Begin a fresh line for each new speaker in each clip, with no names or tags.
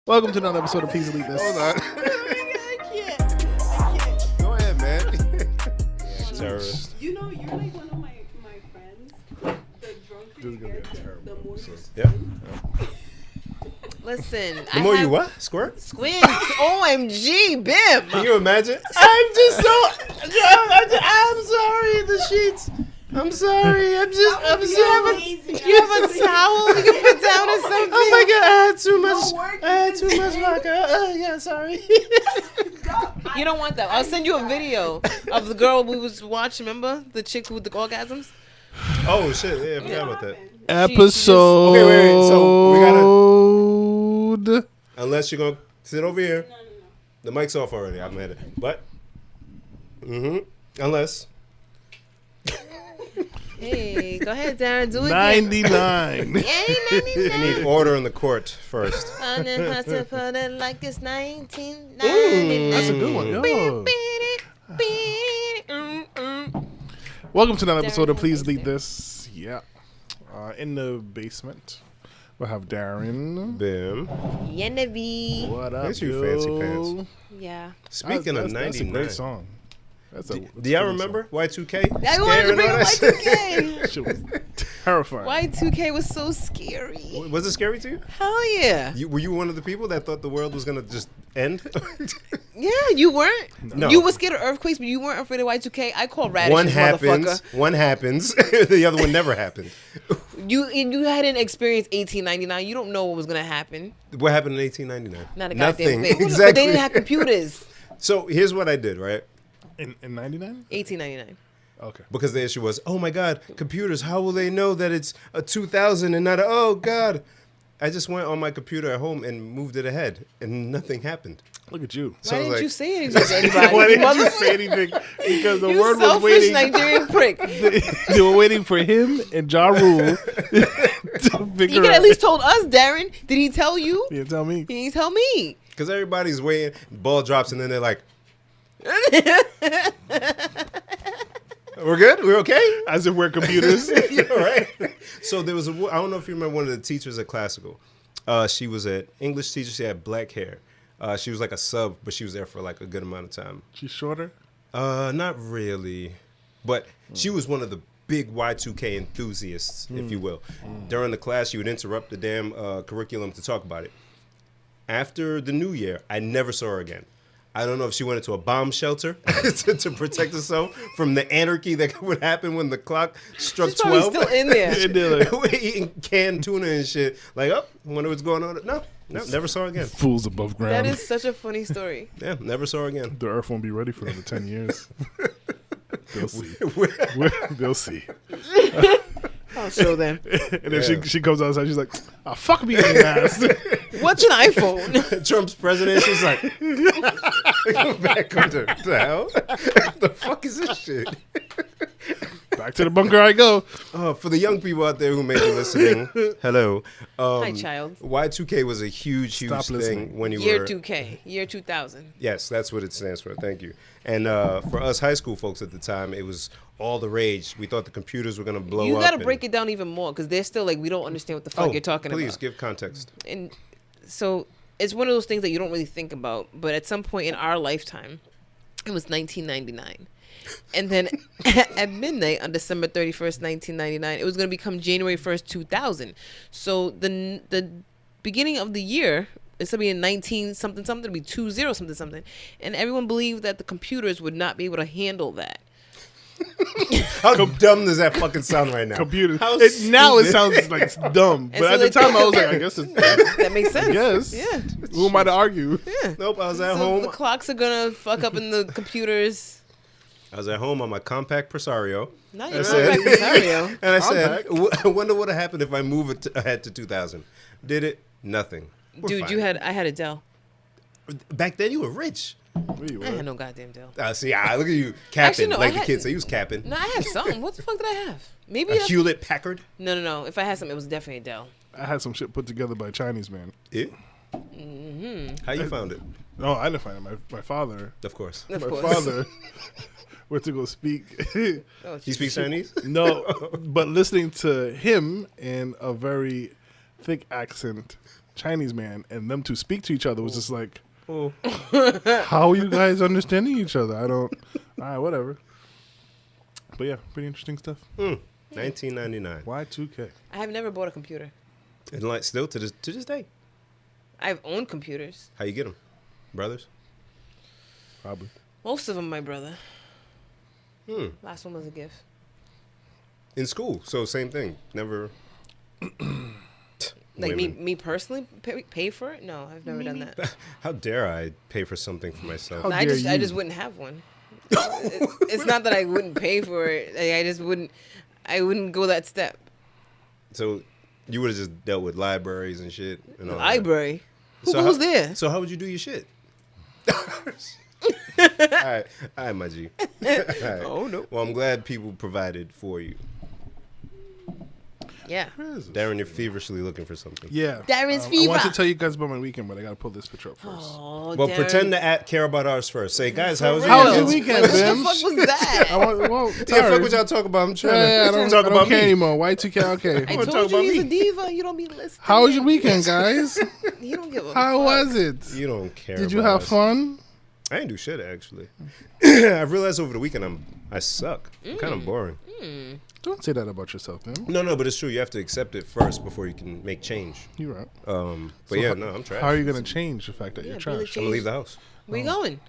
Welcome to another episode of Please Delete This.
Hold on.
I can't.
Go ahead, man. Terrorist.
You know, you're like one of my friends. The drunker
This
you
is gonna
get,
be a terrible
the more you
episode.
Yeah.
Listen,
The more you what? Squirt?
Squints. OMG, Bim.
Can you imagine? I'm just so. I'm sorry. The sheets. I'm sorry. I'm sorry.
You have a towel you can put down or something?
Oh my god! I had too
No
much.
work
I had too much
today.
vodka. Yeah, sorry.
You don't want that. I'll send you a video of the girl we was watching. Remember the chick with the orgasms?
Oh shit! Yeah, I forgot about that.
Episode.
Okay, wait. So we gotta. Unless you're gonna sit over here.
No.
The mic's off already. I'm at it. But. Unless.
Hey, go ahead, Darren. Do it
99.
again.
You need order in the court first.
I'm gonna to put it like it's 1999.
That's a good one. Yo. Welcome to another episode of Please Delete This. Yeah. In the basement, we'll have Darren.
Bim.
Genevieve.
What up,
Guess you
yo?
fancy pants.
Yeah.
Speaking of 99.
That's a great song.
Do y'all remember Y2K?
I wanted to bring up
Scaring
Y2K.
Shit was terrifying.
Y2K was so scary.
Was it scary to you?
Hell yeah.
Were you one of the people that thought the world was gonna just end?
Yeah, you weren't.
No.
You were scared of earthquakes, but you weren't afraid of Y2K. I call radishes,
One happens.
motherfucker.
One happens. The other one never happened.
You hadn't experienced 1899. You don't know what was gonna happen.
What happened in 1899?
Not a
Nothing.
goddamn thing.
Exactly.
But they didn't have computers.
So here's what I did, right?
In 99?
1899.
Okay.
Because the issue was, oh my God, computers, how will they know that it's a 2000 and not a, oh God. I just went on my computer at home and moved it ahead and nothing happened.
Look at you.
So
Why
I was
didn't
like-
you say anything to anybody?
Why didn't you
Mother-
say anything? Because the
You
word was
selfish
waiting.
Nigerian prick.
They were waiting for him and Ja Rule to figure
You could
out.
at least told us, Darren. Did he tell you?
Yeah, tell me.
He didn't tell me.
Because everybody's waiting, ball drops, and then they're like, we're good? We're okay?
As if we're computers.
Yeah, right. So there was I don't know if you remember one of the teachers at classical. She was an English teacher. She had black hair. She was like a sub, but she was there for like a good amount of time.
She's shorter.
Not really, but she was one of the big Y2K enthusiasts, if you will. During the class, she would interrupt the damn curriculum to talk about it. After the new year, I never saw her again. I don't know if she went into a bomb shelter to protect herself from the anarchy that would happen when the clock struck
She's probably
12.
still in there.
And they're like,
We're eating canned tuna and shit. Like, oh, wonder what's going on. No, never saw her again.
fools above ground.
That is such a funny story.
Yeah, never saw her again.
The Earth won't be ready for another 10 years. They'll see. They'll see.
I'll show them.
And then she comes outside. She's like, "Oh, fuck me in the ass."
What's an iPhone?
Trump's president, she's like, back under the hell? The fuck is this shit?
Back to the bunker I go.
For the young people out there who may be listening, hello.
Hi, child.
Y2K was a huge
Stop
thing
listening.
when you
Year
were...
2K. Year 2000.
Yes, that's what it stands for. Thank you. And for us high school folks at the time, it was all the rage. We thought the computers were going to blow up.
You got to
and-
break it down even more because they're still like, we don't understand what the fuck you're talking
please
about.
give context.
And so it's one of those things that you don't really think about. But at some point in our lifetime, it was 1999. And then at midnight on December 31st, 1999, it was going to become January 1st, 2000. So the beginning of the year, instead of being 19 something something, it'd be 20 something something. And everyone believed that the computers would not be able to handle that.
How dumb does that fucking sound right now?
Computers.
How
Now it
stupid.
sounds like it's dumb.
And
But
so
at the
they
time, I
think-
was like, I guess it's.
That makes sense.
Yes.
Yeah.
Who am I to argue?
Yeah.
Nope, I was at
So
home.
the clocks are going to fuck up in the computers.
I was at home on my compact Presario.
Not
I
your
said-
compact Rosario.
And I said, I wonder what would happen if I move it ahead to 2000. Did it? Nothing. We're
Dude,
fine.
I had a Dell.
Back then, you were rich.
Wait,
I
what?
had no goddamn Dell.
See, look at you capping
Actually, no,
like
I
the
had-
kids say. He was capping.
No, I had some. What the fuck did I have? Maybe
A
that's-
Hewlett Packard.
No. If I had something, it was definitely a Dell.
I had some shit put together by a Chinese man.
Yeah.
Mm-hmm.
How you found it?
No, I didn't find it. My father.
Of course.
Of
My
course.
father went to go speak.
Oh,
He speaks Chinese?
No, but listening to him in a very thick accent Chinese man, and them two speak to each other was just like,
Oh.
how are you guys understanding each other? I don't. All right, whatever. But yeah, pretty interesting stuff.
1999.
Y2K.
I have never bought a computer.
And like still to this day.
I've owned computers.
How you get them? Brothers?
Probably.
Most of them, my brother. Last one was a gift.
In school. So same thing. Never.
Like
Women.
me personally pay for it? No, I've never done that.
How dare I pay for something for myself?
How
I
dare
I
you.
just wouldn't have one. It's not that I wouldn't pay for it. I just wouldn't. I wouldn't go that step.
So you would have just dealt with libraries and shit. And all that.
Library. Who
So
goes
how-
there?
So how would you do your shit? All right, my G. All right.
Oh no.
Well, I'm glad people provided for you.
Yeah.
Where is this?
Darren, you're feverishly looking for something.
Yeah.
Darren's
I
fever.
want to tell you guys about my weekend, but I gotta pull this picture up first.
Oh,
Well,
Darren.
pretend to care about ours first. Say, guys, how was
How was
your
your
weekend?
weekend,
What
Bim?
the fuck was that?
I want. Well,
Yeah,
sorry.
fuck what y'all talk about. I'm trying
Yeah, I
to
don't,
talk
I
about
don't care
me.
anymore. Y2K. Okay.
I
wanna
told
talk
you
about
he's a
me.
diva. You don't be listening.
How was your weekend, guys?
You don't give a
How
fuck.
was it?
You don't care.
Did you
about
have
us.
fun?
I didn't do shit actually. I realized over the weekend I suck. I'm kind of boring.
Don't say that about yourself, man.
No, but it's true. You have to accept it first before you can make change.
You're right.
But
So
yeah,
how-
no, I'm trash.
How are you gonna change the fact that
Yeah,
you're
really
trash?
I'm gonna leave the house.
Where you going?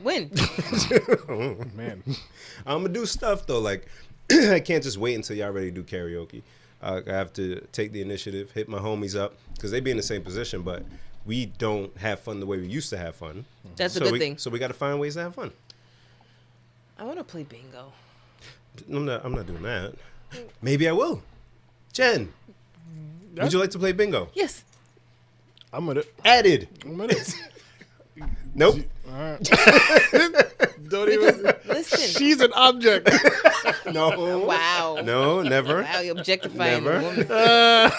When?
Man,
I'm gonna do stuff though. Like I can't just wait until y'all ready to do karaoke. I have to take the initiative, hit my homies up because they be in the same position, but we don't have fun the way we used to have fun.
That's a
So
good
we-
thing.
So we got to find ways to have fun.
I want to play bingo.
I'm not doing that. Maybe I will. Jen, would you like to play bingo?
Yes.
I'm with it.
Added.
I'm with it.
Nope.
All right. Don't even.
Listen.
She's an object.
No.
Wow.
No, never.
Wow, you're objectifying
Never.
the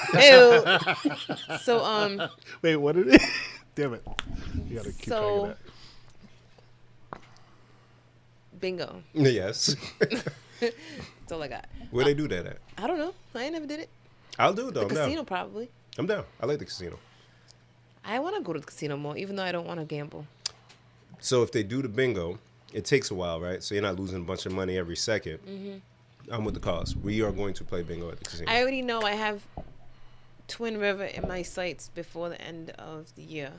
woman. Ew. So
Wait, what did it? Damn it. You gotta keep track
So-
of that.
bingo.
Yes.
That's all I got.
Where they do that at?
I don't know. I ain't never did it.
I'll do it though.
The
I'm
casino
down.
probably.
I'm down. I like the casino.
I want to go to the casino more, even though I don't want to gamble.
So if they do the bingo, it takes a while, right? So you're not losing a bunch of money every 2nd. I'm with the cause. We are going to play bingo at the casino.
I already know I have Twin River in my sights before the end of the year.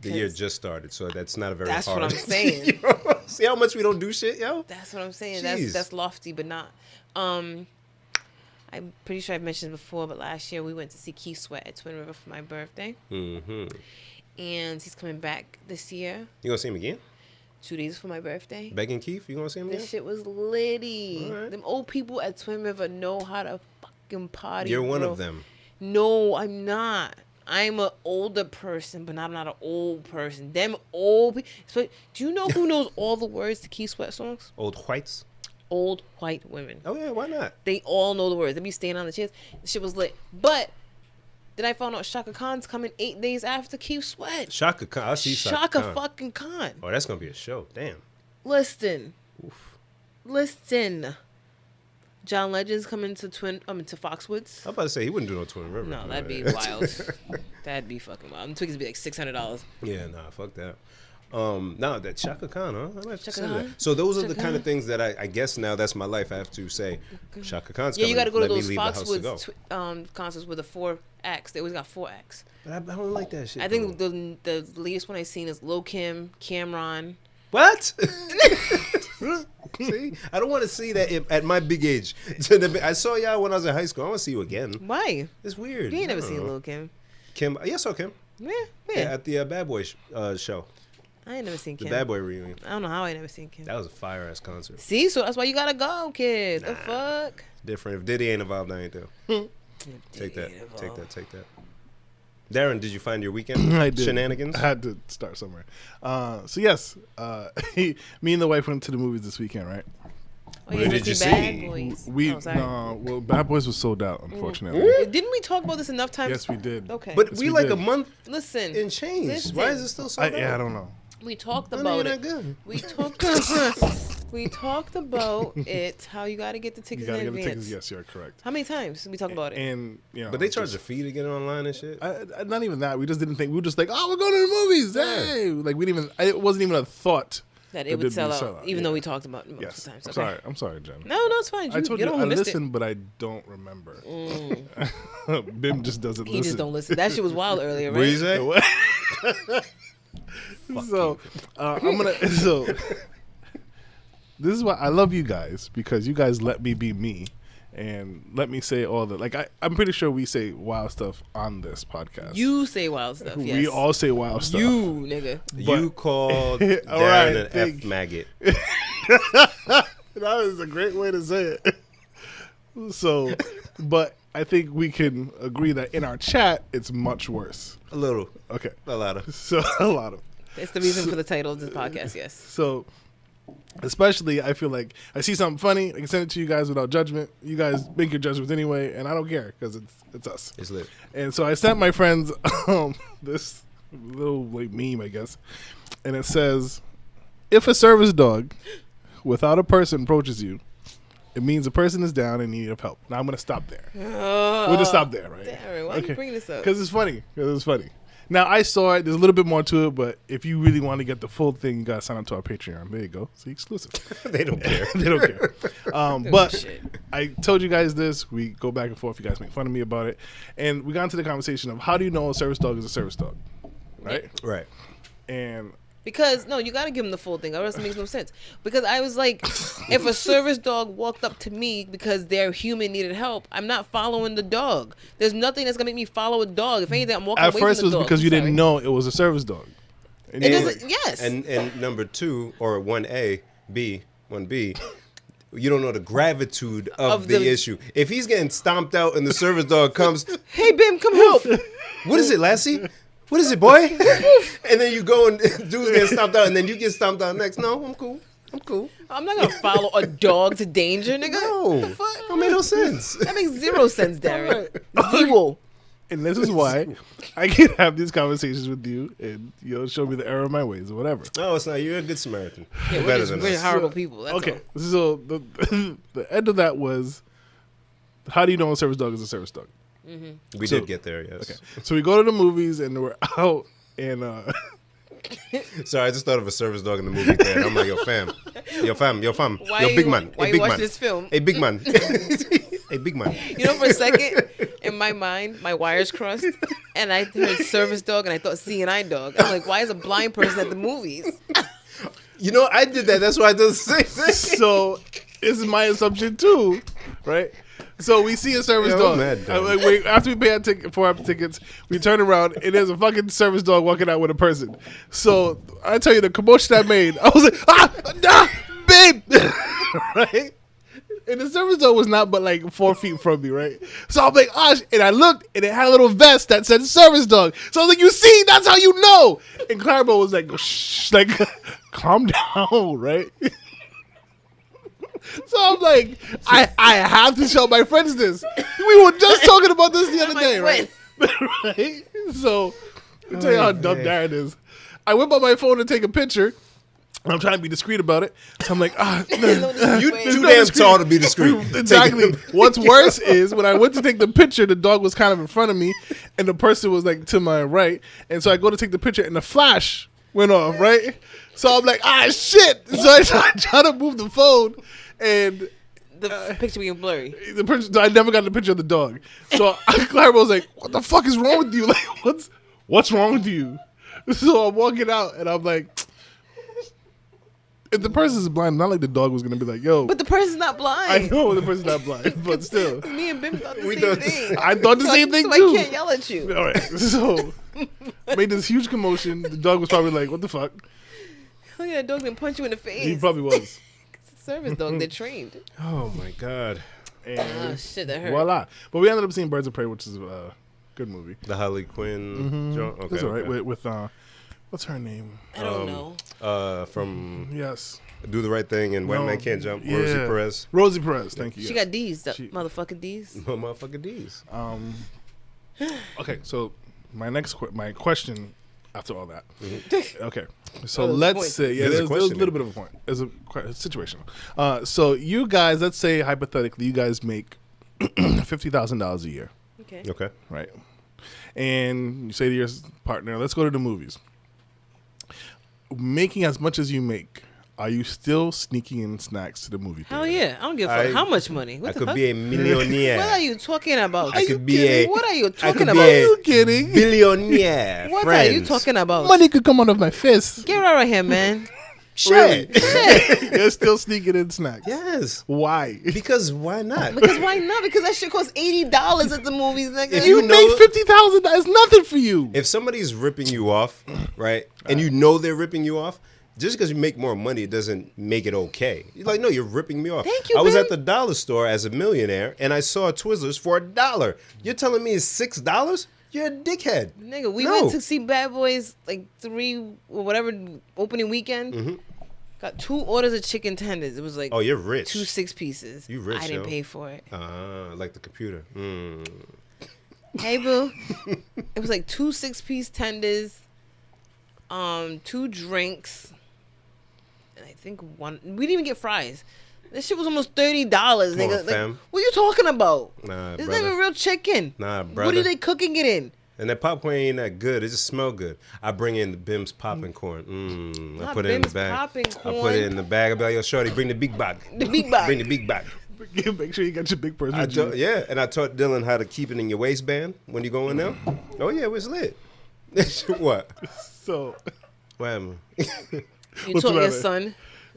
The year
because
just started, so that's not a very
That's
hard.
what I'm saying.
Yo, see how much we don't do shit, yo?
That's what I'm saying.
Jeez.
That's lofty, but not. I'm pretty sure I've mentioned before, but last year we went to see Keith Sweat at Twin River for my birthday,
Mm-hmm.
and he's coming back this year,
You gonna see him again?
2 days for my birthday.
Begging Keith, you gonna see him again?
This shit was litty.
Alright.
Them old people at Twin River know how to fucking party.
You're one
bro.
of them.
No, I'm not. I'm an older person, but I'm not an old person. Them old people. So, do you know who knows all the words to Keith Sweat songs?
Old whites.
Old white women.
Oh yeah, why not?
They all know the words. They be staying on the chairs. The shit was lit. But then I found out Shaka Khan's coming 8 days after Keith Sweat.
Shaka Khan. I see Shaka
Shaka
Khan.
fucking Khan.
Oh, that's gonna be a show. Damn.
Listen. Listen. John Legend's coming to to Foxwoods.
I'm about to say he wouldn't do no Twin River.
No, that'd be wild. That'd be fucking wild. Them tickets be like $600.
Yeah, nah, fuck that. No, that Shaka Khan, huh? I might have to
Shaka
consider
Khan?
that. So those are the
Shaka
kind of
Khan?
things that I guess now that's my life. I have to say, Shaka Khan's
Yeah,
coming.
you got to go to
Let me
those
leave the house to go.
Foxwoods concerts with the 4 acts. They always got 4 acts.
But I don't like that shit.
I think
though.
the latest one I seen is Lil Kim, Cameron.
What? See, I don't want to see that at my big age. I saw y'all when I was in high school. I want to see you again.
Why?
It's weird.
You ain't
I
never
don't
seen
know.
Lil Kim.
Kim. Yes, I saw Kim.
Yeah,
Yeah, at the Bad Boy show,
I ain't never seen
the
Kim.
Bad Boy reunion.
I don't know how I never seen Kim.
That was a fire ass concert.
See, so that's why you gotta go, kid. The fuck?
Different. If Diddy ain't involved, I ain't there. Take that. Take that. Take that. Darren, did you find your weekend
I did.
shenanigans?
I had to start somewhere. So yes, me and the wife went to the movies this weekend, right?
Oh,
Where
went
did
to
you
Bad
see?
Boys.
We
Oh, sorry.
well, Bad Boys was sold out, unfortunately.
Didn't we talk about this enough times?
Yes, we did.
Okay.
But
Yes,
we
we
like
did.
a month
listen,
and change.
Listen.
Why is it still sold out?
I don't know.
we talked
None
about
of you
it.
that good.
We talked. We talked about it. How you got to get the
You
tickets
gotta
in
get the
advance.
tickets. Yes, you're correct.
How many times did we talk about it?
And
But they charge a fee to get online and shit.
not even that. We just didn't think. We were just like, oh, we're going to the movies. Hey, like we didn't even. It wasn't even a thought
That it would sell out, even
yeah.
though we talked about it multiple
Yes.
times.
I'm
Okay.
sorry. I'm sorry, Jen.
No, it's fine.
I told you
don't
I
missed
listened, but I don't remember. Bim just doesn't
He
listen.
just don't listen. That shit was wild earlier,
What do you
right?
say?
So I'm gonna. So this is why I love you guys, because you guys let me be me and let me say all the like. I'm pretty sure we say wild stuff on this podcast.
You say wild stuff. Yes.
We all say wild stuff.
You nigga.
You called
All
Darren
right,
an
thank-
F maggot.
That is a great way to say it. So, but I think we can agree that in our chat, it's much worse.
A little.
Okay.
A lot of.
So, a lot of.
It's the reason for the title of this podcast. Yes.
So, especially, I feel like I see something funny, I can send it to you guys without judgment. You guys make your judgments anyway, and I don't care because it's us.
It's lit.
And so I sent my friends this little like meme, I guess, and it says, "If a service dog without a person approaches you, it means the person is down and need help." Now I'm gonna stop there. We'll just stop there, right?
Darren, why you bring this up?
Because it's funny. Now I saw it. There's a little bit more to it, but if you really want to get the full thing, you gotta sign up to our Patreon. There you go. See, exclusive.
They don't care.
They don't care. But
shit.
I told you guys this. We go back and forth. You guys make fun of me about it, and we got into the conversation of how do you know a service dog is a service dog, right?
Right.
And
Because no, you got to give him the full thing, or else it makes no sense. Because I was like, if a service dog walked up to me because their human needed help, I'm not following the dog. There's nothing that's gonna make me follow a dog. If anything, I'm walking
at
away
first it
from
was
the dog.
because you
I'm
didn't
sorry.
know it was a service dog. And
It
you were
doesn't. Yes.
And number two, or 1A, B, 1B, you don't know the gravitude of the issue. If he's getting stomped out and the service dog comes,
Hey, Bim, come help.
what is it, Lassie? What is it, boy? And then you go and dude's getting stomped out, and then you get stomped out next. No, I'm cool.
I'm not gonna follow a dog to danger, nigga.
No,
The fuck?
that made no sense.
That makes zero sense, Darren. Zero.
And this is why I can have these conversations with you, and you'll show me the error of my ways or whatever.
No, it's not. You're a good Samaritan.
Yeah,
You're
we're
better
just
than
really
us.
horrible people. That's
Okay,
all.
so the end of that was, how do you know a service dog is a service dog?
We
So-
did get there, yes.
Okay, so we go to the movies and we're out, and
Sorry, I just thought of a service dog in the movie theater. I'm like, yo, fam.
Why
Yo,
you-
big man.
why
Hey,
you
big
watch
man.
this film?
Hey, big man. Hey, big man.
You know, for a second, in my mind, my wires crossed, and I heard service dog, and I thought CNI dog. I'm like, why is a blind person at the movies?
You know, I did that. That's why I did the same thing.
so this is my assumption too, right? So we see a service
Yeah, I'm
dog.
mad, dumb.
After we pay our for our tickets, we turn around and there's a fucking service dog walking out with a person. So I tell you, the commotion I made, I was like, babe, right? And the service dog was not but like 4 feet from me, right? So I'm like, and I looked, and it had a little vest that said service dog. So I was like, you see, that's how you know. And Clarabelle was like, shh, like, calm down, right? So I'm like, I have to show my friends this. We were just talking about this the other
like,
day, right? Right? So, I'll tell you how dumb Darren is. I whip out my phone to take a picture. And I'm trying to be discreet about it. So I'm like,
You
It's
too
not
damn
discreet.
tall to be discreet.
Exactly. What's worse is when I went to take the picture, the dog was kind of in front of me, and the person was like to my right. And so I go to take the picture, and the flash went off, right? So I'm like, shit. So I try to move the phone, and
The picture being blurry.
the picture, I never got the picture of the dog. So Clara was like, "What the fuck is wrong with you? Like, what's wrong with you?" So I'm walking out, and I'm like, if the person's blind, not like the dog was gonna be like, "Yo."
But the person's not blind.
I know the person's not blind, but still,
Me and Bim thought the
We
same
thought-
thing.
I thought the same thing
so
too.
I can't yell at you.
All right, so made this huge commotion. The dog was probably like, "What the fuck?"
Look at that dog and punch you in the face.
He probably was.
It's a service dog. They're trained.
Oh, my God.
Oh,
And
shit, that hurt.
voila! But we ended up seeing Birds of Prey, which is a good movie.
The Harley Quinn joint? Okay.
That's all right.
okay.
With what's her name?
I don't know.
From
Yes,
Do the Right Thing and White
No.
Man Can't Jump,
Yeah.
Rosie Perez.
Rosie Perez. Thank you.
She
yes.
got D's, the
She-
motherfucking D's.
No motherfucking D's.
Okay, so my question After all that.
Mm-hmm.
Okay. So
Well, there's a
let's
point.
say, yeah,
There's a
there's a
question
little bit of a point. There's a situational. So you guys, let's say hypothetically, you guys make $50,000 a year,
Okay.
Okay.
right? And you say to your partner, let's go to the movies. Making as much as you make, are you still sneaking in snacks to the movie theater?
Hell yeah. I don't give a fuck
I-
how much money.
I
What the
could
fuck?
be a millionaire.
What are you talking about?
I could be a.
What are you
I
talking
could
about?
be
Are
a
you kidding?
billionaire.
What
friends.
are you talking about?
Money could come out of my fist.
Get out of here, man.
Shit.
You're still sneaking in snacks.
Yes.
Why?
Because why not?
Because why not? Because that shit costs $80 at the movies, nigga.
If
You
you
make
know-
$50,000. That's nothing for you.
If somebody's ripping you off, right, and you know they're ripping you off, just because you make more money, it doesn't make it okay. You're like, no, you're ripping me off.
Thank you,
I was
Bim.
at the dollar store as a millionaire, and I saw Twizzlers for $1. You're telling me it's $6? You're a dickhead.
Nigga, we
No.
went to see Bad Boys like 3 or whatever opening weekend.
Mm-hmm.
Got 2 orders of chicken tenders. It was like
Oh, you're rich.
2 6-pieces.
You rich,
I didn't
yo.
pay for it.
Like the computer.
Hey boo, it was like 2 6-piece tenders, 2 drinks, and I think one. We didn't even get fries. This shit was almost $30, nigga.
on,
Like,
fam.
what are you talking about?
Nah,
It's not
brother.
even real chicken.
Nah,
What
brother.
are they cooking it in?
And that popcorn ain't that good. It just smell good. I bring in the Bim's popping corn. I
Not
put it in the
Bim's
bag.
popping
I put
corn.
it in the bag. I be like, yo, shorty, bring the big bag.
The big bag.
Bring the big bag.
Make sure you got your big purse with you.
Yeah, and I taught Dylan how to keep it in your waistband when you go in there. Oh yeah, it was lit. What?
So,
What happened?
You
What's
taught
the
your
matter?
son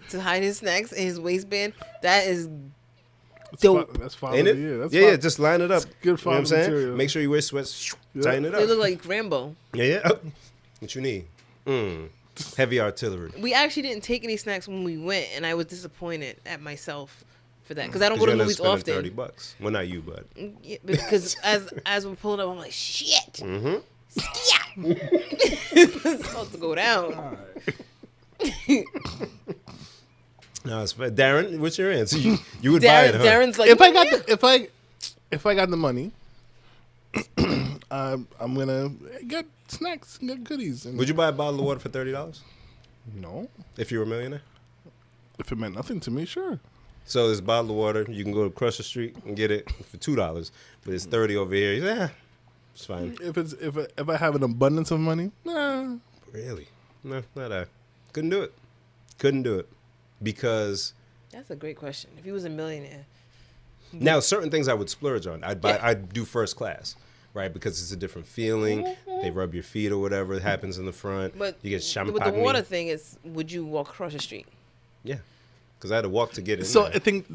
to hide his snacks in his waistband. That is
that's
dope.
That's father
Ain't
of
it?
the year. That's
Yeah,
fa-
just line it up.
good
You know what I'm
father
saying?
material.
Make sure you wear sweats.
Yeah.
Tighten it
They
up.
look like Rambo.
Yeah. Oh, what you need? Heavy artillery.
We actually didn't take any snacks when we went, and I was disappointed at myself for that because I don't go
You're
to
not
movies
spending
often.
$30. Well, not you, but
Yeah, because as we're pulling up, I'm like, shit.
Mm-hmm.
It's supposed to go down.
no, it's fine. Darren, what's your answer? You would buy it, huh?
Darren's like,
if I got if I got the money, I'm gonna get snacks, and get goodies. And
Would you buy a bottle of water for $30
No,
if you were a millionaire?
if it meant nothing to me, sure.
So this bottle of water, you can go across the street and get it for $2, but it's $30 over here. Yeah, it's fine.
If I have an abundance of money, nah.
Really? No, not I. Couldn't do it. Couldn't do it because
that's a great question. If he was a millionaire,
now certain things I would splurge on. I'd buy.
Yeah.
I'd do first class, right? Because it's a different feeling. They rub your feet or whatever. It happens in the front.
but
you get champagne.
with the water thing, is would you walk across the street?
Yeah, because I had to walk to get it.
So I think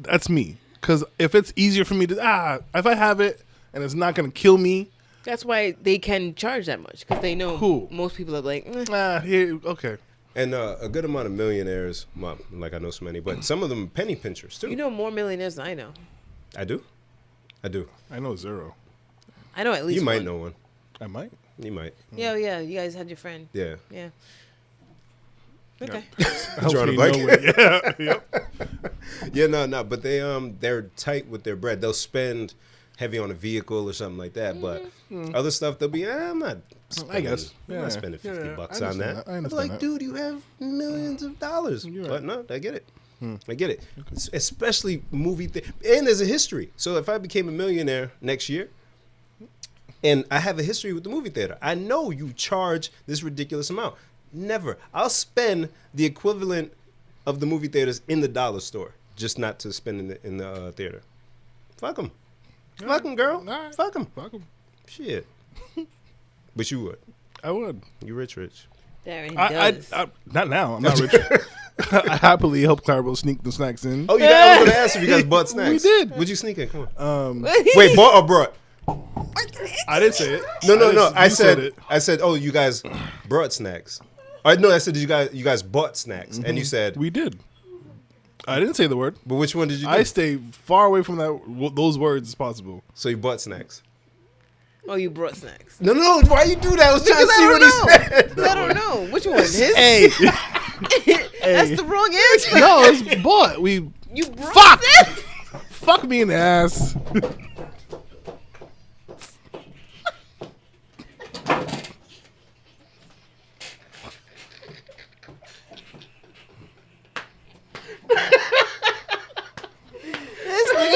that's me. Because if it's easier for me to if I have it and it's not gonna kill me,
That's why they can charge that much because they know
Cool.
most people are like,
here, okay.
And a good amount of millionaires, well, like I know so many, but some of them penny pinchers too.
you know more millionaires than I know.
I do.
I know zero.
I know at least
You might
one.
know one.
I might.
You might.
Yeah, you guys had your friend.
Yeah.
Yeah. Okay.
Drawing a
Hopefully
blanket.
no way. Yeah. Yep.
Yeah, no, but they're tight with their bread. They'll spend heavy on a vehicle or something like that, but other stuff they'll be. I'm not. Spending,
I guess.
I'm
Yeah.
not spending
Yeah,
$50
I
on
understand
that.
that. I
I'm
understand
like,
that.
dude, you have millions of dollars.
You're
But
right.
no, I get it. I get it. Especially movie and there's a history. So if I became a millionaire next year. And I have a history with the movie theater. I know you charge this ridiculous amount. Never. I'll spend the equivalent of the movie theaters in the dollar store, just not to spend in the theater. Fuck them. Fuck them, girl.
All right.
Fuck them.
Fuck 'em.
Shit. But you would.
I would.
You rich.
Darren he
I,
does.
not now. I'm not rich. I happily help Clarabelle sneak the snacks in.
Oh, you guys, I was going to ask if you guys bought snacks.
We did.
Would you sneak in? Come on.
Wait,
Wait, bought or brought?
I didn't say it.
No. I
You
said
it.
I said, oh, you guys brought snacks. No, I said, did you guys bought snacks? And you said,
We did. I didn't say the word.
but which one did you do?
I stay far away from those words as possible.
So you bought snacks.
Oh, you brought snacks.
No, why you do that? I was trying to see what he said.
I don't know. Which one? His?
Hey,
That's the wrong answer.
no, it's bought. We
You brought
fuck.
snacks?
Fuck me in the ass.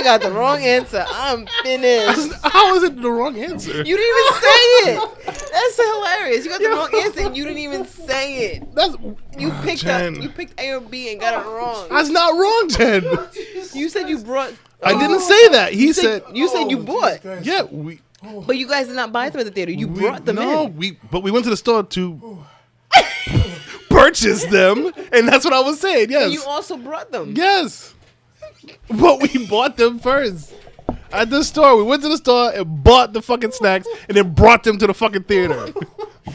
got the wrong answer. I'm finished.
How is it the wrong answer?
You didn't even say it. That's hilarious. You got the wrong answer and you didn't even say it.
That's
You picked
Jen.
You picked A or B and got it wrong.
That's not wrong, Jen.
You said you brought.
I didn't say that. He said,
You said you bought,
yeah, we.
but you guys did not buy them at the theater. You brought them
no,
in.
but we went to the store to purchase them, and that's what I was saying. Yes,
And you also brought them.
yes, but we bought them first at the store. We went to the store and bought the fucking snacks, and then brought them to the fucking theater.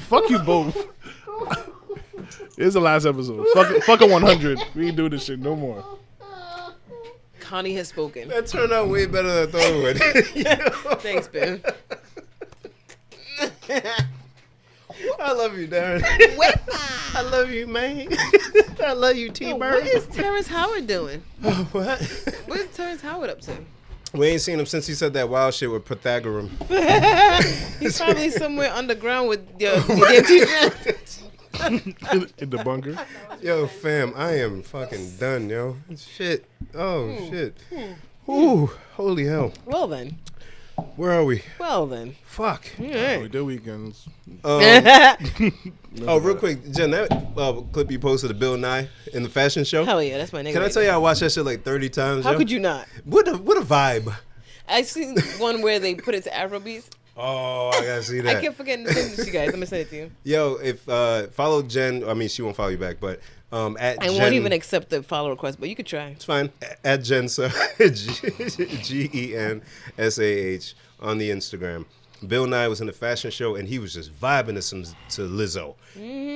Fuck you both. Here's the last episode. Fuck a 100. We ain't doing this shit no more.
Connie has spoken.
That turned out way better than I thought it would.
Thanks, Ben.
I love you, Darren. I love you, man. I love you,
Yo,
T-Bird.
what is Terrence Howard doing?
What?
What is Terrence Howard up to?
We ain't seen him since he said that wild shit with Pythagoras.
He's probably somewhere underground with your damn teacher.
in the bunker.
Yo, fam, I am fucking done, yo. Shit. Oh, shit. Ooh, holy hell.
Well then.
Where are we?
Well then.
Fuck.
We do weekends.
Oh, real quick, Jen, that clip you posted of Bill Nye in the fashion show.
Hell yeah, that's my nigga.
Can I tell you I watched that shit like 30 times?
How
yo?
could you not?
What a vibe.
I seen one where they put it to Afrobeats.
Oh, I gotta see that.
I kept forgetting to send it to you guys. I'm gonna send it to you.
Yo, if follow Jen, I mean she won't follow you back, but at
I
Jen,
won't even accept the follow request, but you could try.
it's fine. At Gensah, GENSAH on the Instagram. Bill Nye was in the fashion show and he was just vibing to Lizzo.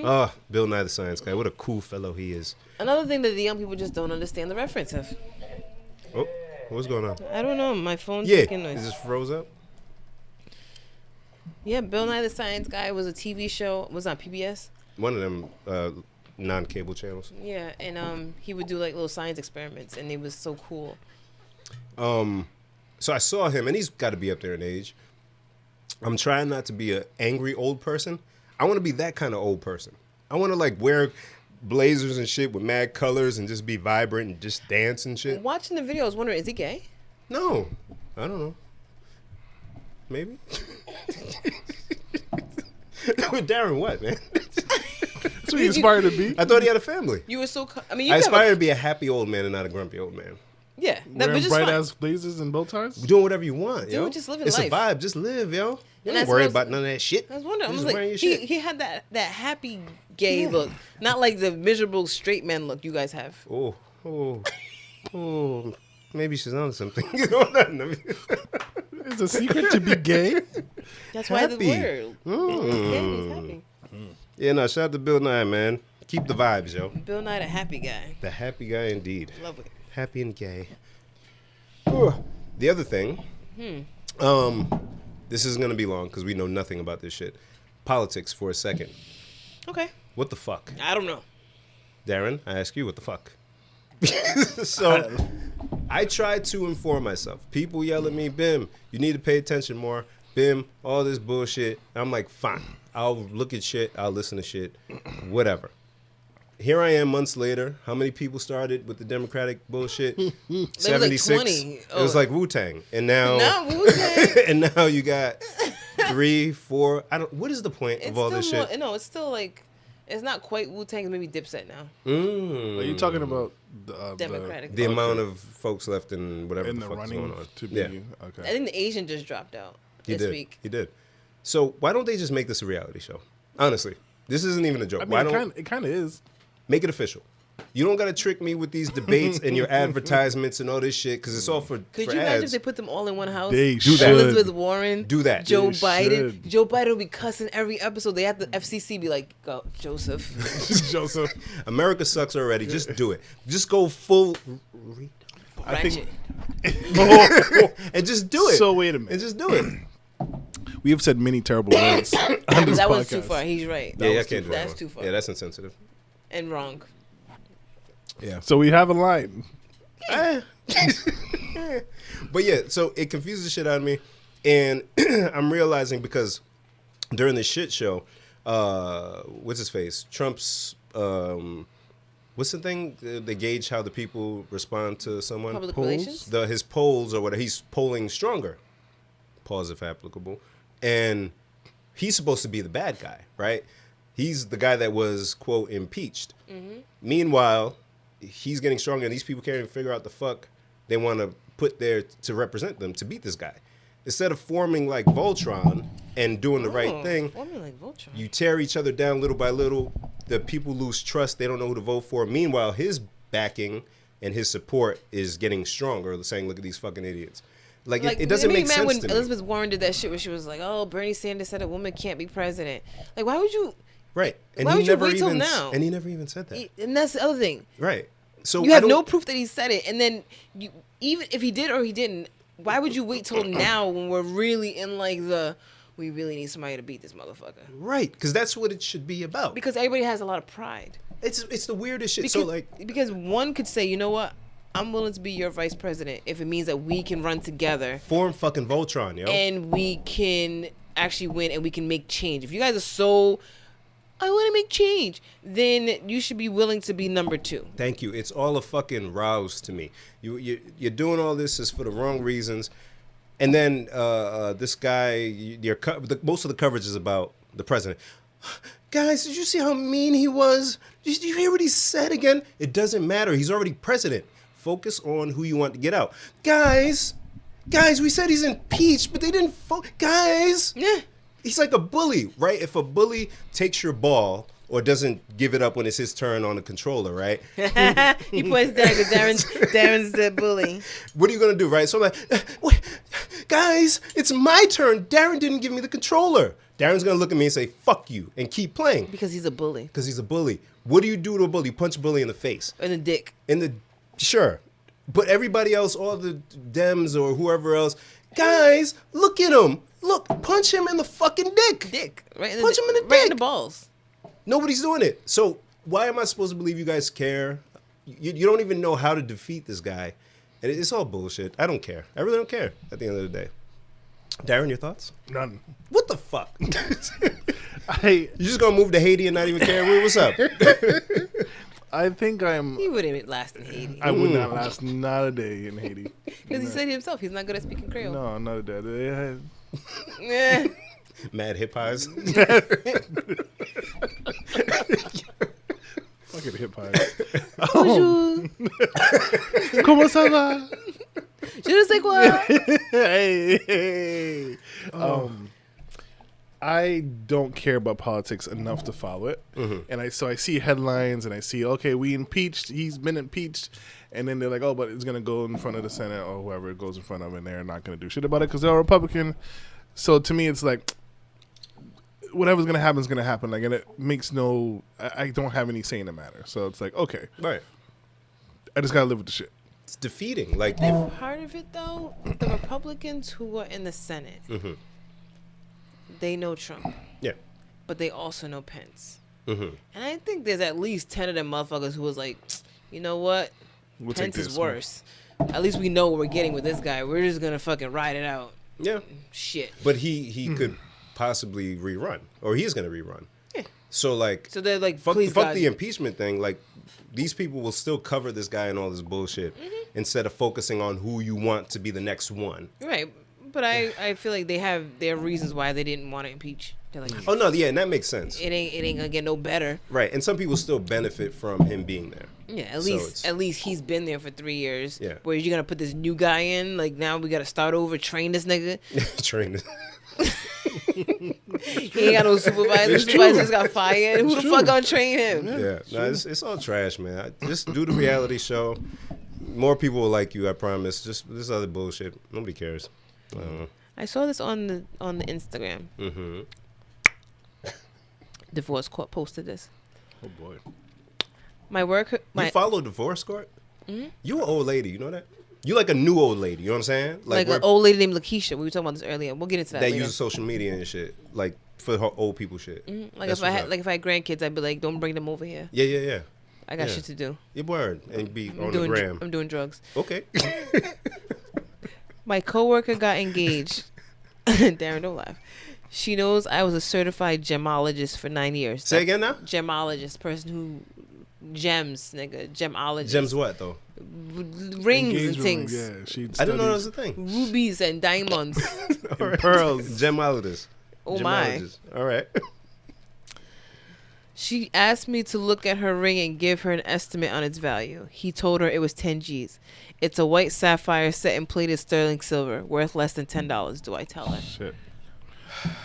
Oh, Bill Nye the Science Guy. What a cool fellow he is.
Another thing that the young people just don't understand the reference of.
Oh, what's going on?
I don't know. My phone's
Yeah,
making
it
noise.
just froze up.
Yeah, Bill Nye the Science Guy was a TV show. It was on PBS.
One of them non-cable channels.
Yeah, and he would do like little science experiments, and it was so cool.
So I saw him, and he's got to be up there in age. I'm trying not to be an angry old person. I want to be that kind of old person. I want to like wear blazers and shit with mad colors and just be vibrant and just dance and shit.
Watching the video, I was wondering, is he gay?
No, I don't know. Maybe. With Darren, what, man?
That's what he inspired to be.
I thought he had a family.
You were so. I mean, you
I
have
aspire to be a happy old man and not a grumpy old man.
Yeah, that
Wearing
was just
bright
fine.
ass blazers and bow ties.
Doing whatever you want, yo.
Dude, just living
it's
life.
a vibe. Just live, yo. You
And
ain't
that's
worried
what
about none of that shit.
I was wondering. I
You
was
just wearing
like,
your shit.
he had that happy gay look, not like the miserable straight man look you guys have.
Oh. Maybe she's on something. You know what?
It's a secret to be gay.
That's why the
Happy.
word. Yeah, he's happy.
Yeah, no, shout out to Bill Nye, man. Keep the vibes, yo.
Bill Nye, the happy guy.
The happy guy indeed.
Love it.
Happy and gay. The other thing, this is going to be long because we know nothing about this shit. Politics for a second.
Okay.
What the fuck?
I don't know.
Darren, I ask you, what the fuck? So, I try to inform myself. People yell at me, Bim, you need to pay attention more. Bim, all this bullshit. I'm like, fine. I'll look at shit. I'll listen to shit. Whatever. Here I am months later. How many people started with the Democratic bullshit? 76.
20.
It was like Wu-Tang. And now,
Not Wu-Tang.
and now you got 3, 4. What is the point of all this shit?
No, it's still like, it's not quite Wu-Tang. It's maybe Dipset now.
Are you talking about
Democratic.
The amount of folks left in whatever
in
the
the
fuck is going
running
on.
to be?
Yeah.
Okay.
I think the Asian just dropped out
He
this
did.
week.
He did. So why don't they just make this a reality show? Honestly, this isn't even a joke.
I mean,
Why don't
it kind of is.
make it official? You don't got to trick me with these debates and your advertisements and all this shit because it's all for
Could
for
you imagine if
ads.
they put them all in one house?
They
Do that.
Elizabeth Warren,
Do that.
Joe
They
Biden.
should.
Joe Biden will be cussing every episode. They have the FCC be like, "Go, Joseph."
Joseph.
America sucks already. Just do it. Just go full
I think.
Ratchet.
and just do it.
So wait a
and
minute.
just do it.
We have said many terrible words on this
That
podcast.
was too far. He's right.
Yeah, I
was
can't do that.
That's
one.
too far.
Yeah, that's insensitive.
And wrong.
Yeah.
So we have a line.
But yeah, so it confuses the shit out of me. And I'm realizing because during the shit show, what's his face? Trump's What's the thing? They gauge how the people respond to someone.
Public
Polls?
relations.
His polls or whatever. He's polling stronger. Pause if applicable. And he's supposed to be the bad guy, right? He's the guy that was, quote, impeached. Mm-hmm. Meanwhile, he's getting stronger, and these people can't even figure out the fuck they want to put there to represent them to beat this guy. Instead of forming like Voltron and doing the right thing,
Forming like Voltron.
you tear each other down little by little. The people lose trust. They don't know who to vote for. Meanwhile, his backing and his support is getting stronger, saying, look at these fucking idiots. Like it doesn't make sense
when
to me.
Elizabeth Warren did that shit where she was like, "Oh, Bernie Sanders said a woman can't be president." Like, why would you?
Right. And
Why
he
would you
never
wait till
even
now?
And he never even said that.
And that's the other thing.
Right. So
You
I
have
don't-
no proof that he said it, and then you, even if he did or he didn't, why would you wait till now when we're really in like we really need somebody to beat this motherfucker?
Right, because that's what it should be about.
Because everybody has a lot of pride.
It's the weirdest shit.
Because, because one could say, you know what, I'm willing to be your vice president if it means that we can run together
form fucking Voltron, yo.
and we can actually win and we can make change. If you guys are so, I want to make change, then you should be willing to be number 2.
Thank you. It's all a fucking rouse to me. You're doing all this is for the wrong reasons. And then this guy, most of the coverage is about the president. Guys, did you see how mean he was? Did you hear what he said again? It doesn't matter. He's already president. Focus on who you want to get out. Guys, we said he's impeached, but they didn't guys.
Yeah.
He's like a bully, right? If a bully takes your ball or doesn't give it up when it's his turn on the controller, right?
He points down because Darren's the bully.
What are you going to do, right? So I'm like, wait, guys, it's my turn. Darren didn't give me the controller. Darren's going to look at me and say, fuck you, and keep playing.
Because he's a bully.
Because he's a bully. What do you do to a bully? You punch a bully in the face.
In the dick.
Sure. But everybody else, all the Dems or whoever else, guys, look at him. Look, punch him in the fucking dick.
Right in
Punch him in the
Right
dick.
in the balls.
Nobody's doing it. So why am I supposed to believe you guys care? You don't even know how to defeat this guy. And it's all bullshit. I don't care. I really don't care at the end of the day. Darren, your thoughts?
None.
What the fuck?
You
just gonna move to Haiti and not even care? What's up?
I think
He wouldn't last in Haiti.
I would not last not a day in Haiti.
Because he said himself he's not good at speaking Creole.
No, not a day.
Yeah.
Mad hip highs.
Fucking hip hop.
Bonjour.
¿Cómo se va?
Je ne sais quoi.
Hey. I don't care about politics enough to follow it, and I see headlines and I see, okay, we impeached, he's been impeached, and then they're like, oh, but it's gonna go in front of the Senate or whoever it goes in front of, and they're not gonna do shit about it because they're Republican. So to me, it's like whatever's gonna happen is gonna happen. Like, and it makes no. I don't have any say in the matter. So it's like, okay,
Right.
I just gotta live with the shit.
It's defeating. Like,
Part of it, though, the Republicans who are in the Senate, they know Trump,
yeah.
but they also know Pence. And I think there's at least 10 of them motherfuckers who was like, you know what?
We'll take
Pence is
this.
worse. At least we know what we're getting with this guy. We're just going to fucking ride it out.
Yeah.
Shit.
But he could possibly rerun, or he is going to rerun.
Yeah.
So, like,
So they're like,
fuck
please, God.
the impeachment thing. Like, these people will still cover this guy and all this bullshit instead of focusing on who you want to be the next one.
Right. But I feel like they have their reasons why they didn't want to impeach. They're like,
Oh, no, yeah, and that makes sense.
it ain't gonna get no better.
Right, and some people still benefit from him being there.
Yeah,
So it's-
at least he's been there for 3 years.
Yeah.
Where you gonna put this new guy in? Like, now we gotta start over, train this nigga.
Train.
He ain't got no supervisor. Supervisor just got fired. Who the fuck gonna train him?
Yeah, no, it's all trash, man. Just do the reality show. More people will like you, I promise. Just this other bullshit. Nobody cares. I don't know.
I saw this on the Instagram.
Mm-hmm.
Divorce court posted this.
Oh boy.
You follow Divorce Court? You an old lady, you know that? You like a new old lady, you know what I'm saying?
Like
where-
an old lady named Lakeisha. We were talking about this earlier. We'll get into that
that
later.
uses social media and shit, like for her old people shit.
Like
That's
if I
what's
had
up.
if I had grandkids, I'd be like, don't bring them over here.
Yeah.
I got
Yeah.
shit to do.
Your word and be
I'm
on the
doing
gram.
I'm doing drugs.
Okay.
My coworker got engaged. Darren, don't laugh. She knows I was a certified gemologist for 9 years.
Say again now.
Gemologist, person who gems, nigga, gemologist.
Gems what though?
Rings and
Engagement
things,
ring, yeah, she
I didn't know that
studies
was a thing.
rubies and diamonds.
and pearls.
Gemologist.
Oh my.
Gemologist. All right.
She asked me to look at her ring and give her an estimate on its value. He told her it was 10 G's. It's a white sapphire set in plated sterling silver, worth less than $10. Do I tell her?
Shit.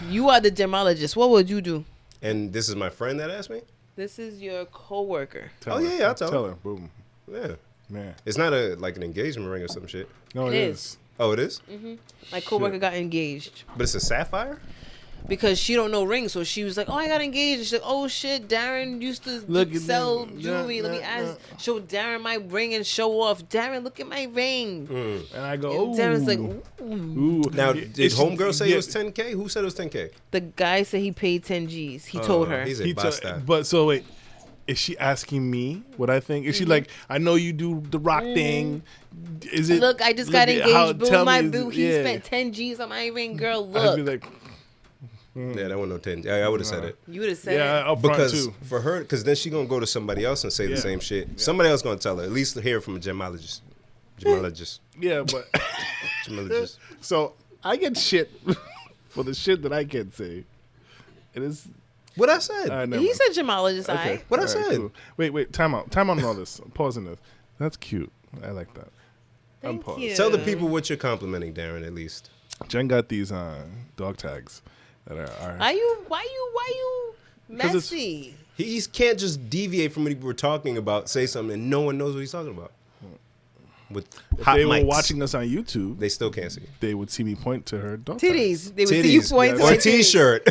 You are the gemologist. What would you do?
And this is my friend that asked me.
This is your coworker.
Tell
Oh,
her.
yeah, I'll tell her.
her. Boom.
Yeah.
Man.
It's not like an engagement ring or some shit.
No,
It
it
is.
is.
Oh, it is.
My coworker
Shit.
got engaged
But it's a sapphire.
because she don't know rings, so she was like, "Oh, I got engaged." And she's like, "Oh shit, Darren used to
Look at
sell
that.
jewelry. Let me show Darren my ring and show off. Darren, look at my ring."
And I go, ooh.
And Darren's like, "Ooh."
Ooh.
Now,
Yeah,
did
it's-
homegirl say
yeah,
it was 10K? Who said it was 10K?
The guy said he paid 10 G's. He told her.
He's a
he
bastard.
But so wait, is she asking me what I think? Is she like, I know you do the rock thing. Is it?
Look, I just got
at how-
engaged.
tell
Boom, my
me,
boo. He
yeah.
spent 10 G's on my ring. Girl,
I'd be
look.
like,
Yeah, that wasn't no 10. I would have said it.
You would have said
yeah,
it.
up front
Because
too.
for her, because then she gonna go to somebody else and say
Yeah.
the same shit. Somebody else gonna tell her. At least hear from a gemologist. Gemologist.
Yeah, but
Gemologist.
so I get shit for the shit that I can't say. It is.
What I said.
Never
He
mind.
said gemologist,
Okay.
I.
What I
All right,
said.
cool. Wait, time out on all this. I'm pausing this. That's cute. I like that. I'm
Thank
paused.
you.
Tell the people what you're complimenting, Darren. At least.
Jen got these dog tags that are
Why you
'Cause it's-
messy?
He can't just deviate from what we're talking about, say something, and no one knows what he's talking about. With
if
hot
they were
mics,
watching us on YouTube,
they still can't see.
they would see me point to her dog tags.
Titties. They would see you
Titties.
point to
Or
my
a T-shirt.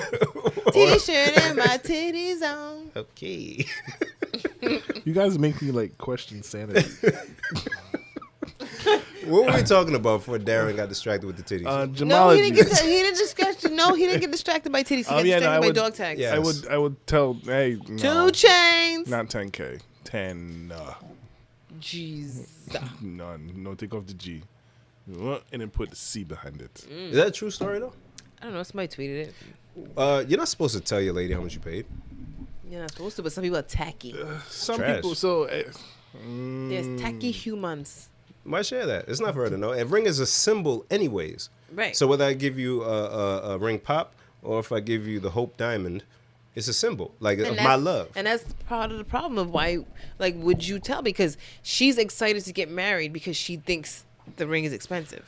T-shirt and my titties on.
Okay.
You guys make me like question sanity.
What were we talking about before Darren got distracted with the titties?
Gemology.
No, he didn't get. He didn't distract. No, he didn't get distracted by titties. He got
yeah, no,
distracted
I
by
would-
dog tags.
Yeah.
I would tell. Hey, no,
2 chains.
not 10K. 10.
Jeez.
None. No, take off the G. And then put the C behind it.
Is that a true story though?
I don't know. Somebody tweeted it.
You're not supposed to tell your lady how much you paid.
You're not supposed to, but some people are tacky.
Some
Trash.
people. So
There's tacky humans.
Why share that? It's not for her to know. A ring is a symbol, anyways.
Right.
So whether I give you a ring pop or if I give you the Hope Diamond, it's a symbol, like of my
that's-
love.
And that's part of the problem of why, like, would you tell? Because she's excited to get married because she thinks the ring is expensive.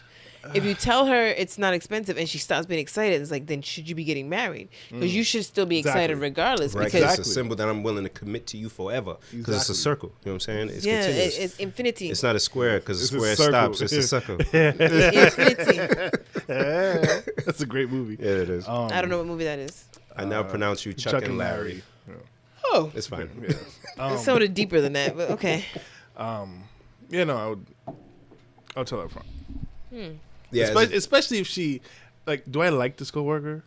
If you tell her it's not expensive and she stops being excited, it's like, then should you be getting married? Because you should still be excited
Exactly.
regardless.
Right,
Because
it's a
Exactly.
symbol that I'm willing to commit to you forever. Because it's a
Exactly.
circle. You know what I'm saying? It's
yeah,
continuous.
it's infinity.
It's not a square because a
It's a
square
circle.
stops. It's a circle.
Infinity.
that's a great movie.
Yeah, it is.
I don't know what movie that is.
I now pronounce you Chuck, and Larry.
Yeah.
Oh,
It's fine.
it's sort of deeper than that, but okay.
Yeah, no, I'll tell her front.
Yeah,
Especially if she, like, do I like this coworker?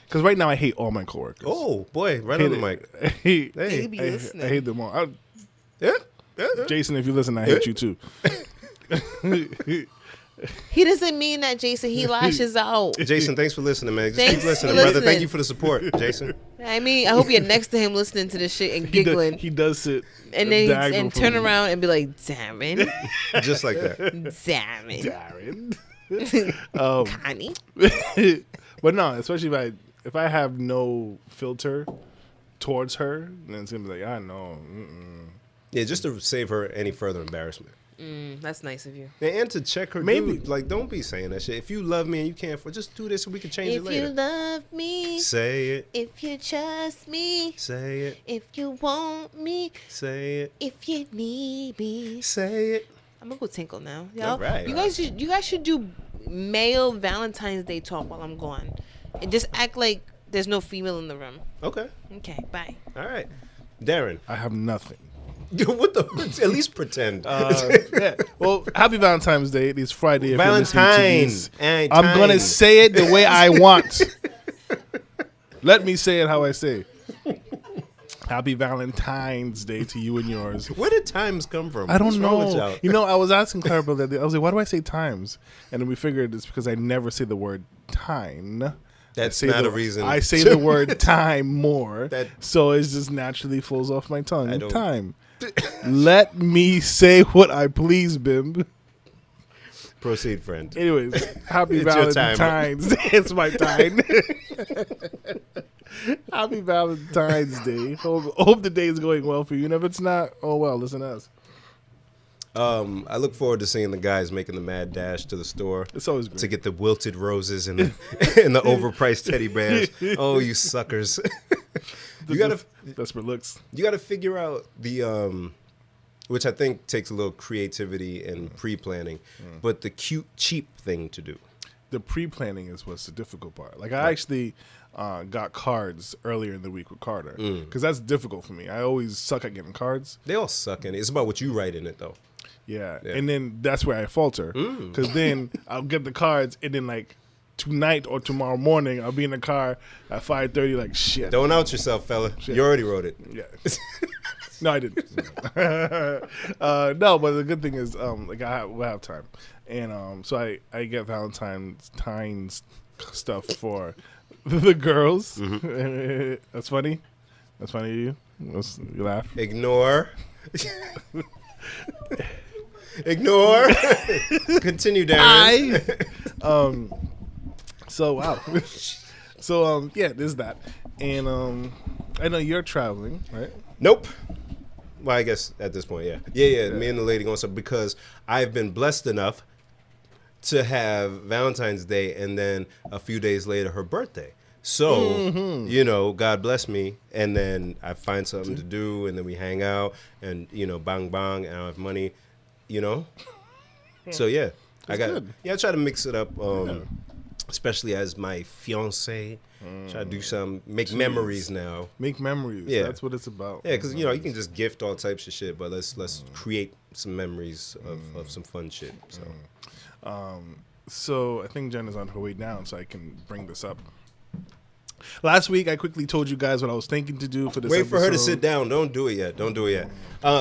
Because right now I hate all my coworkers.
oh boy, right
Hate
on the
it.
mic.
I hate,
They be
I
listening.
hate them all.
Yeah.
Jason, if you listen, I hate you too.
He doesn't mean that, Jason. He lashes out.
Jason, thanks for listening, man. Just
Thanks
keep listening,
for
brother.
listening.
Thank you for the support, Jason.
I mean, I hope you're next to him listening to this shit and
He
giggling.
he does sit
And then
diagonal
and
from
turn
me.
around and be like, Darren,
Just like that.
Darren,
Darren.
Connie.
But no, especially if I have no filter towards her, then it's gonna be like, I know.
Yeah, just to save her any further embarrassment.
That's nice of you.
And to check her,
Maybe.
dude, like, don't be saying that shit. If you love me and you can't afford, just do this and we can change it
If
later.
you love me,
Say it.
if you trust me,
Say it.
if you want me,
Say it.
if you need me.
Say it.
I'm gonna go tinkle now, y'all.
All right.
You guys should do male Valentine's Day talk while I'm gone, and just act like there's no female in the room.
Okay.
Okay, bye.
All right. Darren.
I have nothing.
What the? At least pretend.
Yeah. Well, happy Valentine's Day. It is Friday. If you're listening to
Valentine.
these.
And
I'm gonna
time.
say it the way I want. Let me say it how I say. Happy Valentine's Day to you and yours.
Where did times come from?
I don't
What's wrong with
know.
y'all?
You know, I was asking Clara about that. I was like, why do I say times? And then we figured it's because I never say the word time.
That's not a reason.
I say the word time more,
That-
so it just naturally flows off my tongue.
I don't-
Time. Let me say what I please, Bim.
Proceed, friend.
Anyways, happy
It's your time.
Valentine's Day. It's my time. Happy Valentine's Day. Hope the day is going well for you. And if it's not, oh well, listen to us.
I look forward to seeing the guys making the mad dash to the store
It's always great.
to get the wilted roses and the, and the overpriced teddy bears. Oh, you suckers! you gotta
Desperate looks.
you gotta figure out the which I think takes a little creativity and pre-planning, but the cute cheap thing to do.
The pre-planning is what's the difficult part. Like I actually got cards earlier in the week with Carter because that's difficult for me. I always suck at getting cards.
They all suck in it. It's about what you write in it, though.
Yeah.
Yeah.
And then that's where I falter because then I'll get the cards and then like tonight or tomorrow morning I'll be in the car at 5:30 like shit.
Don't out yourself, fella.
Shit.
You already wrote it.
Yeah. No, I didn't. No, but the good thing is like we'll have time, and so I get Valentine's stuff for the girls. That's funny. That's funny to you. You laugh.
Ignore. Ignore. Continue, Darren.
So wow. So yeah, there's that, and I know you're traveling, right?
Nope. Well, I guess at this point, yeah. Yeah. Me and the lady going somewhere because I've been blessed enough to have Valentine's Day and then a few days later her birthday. So, you know, God bless me. And then I find something to do and then we hang out and, you know, bang, bang, and I have money, you know? So, yeah. I try to mix it up, especially as my fiance. Try to do make memories now.
Make memories.
Yeah.
That's what it's about.
Yeah, because, you know, you can just gift all types of shit, but let's create some memories of some fun shit. So.
So I think Jen is on her way down, so I can bring this up. Last week, I quickly told you guys what I was thinking to do for this
Wait for her to
episode.
sit down. Don't do it yet.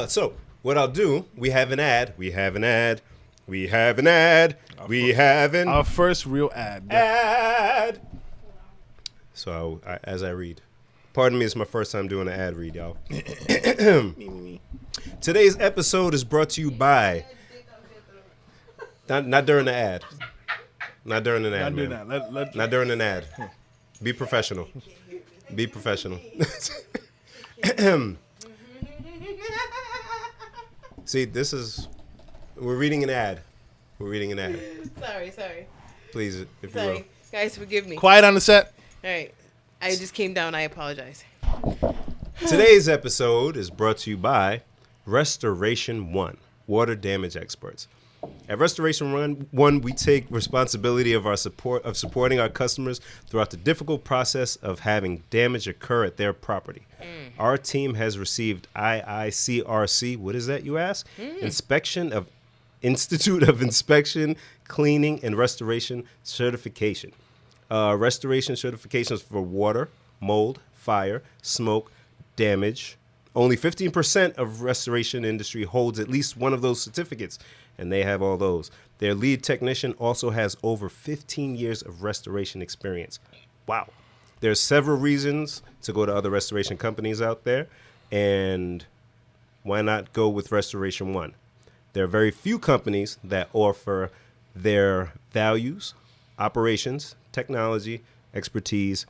So what I'll do, we have an ad.
Our first real ad.
Ad. So as I read. Pardon me, it's my first time doing an ad read, y'all. Today's episode is brought to you by... Not during the ad. Not during an ad,
Not doing
man.
that.
Not during an ad. Be professional. Be professional. See, we're reading an ad.
Sorry.
Please, if you will.
Sorry. Guys, forgive me.
Quiet on the set.
All right. I just came down. I apologize.
Today's episode is brought to you by Restoration One, water damage experts. At Restoration One, we take responsibility of supporting our customers throughout the difficult process of having damage occur at their property. Our team has received IICRC. What is that, you ask? Institute of Inspection, Cleaning, and Restoration certification. Restoration certifications for water, mold, fire, smoke, damage. Only 15% of restoration industry holds at least one of those certificates, and they have all those. Their lead technician also has over 15 years of restoration experience. Wow. There's several reasons to go to other restoration companies out there, and why not go with Restoration One? There are very few companies that offer their values, operations, technology, expertise,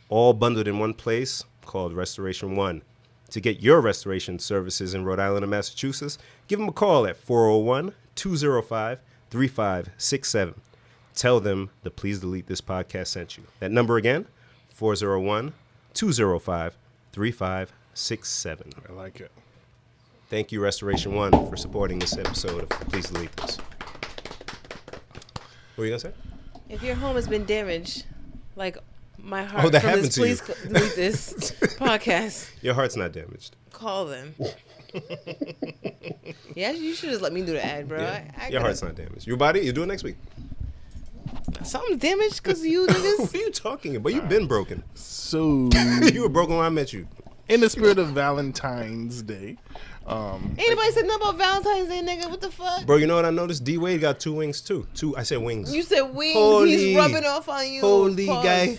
all bundled in one place called Restoration One. To get your restoration services in Rhode Island and Massachusetts, give them a call at 401-205-3567. Tell them the Please Delete This podcast sent you. That number again, 401-205-3567.
I like it.
Thank you, Restoration One, for supporting this episode of Please Delete This. What were you going to say?
If your home has been damaged, like my heart,
Oh, that
from
happened
this,
to you.
please delete this podcast.
Your heart's not damaged.
Call them. Yeah, you should just let me do the ad, bro.
Yeah.
I
Your heart's not damaged. Your body, you do it next week.
Something's damaged because of you
What
niggas.
are you talking about? You've been broken.
So
You were broken when I met you.
in the spirit of Valentine's Day,
Anybody said nothing about Valentine's Day, nigga? What the fuck?
Bro, you know what I noticed? D Wade got 2 wings too. I said wings.
You said wings.
Holy-
He's rubbing off on you.
Holy
Pause.
guy.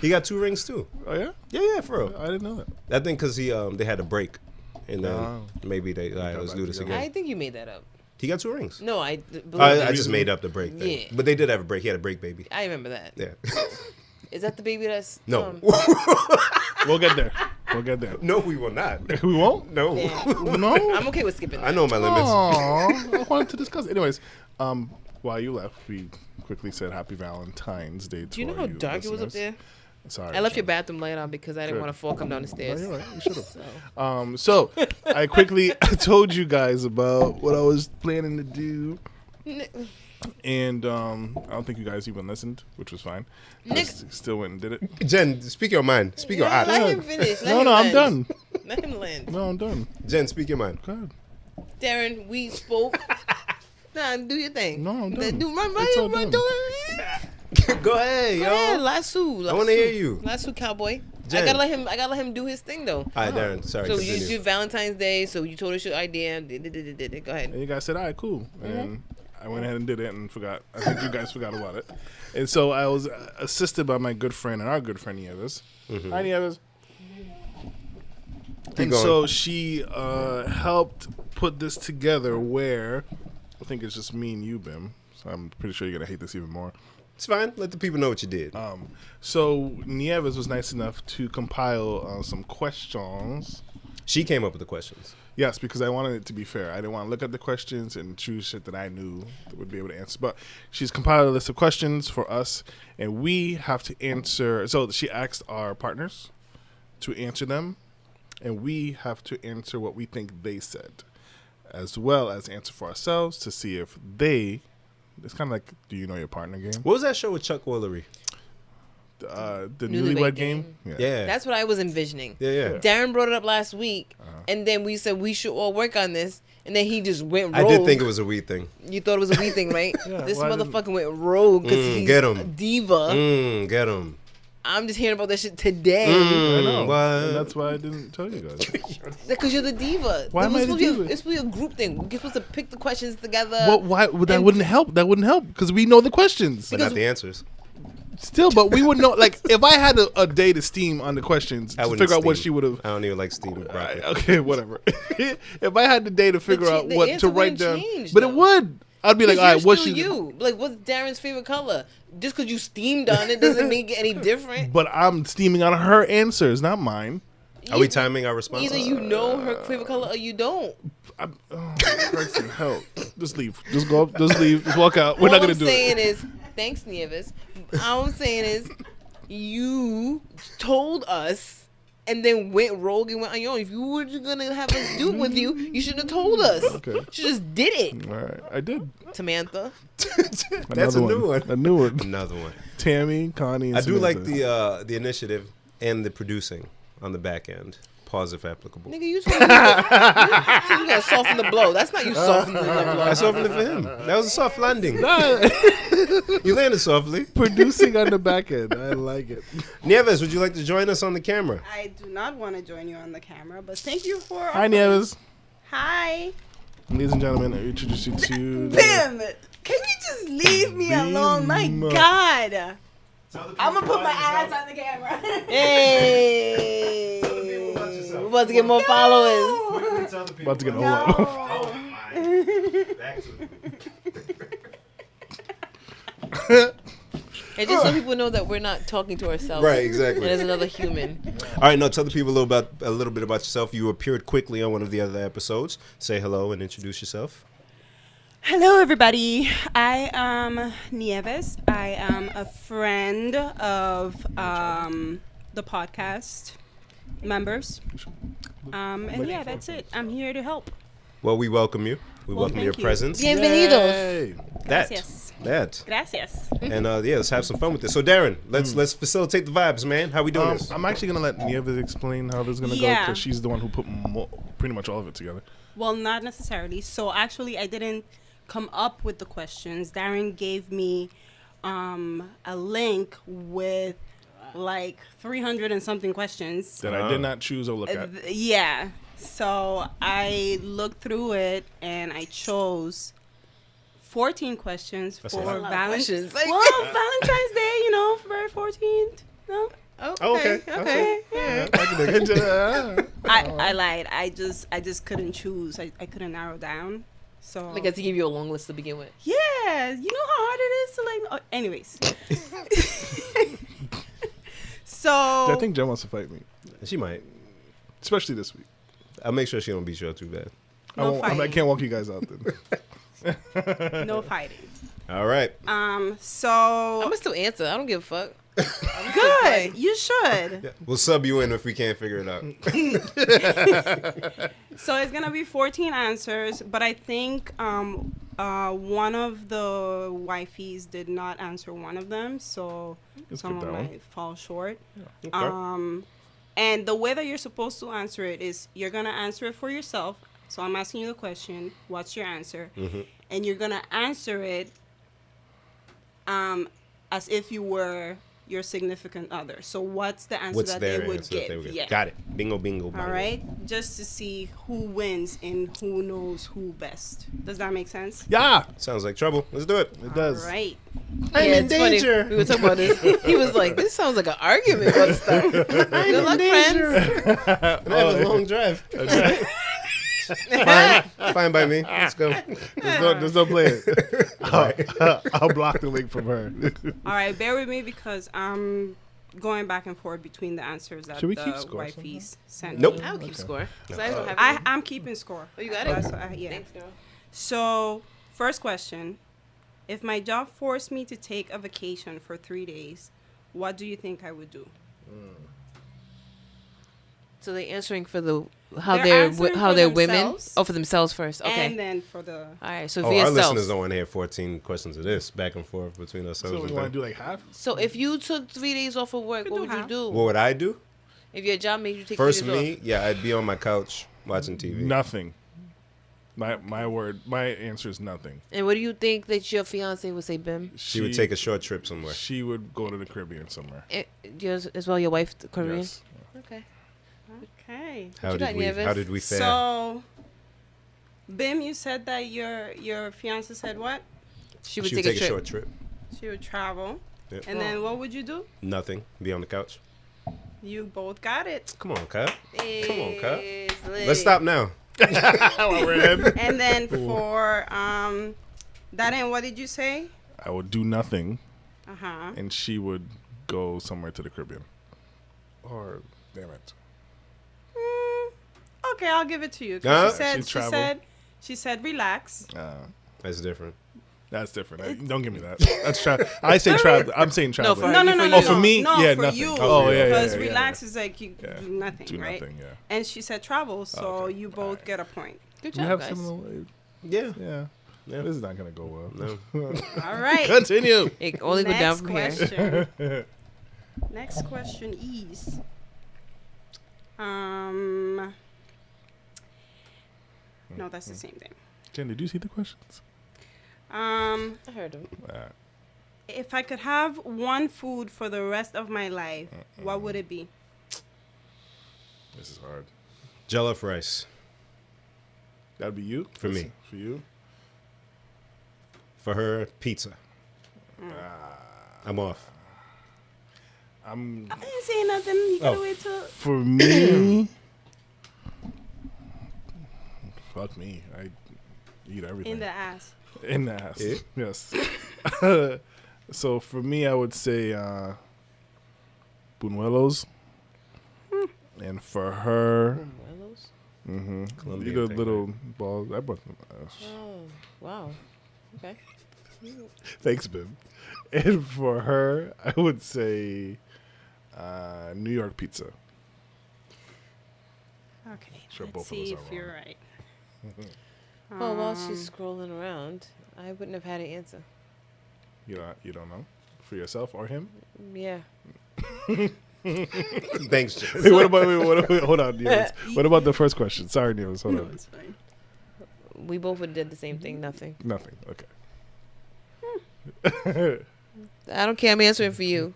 He got 2 rings too.
oh yeah,
Yeah, for real.
I didn't know that.
I think because they had a break, and then
Oh.
maybe they let's do this
together.
again.
I think you made that up.
He got 2 rings.
No, I believe
I
that.
just made up the break thing.
Yeah.
But they did have a break. He had a break, baby.
I remember that.
Yeah.
Is that the baby that's
No.
We'll get there. We'll get there.
No, we will not.
We won't.
No.
Damn.
No.
I'm okay with skipping that.
I know my limits.
Aww, I wanted to discuss. Anyways, while you left, we quickly said Happy Valentine's Day to
Do you know
all
how dark it was up
listeners.
there?
Sorry,
I left your
sorry.
bathroom light on because I didn't
Good.
want to fall come down the
No,
stairs.
you're right. You should have.
So.
So I quickly told you guys about what I was planning to do, and I don't think you guys even listened, which was fine.
Nick-
Just still went and did it.
Jen, speak your mind. Speak your
Let
heart.
him finish. Let
No,
him
no, I'm
land.
done.
Let him land.
No, I'm done.
Jen, speak your mind.
God.
Darren, we spoke. Nah, do your thing.
No, I'm done.
Do run,
It's all
run,
done.
Go ahead,
Go
yo.
ahead, Lasso.
I want to hear you.
Lasso cowboy.
Jen.
I gotta let him do his thing though.
All right, Darren. Sorry.
So
continue.
you do Valentine's Day. So you told us your idea. Go ahead.
And you guys said, all right, cool.
Mm-hmm.
And I went ahead and did it and forgot. I think you guys forgot about it. And so I was assisted by my good friend and our good friend, Nieves. Hi, Nieves. And
going.
so she helped put this together where I think it's just me and you, Bim. So I'm pretty sure you're going to hate this even more.
It's fine. Let the people know what you did.
So Nieves was nice enough to compile some questions.
She came up with the questions.
Yes, because I wanted it to be fair. I didn't want to look at the questions and choose shit that I knew that would be able to answer. But she's compiled a list of questions for us, and we have to answer. So she asked our partners to answer them, and we have to answer what we think they said, as well as answer for ourselves to see if they. It's kind of like, do you know your partner game?
What was that show with Chuck Woolery?
The
Newlywed
Newlywed
Game.
Game?
Yeah.
That's what I was envisioning.
Yeah.
Darren brought it up last week, and then we said we should all work on this, and then he just went
I
rogue.
did think it was a weed thing.
You thought it was a wee thing, right?
Yeah,
This
well, I didn't-
motherfucker went rogue because he's
get 'em.
a diva.
Get him.
I'm just hearing about that shit today
I know.
What?
And that's why I didn't tell you guys.
because you're the diva.
Why am I the
supposed to be
diva?
It's supposed to be a group thing. We're supposed to pick the questions together.
Well, why? That
and-
wouldn't help. That wouldn't help because we know the questions.
But not the answers.
Still, but we would know. Like, if I had a day to steam on the questions
I
to
wouldn't
figure out what
steam.
she would have.
I don't even like steamed broccoli.
Okay, whatever. If I had the day to figure out
the
what
answer
to write
wouldn't
down,
change,
but
though.
it would. I'd be like, all
Because
right,
you're
what's
still
she?
you? Like, what's Darren's favorite color? Just because you steamed on it doesn't make it any different.
But I'm steaming on her answers, not mine.
Are we timing our response?
Either you know her favorite color or you don't.
Christ in hell. Just leave. Just go. Just leave. Just walk out. We're not gonna do
All I'm saying
it.
is, thanks, Nieves. All I'm saying is, you told us and then went rogue and went on your own. If you were gonna have us do it with you, you should have told us.
Okay.
You just did it,
All right, I did.
Samantha.
That's a
Another
new one.
A new one.
Another one.
Tammy, Connie, and
I do like
Samantha.
the initiative and the producing on the back end. Pause if applicable.
Nigga, you told me you gotta soften the blow. That's not you softening the blow.
I softened it for him. That was a soft landing.
Nah,
You landed softly.
producing on the back end. I like it.
Nieves, would you like to join us on the camera?
I do not want to join you on the camera, but thank you for.
Hi, Nieves.
Hi.
Ladies and gentlemen, I introduce you to
Bim, can you just leave me alone? My
Bim.
God. I'm gonna put my eyes on the camera.
Hey, we're about to get more followers.
About to get old.
No.
And just so people know that we're not talking to ourselves.
Right, exactly.
And there's another human.
All right, now tell the people a little bit about yourself. You appeared quickly on one of the other episodes. Say hello and introduce yourself.
Hello, everybody. I am Nieves. I am a friend of the podcast members. And yeah, that's it. I'm here to help.
Well, we welcome you. We
Well,
welcome your
thank you.
presence.
Bienvenidos.
Yay.
Gracias.
That.
Gracias.
And yeah, let's have some fun with this. So, Darren, let's facilitate the vibes, man. How we doing this?
I'm actually gonna let Nieves explain how this is gonna go
Yeah.
because she's the one who put pretty much all of it together.
Well, not necessarily. So actually, I didn't come up with the questions. Darren gave me a link with like 300 and something questions.
That I did not choose or look at.
Yeah. So I looked through it and I chose 14 questions
That's
for
a lot
of
Valentine's.
questions. Like-
Well, Valentine's Day, you know, February 14th. No,
Oh,
okay.
Okay.
Yeah, I can dig it.
I lied. I just couldn't choose. I couldn't narrow down. So
Because he gave you a long list to begin with.
yeah, you know how hard it is to like. Anyways, so
I think Jen wants to fight me,
She might.
especially this week.
I'll make sure she don't beat you up too bad.
no
I
fighting.
can't walk you guys out then.
No fighting.
All right.
So
I'm gonna still answer. I don't give a fuck.
good. You should.
Yeah. We'll sub you in if we can't figure it out.
So it's gonna be 14 answers, but I think one of the wifeys did not answer one of them, so
Let's
some
get
of
that one.
might fall short.
Okay.
And the way that you're supposed to answer it is you're gonna answer it for yourself. So I'm asking you the question, what's your answer?
Mm-hmm.
And you're gonna answer it as if you were your significant other. So what's the answer
What's
that
their
they would
answer that
give?
they would give?
Yeah.
Got it. Bingo, bingo, bingo.
All right, just to see who wins and who knows who best. Does that make sense?
Yeah,
Sounds like trouble. Let's do it.
it does.
All right.
I'm in
it's funny.
danger.
We were talking about this. He was like, "This sounds like an argument." About stuff. Good luck, friends.
And I have a long drive. Fine by me. Let's go.
There's no plan. I'll block the link from her.
All right, bear with me because I'm going back and forth between the answers that
Should we
the
keep score
wifeys sent
Nope.
me.
I'll keep score. 'Cause I don't have.
I'm keeping score.
Oh, you got
That's
it.
what yeah.
Thanks, girl.
So, first question. If my job forced me to take a vacation for 3 days, what do you think I would do?
So they're answering for the how
They're
they're
answering
how
for
they're women.
themselves.
Oh, for themselves first. Okay.
And then for the...
All right. So
Oh,
for
our
yourself.
listeners don't want to hear 14 questions of this back and forth between ourselves.
So we
and
want to
them.
do like half?
So if you took 3 days off of work,
Could
what
do
would you
half.
do?
What would I do?
If your job made you take
First,
3 days
me,
off.
yeah, I'd be on my couch watching TV.
Nothing. My answer is nothing.
And what do you think that your fiance would say, Bim?
She would take a short trip somewhere.
She would go to the Caribbean somewhere.
Yours as well. Your wife, Korean.
Yes.
Okay.
Okay.
How
you
did
got,
we?
Nieves?
How did we fare?
So, Bim, you said that your fiance said what?
She would
She
take
would
a trip.
short trip.
She would travel.
Yep.
And then what would you do?
Nothing. Be on the couch.
You both got it.
Come on, Kyle. Come on, Kyle.
It's lit.
Let's stop now.
And then for Darren, what did you say?
I would do nothing,
Uh-huh.
and she would go somewhere to the Caribbean. Or, damn it.
Okay, I'll give it to you. 'Cause
Huh?
She said,
She'd
she
travel.
said, she said, relax.
That's different.
That's different. Don't give me that. That's I say travel. I'm saying travel.
for-
No, no, no,
for
no.
Oh, for me?
No,
Yeah,
for
nothing.
you.
Oh, yeah,
Because
yeah, yeah,
relax is like you
Yeah.
do nothing,
Do
right?
nothing, yeah.
And she said travel, so
Okay.
you both get a point.
Good
We
job,
have
guys.
similar.
Yeah.
Yeah.
Yeah.
This is not gonna go well.
No.
All right.
Continue.
It only go down
Next
from here.
question. Next question is, no, that's the same thing.
Jen, did you see the questions?
I heard him.
If I could have one food for the rest of my life, what would it be?
This is hard.
Jollof rice.
That'd be you?
For me.
For you?
For her, pizza. I'm off.
I didn't say nothing. You gotta
Oh.
wait till...
For me, fuck me. I eat everything.
In the ass.
In the ass.
Yeah?
Yes. So for me, I would say buñuelos. And for her,
Colombian
the
thing,
little balls. I brought them.
Oh, wow. Okay.
Thanks, Bim. And for her, I would say New York pizza.
Okay.
Sure,
Let's
both of
see
us
if
are
you're
wrong.
right.
Well, while she's scrolling around, I wouldn't have had an answer.
You don't know? For yourself or him?
Yeah.
Thanks, Jess.
Wait, hold on, Neils. What about the first question? Sorry, Neils. Hold
No,
on.
it's fine.
We both would have did the same thing. Nothing.
Nothing. Okay.
I don't care. I'm answering for you.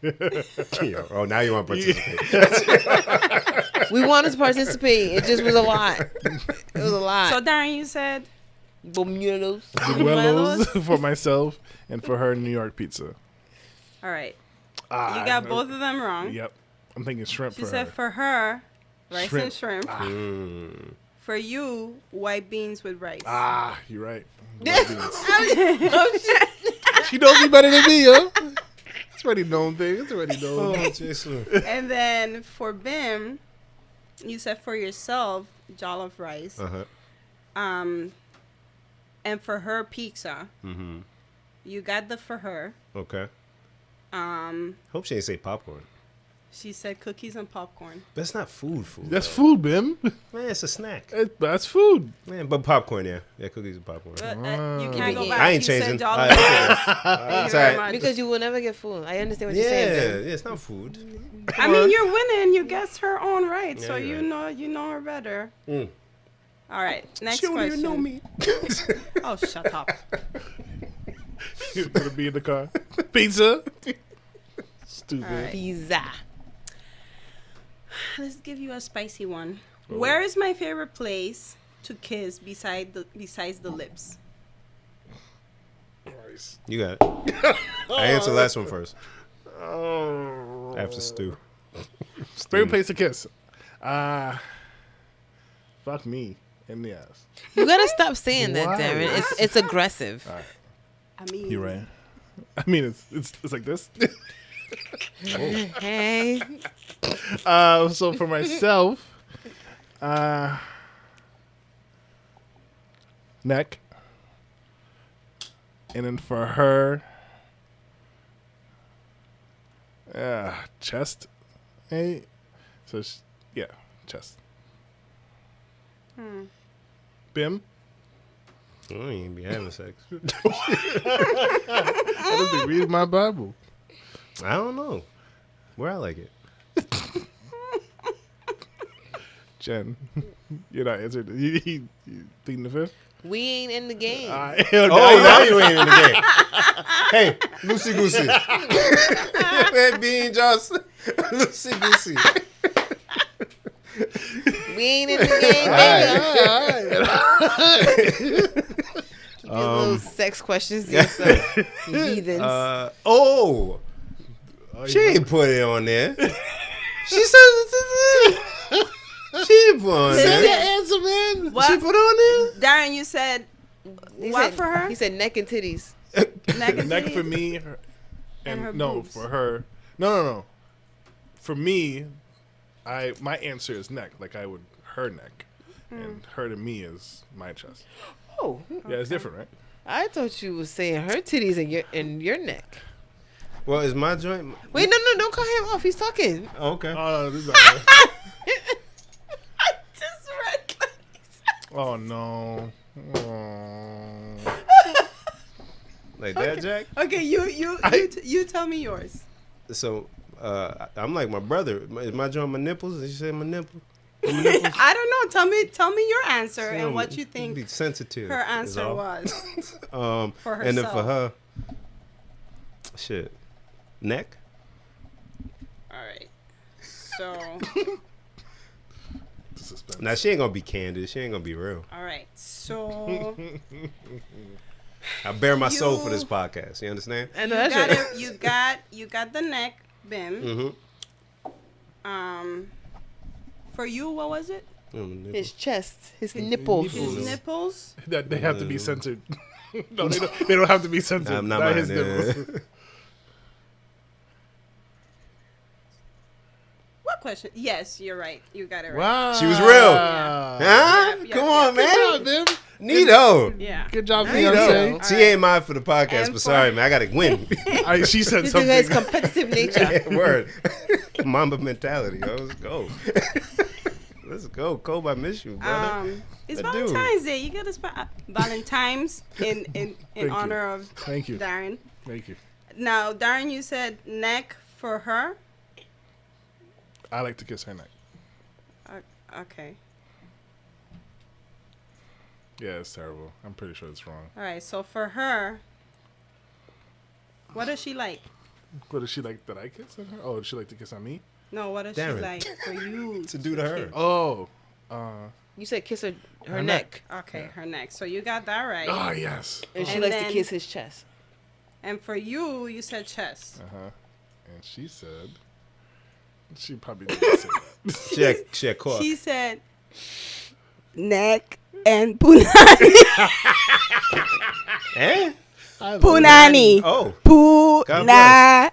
Oh, now you want to participate.
We wanted to participate. It just was a lot. It was a lot.
So Darren, you said
Buñuelos.
Buñuelos for myself and for her New York pizza.
all right. You got both of them wrong.
Yep. I'm thinking shrimp
She
for
said
her.
for her, rice
Shrimp.
and shrimp.
Mm.
For you, white beans with rice.
You're right.
Oh, shit.
She knows me better than me, yo. It's already known thing. It's already known.
Oh, Jason.
And then for Bim, you said for yourself, jollof rice.
Uh-huh.
And for her pizza,
Mm-hmm.
you got the for her.
Okay. Hope she didn't say popcorn.
She said cookies and popcorn.
That's not food.
That's
though.
food, Bim.
Man, it's a snack.
That's food.
Man, but popcorn, yeah. Yeah, cookies and popcorn.
But you can't go back.
I ain't
You said
changing.
jollof
All
rice.
right,
Thank you
It's
very
all right.
much.
Because you will never get full. I understand what you're
Yeah,
saying.
yeah, it's not food.
I mean, you're winning. You guessed her on right,
Yeah,
so
you're right.
you know her better.
Mm.
All right, next
She don't
question.
even know me.
Oh, shut up.
You're gonna be in the car. Pizza. Stupid.
All right.
Pizza.
Let's give you a spicy one. Where is my favorite place to kiss besides the lips?
Christ.
You got it. I answer the last one first.
Oh.
After stew.
Favorite place to kiss? Fuck me in the ass.
You gotta stop saying that,
Why?
Darren. It's aggressive.
I mean,
You're right. I mean, it's like this.
Hey.
So for myself, neck, and then for her, chest. Hey, so yeah, chest. Bim.
I don't even be having sex.
I just be reading my Bible.
I don't know. Where I like it.
Jen, you're not answering. You pleading the fifth?
We ain't in the game.
Oh, now you ain't in the game. Hey, Lucy Goosey. Hey, Bean Johnson. Lucy Goosey.
We ain't in the game, baby. Keep your little sex questions to yourself, you heathens.
She ain't put it on there. She said she ain't put it on there.
answer, man.
What?
She put it on
Darren, you said
He
what
said-
for her?
He said neck and titties.
Neck and
Neck
titties?
for me, and
her
no
boobs.
for her. No. For me, my answer is neck. Like I would her neck, and her to me is my chest.
Oh,
Yeah, it's different, right?
I thought you was saying her titties and your neck.
there. Well, is my joint?
Wait, no, don't cut him off. He's talking.
Oh, okay.
Oh, no, this is not
Just read.
Oh no. Oh.
Like that, Jack?
Okay, you tell me yours.
So, I'm like my brother. Is my joint my nipples? Did you say my nipple?
I don't know. Tell me your answer and
Some-
what you think
Be sensitive.
her
is
answer
all.
was. For
And then for
herself.
her, shit, neck.
All right. So,
The suspense.
Now she ain't gonna be candid. She ain't gonna be real.
all right. So
I bare my soul for
You-
this podcast. You understand?
I know that's right.
you got the neck, Bim.
Mm-hmm.
For you, what was it?
His chest, his nipples.
His
Nipples.
nipples.
That they have to be censored. No, they don't have to be censored.
I'm not
Not
mine.
his nipples.
What question? Yes, you're right. You got it right.
Wow.
She was real.
Yeah.
Huh?
Yep,
Come
yep,
on,
yep.
man.
Bim.
Neato.
Yeah.
Good job,
Neato.
fiance.
She ain't mine for the podcast,
And
but
for-
sorry, man. I gotta win.
She said
This nigga has
something.
competitive nature.
Word. Mamba mentality. Yo. Let's go. Let's go. Kobe, I miss you, brother.
It's
I do.
Valentine's Day. You got to spend Valentine's in
you.
honor of
Thank you.
Darren.
Thank you.
Now, Darren, you said neck for her.
I like to kiss her neck.
Okay.
Yeah, it's terrible. I'm pretty sure it's wrong.
All right. So for her, what does she like?
What does she like that I kiss on her? Oh, does she like to kiss on me?
No, what does
Darren.
she like for you
To do to her.
Oh.
You said kiss her
Her
neck.
Okay, her neck. So you got that right.
Oh, yes.
And she
And
likes to
then-
kiss his chest.
And for you, you said chest.
Uh-huh. And she said... She probably didn't say that.
She had caught.
She said neck and punani.
Eh?
Punani.
Oh.
Punani.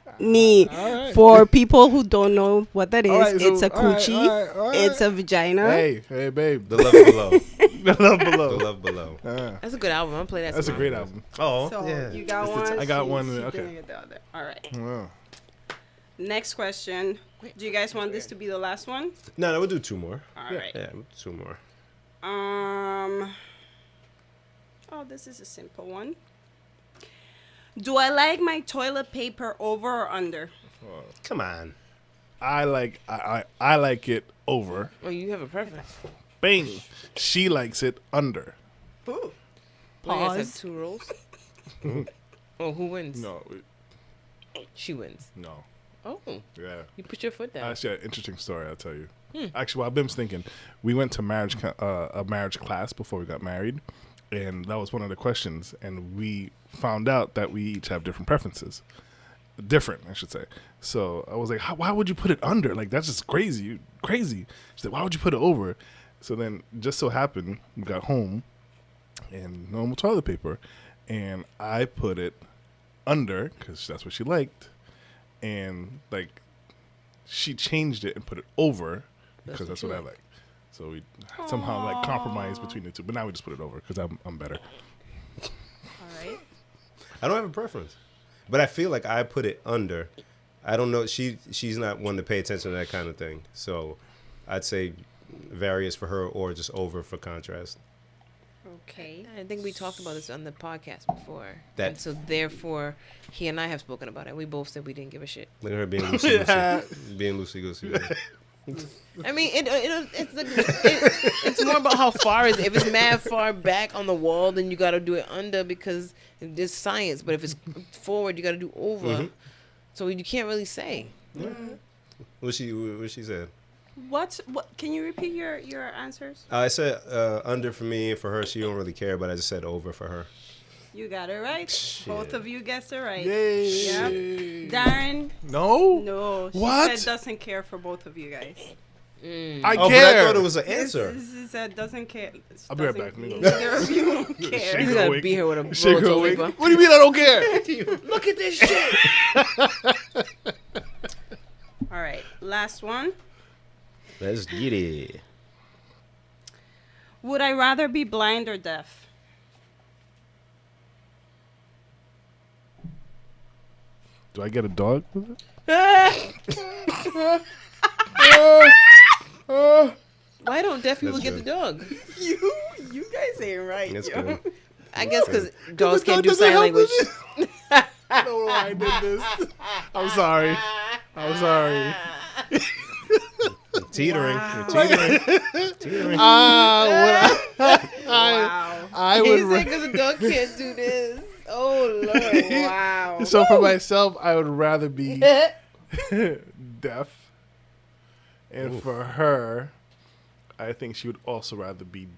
Alright.
For people who don't know what that is,
Alright, so-
it's a
alright,
coochie.
alright.
It's a vagina.
Hey, babe.
The Love Below.
The love
The
below.
Love Below.
That's a good album. I'm play that.
That's a
tomorrow.
great album.
Oh,
So
yeah.
you got
It's the
one.
I got
she-
one,
she
okay.
didn't get the other. All right.
Wow.
Next question. Do you guys want this to be the last one?
No, we'll do two more.
All right.
Yeah, we'll do two more.
Oh, this is a simple one. Do I like my toilet paper over or under?
Come on.
I like it over.
Oh, you have a preference.
Bang. She likes it under.
Ooh.
Well, you guys have
Pause.
2 rolls. Oh, who wins?
No,
She wins.
no.
Oh,
Yeah.
you put your foot down.
Actually, an interesting story. I'll tell you. Actually, while Bim's thinking, we went to a marriage class before we got married, and that was one of the questions. And we found out that we each have different preferences. Different, I should say. So I was like, why would you put it under? Like, that's just crazy. Crazy. She said, why would you put it over? So then, just so happened, we got home and normal toilet paper, and I put it under because that's what she liked, and like she changed it and put it over because that's what I like. So we somehow like compromised between the two, but now we just put it over because I'm better.
All right.
I don't have a preference, but I feel like I put it under. I don't know. She's not one to pay attention to that kind of thing. So I'd say various for her or just over for contrast.
Okay.
I think we talked about this on the podcast before.
That-
And so therefore, he and I have spoken about it. We both said we didn't give a shit.
Look at her being loosey-goosey. Being loosey-goosey.
I mean, it's more about how far is it. If it's mad far back on the wall, then you got to do it under because there's science. But if it's forward, you got to do over.
Mm-hmm.
So you can't really say.
What she said?
What? Can you repeat your answers?
I said under for me, and for her, she don't really care, but I just said over for her.
You got it right.
Shit.
Both of you guessed it right.
Yay!
Yep. Darren,
No,
no. She
What?
said doesn't care for both of you guys.
I
Oh,
care.
but I thought it was an answer.
This said doesn't care.
I'll be right
Doesn't-
back. Let me go.
Neither of you don't care.
Shake
You
her
gotta
awake.
be here with a
Shake
roll
her
of
awake.
paper.
What do you mean I don't care?
Look at this shit.
All right. Last one.
Let's get it.
Would I rather be blind or deaf?
Do I get a dog with it?
Why don't deaf people
That's
get the
good.
dog?
You guys ain't right.
That's
yo.
good.
I guess because dogs
dog
can't do
doesn't
sign
help
language.
I don't know why I did this. I'm sorry. I'm sorry.
Teetering.
Wow.
You're teetering. Teetering.
Wow.
I
He
would.
said because a dog can't do this. Oh, Lord. Wow.
So for myself, I would rather be deaf, and for her, I think she would also rather be.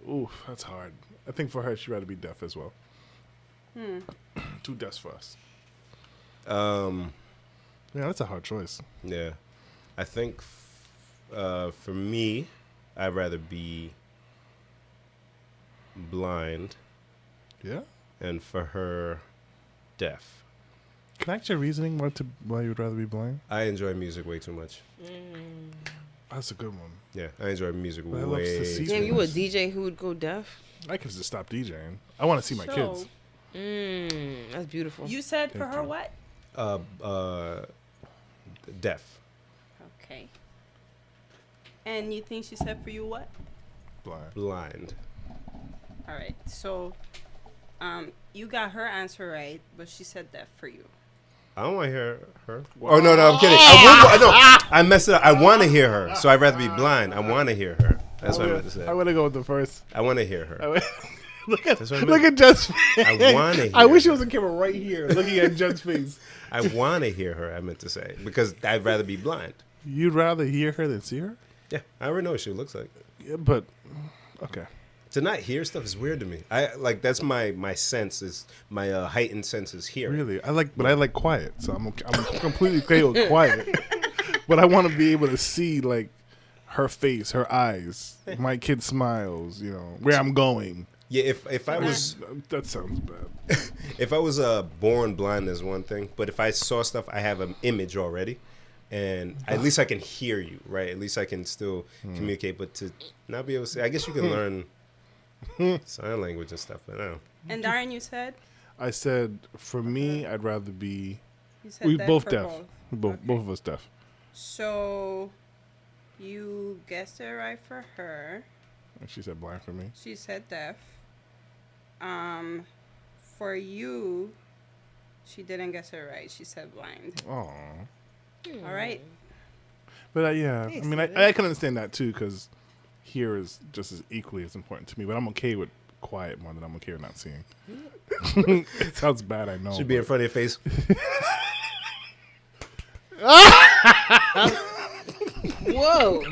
Ooh, that's hard. I think for her, she'd rather be deaf as well. Two deaths for us. Yeah, that's a hard choice.
Yeah. I think for me, I'd rather be blind,
Yeah.
and for her, deaf.
Can I ask your reasoning why you would rather be blind?
I enjoy music way too much.
That's a good one.
Yeah, I enjoy music
I love to
way
see
too
Damn, you a
much.
DJ who would go deaf?
I could just stop DJing. I want to see my kids.
That's beautiful.
You said for
Thank
her
you.
what?
Deaf.
Okay. And you think she said for you what?
Blind.
Blind.
All right. So, you got her answer right, but she said deaf for you.
I don't want to hear her. Oh, no, I'm kidding. I messed it up. I want to hear her, so I'd rather be blind. I want to hear her. That's what I meant to say.
I want to go with the first.
I want to hear her. That's what I
Look
meant.
at Jen's face.
I want to hear.
I wish it was a camera right here, looking at Jen's face.
I want to hear her. I meant to say because I'd rather be blind.
You'd rather hear her than see her?
Yeah, I already know what she looks like.
Yeah, but okay.
To not hear stuff is weird to me. I like that's my sense is my heightened senses here.
Really, I like quiet, so I'm completely okay with quiet. But I want to be able to see like her face, her eyes, my kid smiles. You know where I'm going.
Yeah, if I was
That sounds bad.
if I was born blind is one thing, but if I saw stuff, I have an image already, and at least I can hear you, right? At least I can still communicate. But to not be able to say, I guess you can learn sign language and stuff. But I don't know.
And Darren, you said?
I said for me, I'd rather be.
You said
We
deaf
both
for
deaf.
both.
Both of us deaf.
So, you guessed it right for her.
And she said blind for me.
She said deaf. For you, she didn't guess it right. She said blind.
Aw.
All right.
But yeah, I
Thanks,
mean,
David.
I can understand that too because here is just as equally as important to me. But I'm okay with quiet more than I'm okay with not seeing. It sounds bad, I know.
Should be in
but-
front of your face.
Whoa.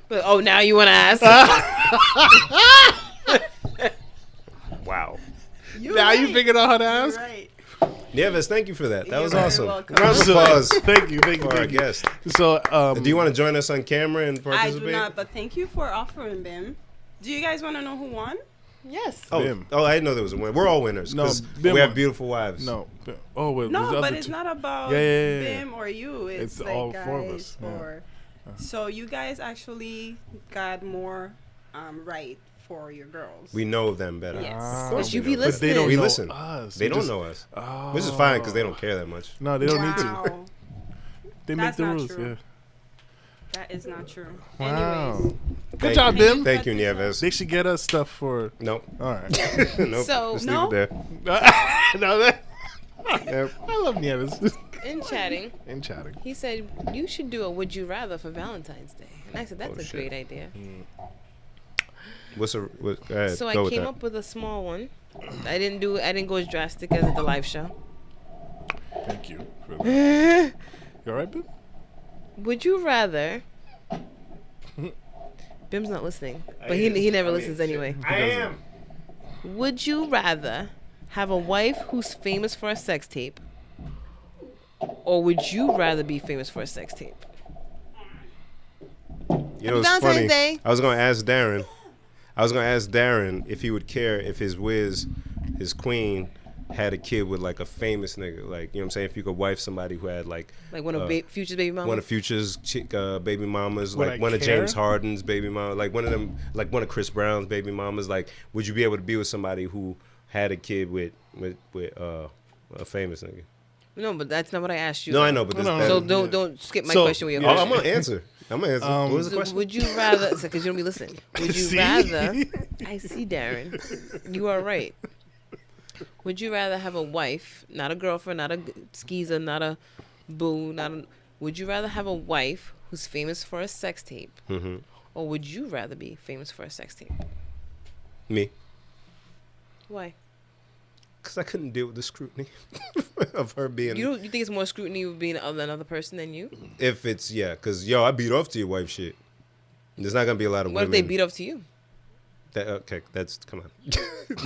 But, oh, now you want to ask?
Wow.
Now you figured out how to ask.
Right.
Neves, thank you for that. That was
very
awesome.
welcome.
Round of applause
Thank you.
for our guest.
So,
Do you want to join us on camera and
I
participate?
do not, but thank you for offering, Bim. Do you guys want to know who won?
Yes.
Oh,
Bim.
I didn't know there was a winner. We're all winners
No,
because
Bim
we have
won.
beautiful wives.
No. Oh, wait. there's
No,
the
but
other
it's
two.
not about
Yeah.
Bim or you. It's
It's
like
all
guys
four of us, yeah.
or. So you guys actually got more right for your girls.
We know them better.
Yes.
Ah,
But you be
but they
listening.
don't
We
know
listen.
us.
They
We
don't
just-
know us,
Oh.
which is fine because they don't care that much.
No, they don't need to.
Wow.
They make
That's
the
not
rules.
true.
Yeah.
That is not true.
Wow.
Anyways,
Good
Thank
job,
you.
Bim.
Thank you, Nieves.
They should get us stuff for.
Nope.
All right.
Nope.
So-
Just
No?
leave it there.
No, that.
Yep.
I love Nieves.
In chatting,
In chatting.
he said, you should do a would you rather for Valentine's Day. And I said, that's
Oh,
a
shit.
great idea.
Go ahead,
So I
go with
came
that.
up with a small one. I didn't go as drastic as at the live show.
Thank you. For that. You all right, Bim?
Would you rather? Bim's not listening, but he never listens anyway.
I am.
Would you rather have a wife who's famous for a sex tape, or would you rather be famous for a sex tape?
You know, it's
Valentine's
funny.
Day.
I was gonna ask Darren. If he would care if his his queen, had a kid with like a famous nigga, like, you know what I'm saying? If you could wife somebody who had like
Like Future's baby mama?
one of Future's baby mamas,
Would
like
I
one of
care?
James Harden's baby mama, like one of them, like one of Chris Brown's baby mamas, like would you be able to be with somebody who had a kid with a famous nigga?
No, but that's not what I asked you.
No,
though.
I know, but this,
No,
that,
So don't skip my
So-
question with your
oh,
question.
I'm gonna answer. What was the question?
Would you rather? Because you don't be listening. Would you
See?
rather? I see, Darren. You are right. Would you rather have a wife, not a girlfriend, not a skeezer, not a boo, not a? Would you rather have a wife who's famous for a sex tape,
Mm-hmm.
or would you rather be famous for a sex tape?
Me,
Why?
because I couldn't deal with the scrutiny of her being.
You think it's more scrutiny of being another person than you?
If it's because I beat off to your wife shit. There's not gonna be a lot of
What if
women.
they beat up to you?
Okay, come on.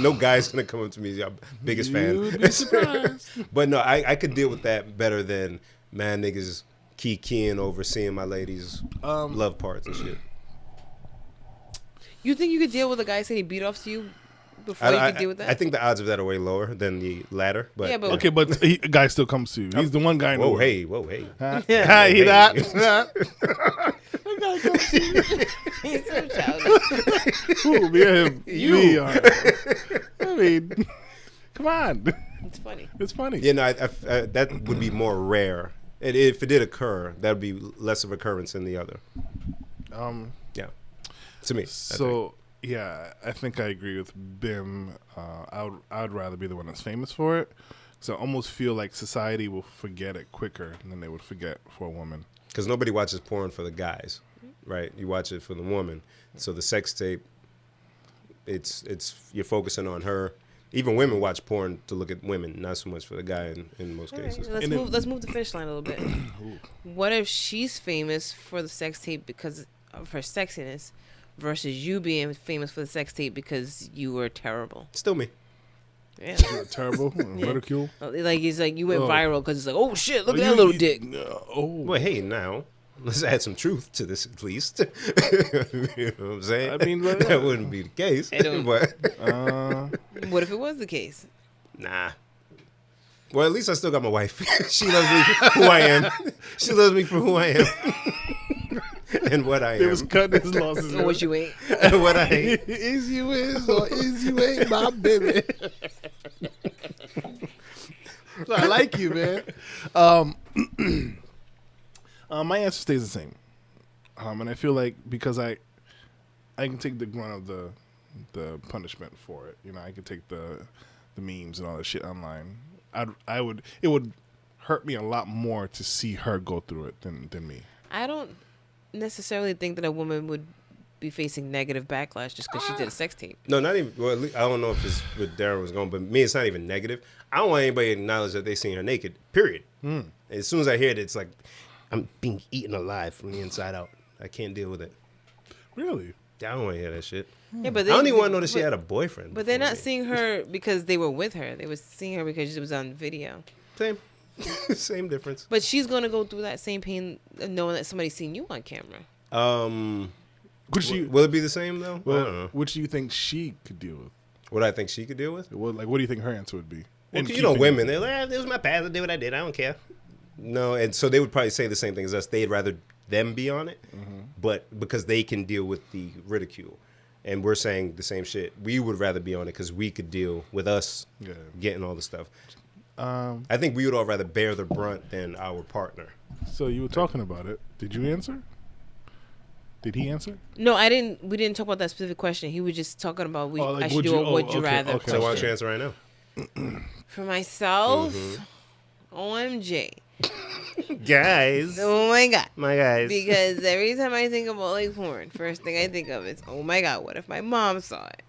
No guy's gonna come up to me. I'm biggest fan.
You'd be surprised.
But no, I could deal with that better than man niggas keying over seeing my ladies love parts and shit.
You think you could deal with a guy saying he beat off to you before you could deal with that?
I think the odds of that are way lower than the latter. But
Yeah, but-
Okay, but a guy still comes to you. He's the one guy in the
whoa,
world.
hey.
Huh?
Yeah.
Hey,
Hey.
that.
He's so childish.
Who? Me or him?
You.
Me or I mean, come on.
It's funny.
It's funny.
Yeah, no, that would be more rare. And if it did occur, that would be less of occurrence than the other. Yeah, to me. I think.
So yeah, I think I agree with Bim. I'd rather be the one that's famous for it. So I almost feel like society will forget it quicker than they would forget for a woman.
Because nobody watches porn for the guys, right? You watch it for the woman. So the sex tape, it's you're focusing on her. Even women watch porn to look at women, not so much for the guy in most cases.
Right, let's move the finish line a little bit. What if she's famous for the sex tape because of her sexiness versus you being famous for the sex tape because you were terrible?
Still me.
Yeah.
Terrible. Ridicule.
Like it's like you went viral because it's like, oh shit, look
Oh,
at that little dick.
Well, hey, now let's add some truth to this at least. You know what I'm saying?
I mean, but,
that wouldn't be the case. But
What if it was the case?
nah. Well, at least I still got my wife. She loves me for who I am. She loves me for who I am. And what I am.
They was cutting his losses.
Or what you ain't?
And what I ain't.
Is you is or is you ain't my baby. I like you, man. My answer stays the same. And I feel like because I can take the brunt of the punishment for it. You know, I can take the memes and all that shit online. It would hurt me a lot more to see her go through it than me.
I don't necessarily think that a woman would be facing negative backlash just because she did a sex tape.
No, not even. Well, at least, I don't know if it's what Darren was going, but me, it's not even negative. I don't want anybody to acknowledge that they seen her naked. Period. As soon as I hear it, it's like I'm being eaten alive from the inside out. I can't deal with it.
Really?
I don't want to hear that shit.
Yeah, but
I don't even want to know that she had a boyfriend.
But they're
before
not
me.
seeing her because they were with her. They were seeing her because it was on video.
Same. Same difference.
But she's gonna go through that same pain knowing that somebody's seen you on camera.
Will it be the same though? I don't know.
Which do you think she could deal with?
What I think she could deal with?
What do you think her answer would be?
Well,
And
you know,
keeping-
women, they're like, this was my past. I did what I did. I don't care. No, and so they would probably say the same thing as us. They'd rather them be on it, but because they can deal with the ridicule. And we're saying the same shit. We would rather be on it because we could deal with us getting all the stuff. I think we would all rather bear the brunt than our partner.
So you were talking about it. Did you answer? Did he answer?
No, I didn't. We didn't talk about that specific question. He was just talking about I should
would
do
you-
a would you
okay,
rather.
okay.
So why don't you answer right now?
For myself, OMG.
Guys.
Oh my God.
My guys.
Because every time I think about like porn, first thing I think of is, oh my God, what if my mom saw it?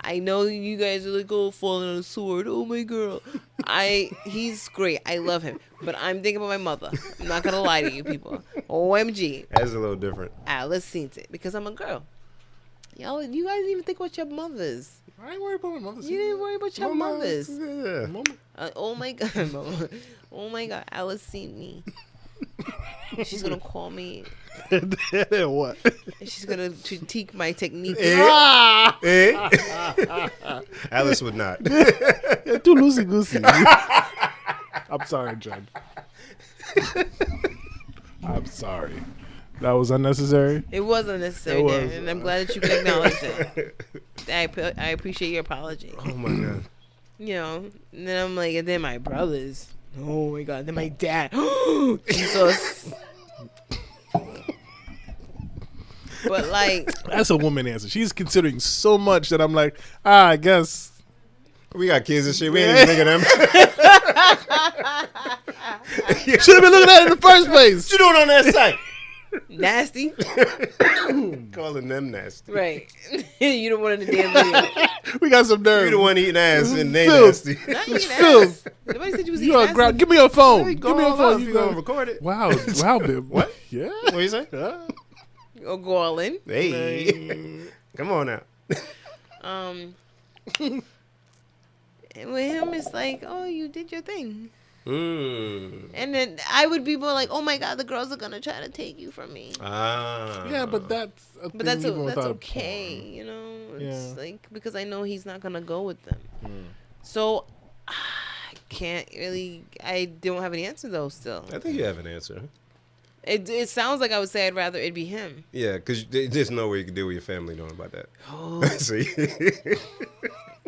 I know you guys are like, oh, falling on a sword. Oh my girl. He's great. I love him. But I'm thinking about my mother. I'm not gonna lie to you people. OMG.
That's a little different.
Alice seen it because I'm a girl. Y'all, you guys didn't even think about your mothers.
I ain't worried about my mother.
You didn't worry about your mothers.
Yeah.
Oh my God, Mama. Oh my God, Alice seen me. She's gonna call me.
And what?
And she's gonna critique my technique.
Alice would not.
You're too loosey goosey. I'm sorry, John. I'm sorry. That was unnecessary.
It was unnecessary,
It was.
Darren, and I'm glad that you can acknowledge it. I appreciate your apology.
Oh my God.
You know, and then I'm like, and then my brothers. Oh my God, then my dad. Jesus. But like,
That's a woman answer. She's considering so much that I'm like, I guess.
We got kids and shit. We ain't even thinking of them.
Should have been looking at it in the first place.
What you doing on that site?
nasty.
Calling them nasty.
Right. You don't want in the damn video.
We got some nerve.
You the one eating ass and they
Filth.
nasty.
Not
It's
eating
filth.
ass. Nobody said you was
You
eating
are
ass.
ground. Give me your phone.
Hey,
Give me your
go
phone.
on,
You
you gonna
gonna
record it?
Wow, wow, babe.
What?
Yeah.
What you say?
Yeah.
Or Garland.
Hey. Come on now.
And with him, it's like, oh, you did your thing.
Mm.
And then I would be more like, oh my God, the girls are gonna try to take you from me.
Ah.
Yeah, but that's a
But that's
thing even
that's
without a
okay,
porn.
you know. It's
Yeah.
like because I know he's not gonna go with them. So I can't really. I don't have an answer though. Still,
I think you have an answer.
it sounds like I would say I'd rather it be him.
Yeah, because there's no way you can deal with your family knowing about that.
Oh
See?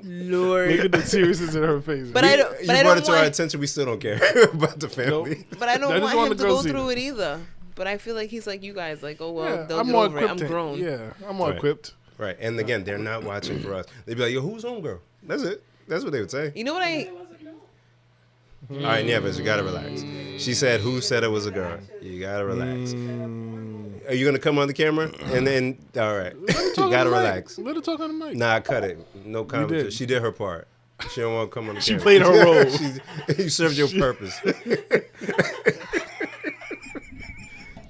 Lord.
Look at the seriousness in her face.
But I don't.
You
But I
brought
don't
it to our
want.
attention. We still don't care about the family.
But I
I
don't
just
want
want
him
the
to
girl
go
scene.
through it either. But I feel like he's like you guys. Like, oh well,
Yeah,
they'll
I'm
get
more
over it.
equipped.
I'm grown.
Yeah, I'm more
Right.
equipped.
Right. And again, they're not watching for us. They'd be like, yo, who's homegirl? That's it. That's what they would say.
You know what I?
All right, Nieves, you got to relax. She said, who said it was a girl? You got to relax. Are you gonna come on the camera? And then, all right, you
Talk
gotta
on the mic.
relax.
Let her talk on the mic.
Nah, cut it. No comment.
did.
She did her part. She don't want to come on the
She
camera.
played her role.
You served your purpose.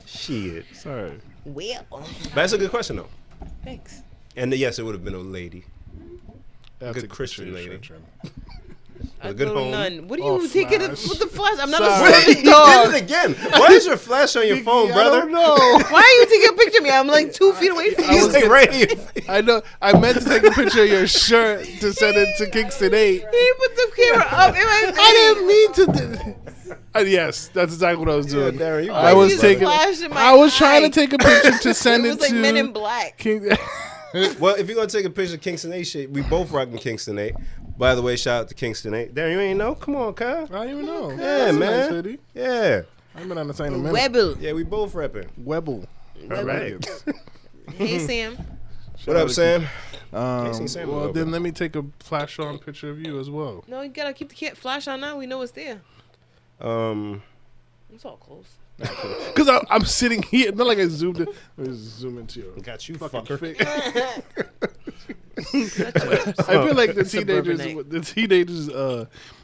Shit.
Sorry.
Well,
But that's a good question, though.
thanks.
And yes, it would have been a lady.
I'll
Good
take a
Christian
picture of your
lady.
shirt, Trim.
A
I
good
told
home.
none. What are
Oh,
you taking it
flash.
with the flash? I'm not
Sorry.
a service
You
dog.
did it again. Why is your flash on your phone,
I
brother?
don't know.
Why are you taking a picture of me? I'm like 2 feet away from
I
you.
He's
was
like right here.
I know. I meant to take a picture of your shirt to send it to Kingston 8.
He put the camera up in my face.
I didn't mean to. Yes, that's exactly what I was doing.
Darren, you
I
crazy,
was
He's
brother.
taking.
flashing my
I was trying
eye.
to take a picture to send
It
it,
was like
to
Men in Black.
King.
Well, if you're gonna take a picture of Kingston 8 shit, we both rocking Kingston 8. By the way, shout out to Kingston 8. Darren, you ain't know? Come on, Kyle.
I don't even know.
Yeah,
That's a
man.
Nice hoodie.
Yeah.
I've been on the same minute.
Webble.
Yeah, we both repping.
Webble.
All right.
Hey, Sam.
What up, Sam?
Um,
Sam a
well,
little
then
bit.
let me take a flash on picture of you as well.
No, you gotta keep the flash on now. We know it's there. It's all close.
Because I'm sitting here. Not like I zoomed in. Let me zoom into your
Got you,
fucking
fucker.
face. I feel like the
Suburbanite.
teenagers,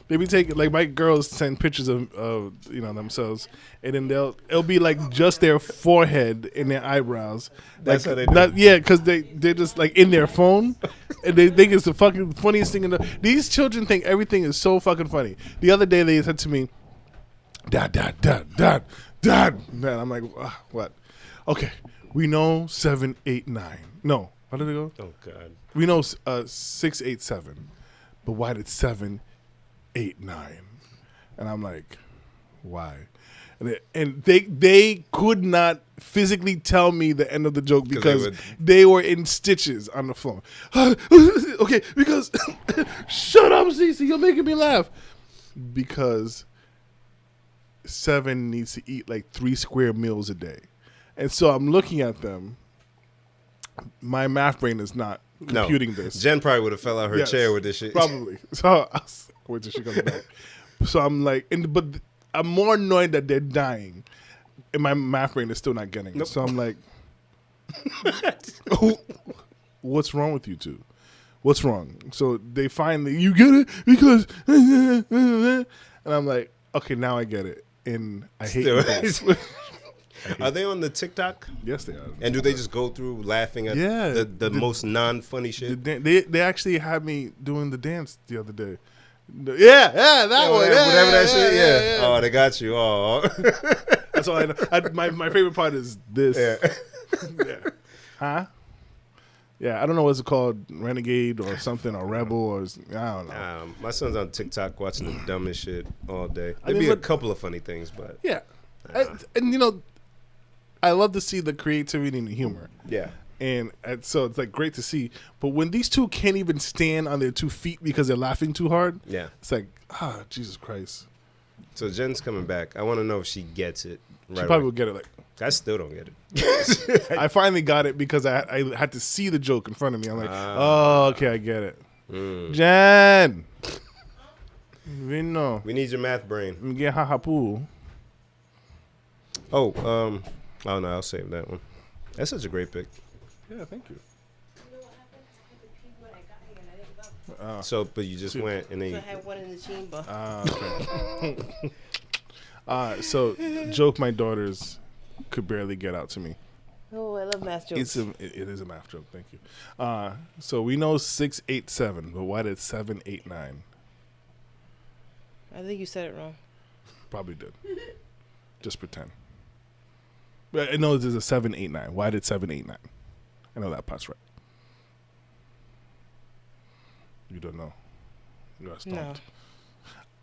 they be taking, like, my girls send pictures of themselves, and then it'll be like just their forehead and their eyebrows.
That's
like,
how they do it.
because they're just like in their phone, and they think it's the fucking funniest thing in the. These children think everything is so fucking funny. The other day they said to me, Dad. And I'm like, what? Okay, we know 7, 8, 9. No, how did it go?
Oh, God.
We know 6, 8, 7, but why did 7, 8, 9? And I'm like, why? And they could not physically tell me the end of the joke because they were in stitches on the phone. Okay, because shut up, Cece, you're making me laugh. Because 7 needs to eat like 3 square meals a day, and so I'm looking at them. My math brain is not computing this.
Jen probably would have fell out her
Yes,
chair with this shit.
Probably. So wait till she comes back. So I'm like, but I'm more annoyed that they're dying, and my math brain is still not getting it.
Nope.
So I'm like, what's wrong with you two? What's wrong? So they finally, you get it because, and I'm like, okay, now I get it, and I hate you both.
Are they on the TikTok?
Yes, they are.
And do they just go through laughing at the most non-funny shit?
They actually had me doing the dance the other day. Yeah, that one.
Whatever that shit. Yeah. Oh, they got you. Oh.
That's all I know. My favorite part is this. Yeah. Huh? Yeah, I don't know what's it called, Renegade or something, or Rebel, or I don't know.
My son's on TikTok watching the dumbest shit all day.
I
There'd
mean,
be a
but-
couple of funny things, but
Yeah, and I love to see the creativity and the humor.
yeah.
And so it's like great to see. But when these two can't even stand on their 2 feet because they're laughing too hard,
Yeah.
it's like, Jesus Christ.
So Jen's coming back. I want to know if she gets it
She
right
probably
away.
will get it. Like,
I still don't get it.
I finally got it because I had to see the joke in front of me. I'm like, oh, okay, I get it. Jen, Vino,
We need your math brain.
get hahapu.
Oh, oh no, I'll save that one. That's such a great pick.
Yeah, thank you.
So, but you just went and then
I had one in the chamber.
Okay. So joke my daughters could barely get out to me.
Oh, I love math jokes.
It is a math joke. Thank you. So we know 6, 8, 7, but why did 7, 8, 9?
I think you said it wrong.
Probably did. Just pretend. But I know there's a 7, 8, 9. Why did 7, 8, 9? I know that part's right. You don't know. You are stumped.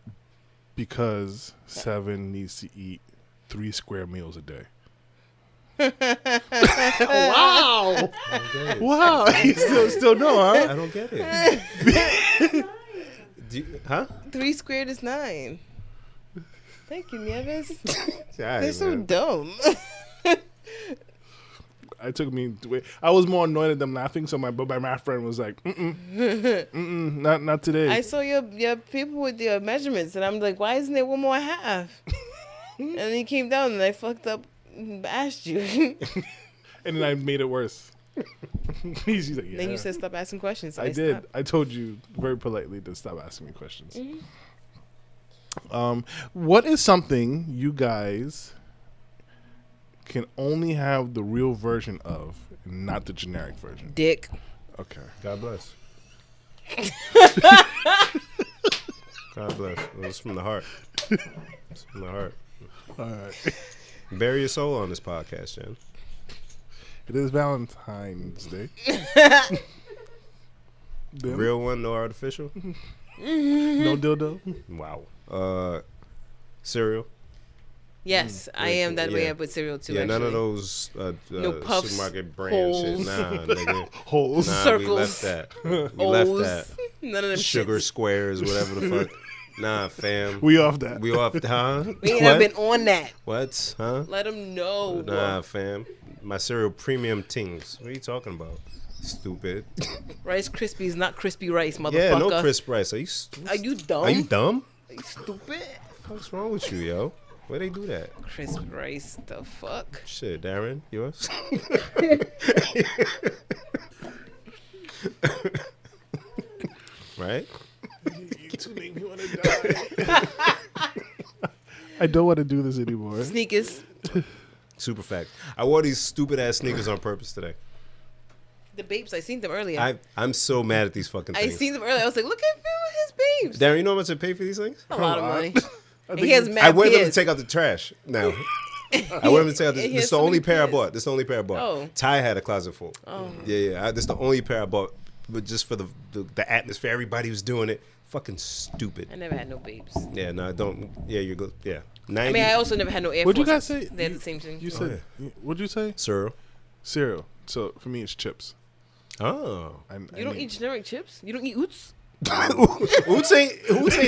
No.
Because 7 needs to eat 3 square meals a day. Wow! Wow! You still know, huh?
I don't get it. Huh?
3 squared is 9. Thank you, Nieves.
Yeah,
They're so dumb.
I took me. I was more annoyed at them laughing. So my math friend was like, not today.
I saw your people with your measurements, and I'm like, why isn't there one more half? And then he came down, and I fucked up asked you.
And then I made it worse. She's like, yeah.
Then you said stop asking questions. So
I did.
stopped.
I told you very politely to stop asking me questions.
Mm-hmm.
What is something you guys can only have the real version of, and not the generic version?
Dick.
Okay.
God bless. God bless. It was from the heart. It's from the heart.
All right.
Bury your soul on this podcast, Jen.
It is Valentine's Day. Bim?
Real one, no artificial.
No dildo.
Wow. Cereal.
Yes, I am that way
Yeah.
up with cereal too.
Yeah,
actually.
none of those
No puffs,
supermarket brand shit.
holes.
Nah, nigga.
Holes.
Nah,
Circles.
we left that. We left
O's.
that.
None of them
Sugar
shits.
squares, whatever the fuck. Nah, fam.
We off that.
We off, huh?
We ain't
What?
been on that.
What? Huh?
Let them know.
Nah, fam. My cereal premium tings. What are you talking about? Stupid.
Rice Krispies, not crispy rice, motherfucker.
Yeah, no crisp rice. Are you
Are you dumb?
Are you dumb?
Are you stupid?
What's wrong with you, yo? Where they do that?
Crisp rice, the fuck?
Shit, Darren, yours? Right?
You two make me want to die. I don't want to do this anymore.
Sneakers.
Super fact. I wore these stupid ass sneakers on purpose today.
The babes, I seen them earlier.
I'm so mad at these fucking
I
things.
seen them earlier. I was like, look at his babes.
Darren, you know how much I pay for these things?
A lot of money.
I
And
think
he has
you-
mad
I wear them to
kids.
take out the trash now. I wear them to take out the,
He
this
has
is the
so
only
many
pair I
kids.
bought. This is the only pair I bought.
Oh.
Ty had a closet full.
Oh.
Yeah. This is the only pair I bought. But just for the atmosphere, everybody was doing it. Fucking stupid.
I never had no babes.
Yeah, no, don't. Yeah, you're good. Yeah. 90.
I mean, I also never had no Air
What'd you
Forces.
guys say?
They're the same thing.
You said, what'd you say?
Cereal.
Cereal. So for me, it's chips.
Oh.
You don't eat generic chips? You don't eat Oots?
Who's saying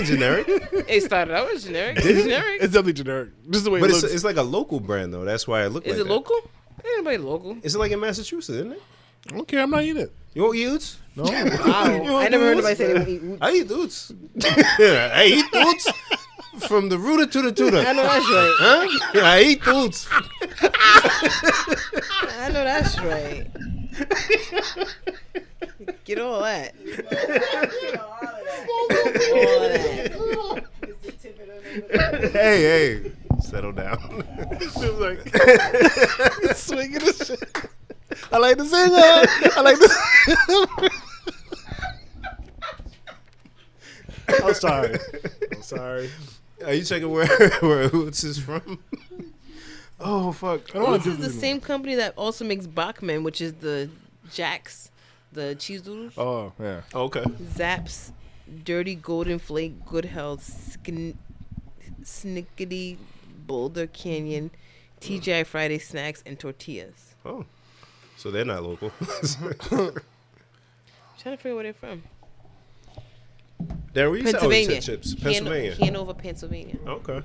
generic?
It started out as generic. It's generic.
It's definitely generic. This is the way
But
it
it's,
looks.
it's like a local brand, though. That's why it look
Is
like
it
that.
local? Ain't anybody local.
It's like in Massachusetts, isn't it?
I don't care. I'm not eating it.
You won't eat Oots?
No.
Wow.
don't
I never heard
do
nobody
Oots?
say they don't eat Oots.
I eat Oots. I eat Oots. From the rooter to the tutor.
I know that's right.
Huh? I eat Oots.
I know that's right. Get all that. All of that.
Hey. Settle down.
It was like swinging the shit. I like the singer. I like the. I'm sorry.
Are you checking where Oots is from? Oh, fuck.
I don't want
Oots
to do
is
this
the
anymore.
same company that also makes Bachman, which is the Jacks, the cheese doodles.
Oh yeah.
Okay.
Zaps, Dirty Golden Flake, Good Health, Snickety, Boulder Canyon, TGI Friday Snacks, and Tortillas.
Oh. So they're not local.
I'm trying to figure where they're from.
Darren, where you said, oh, you
Pennsylvania.
said chips. Pennsylvania.
Hanover, Pennsylvania.
Okay.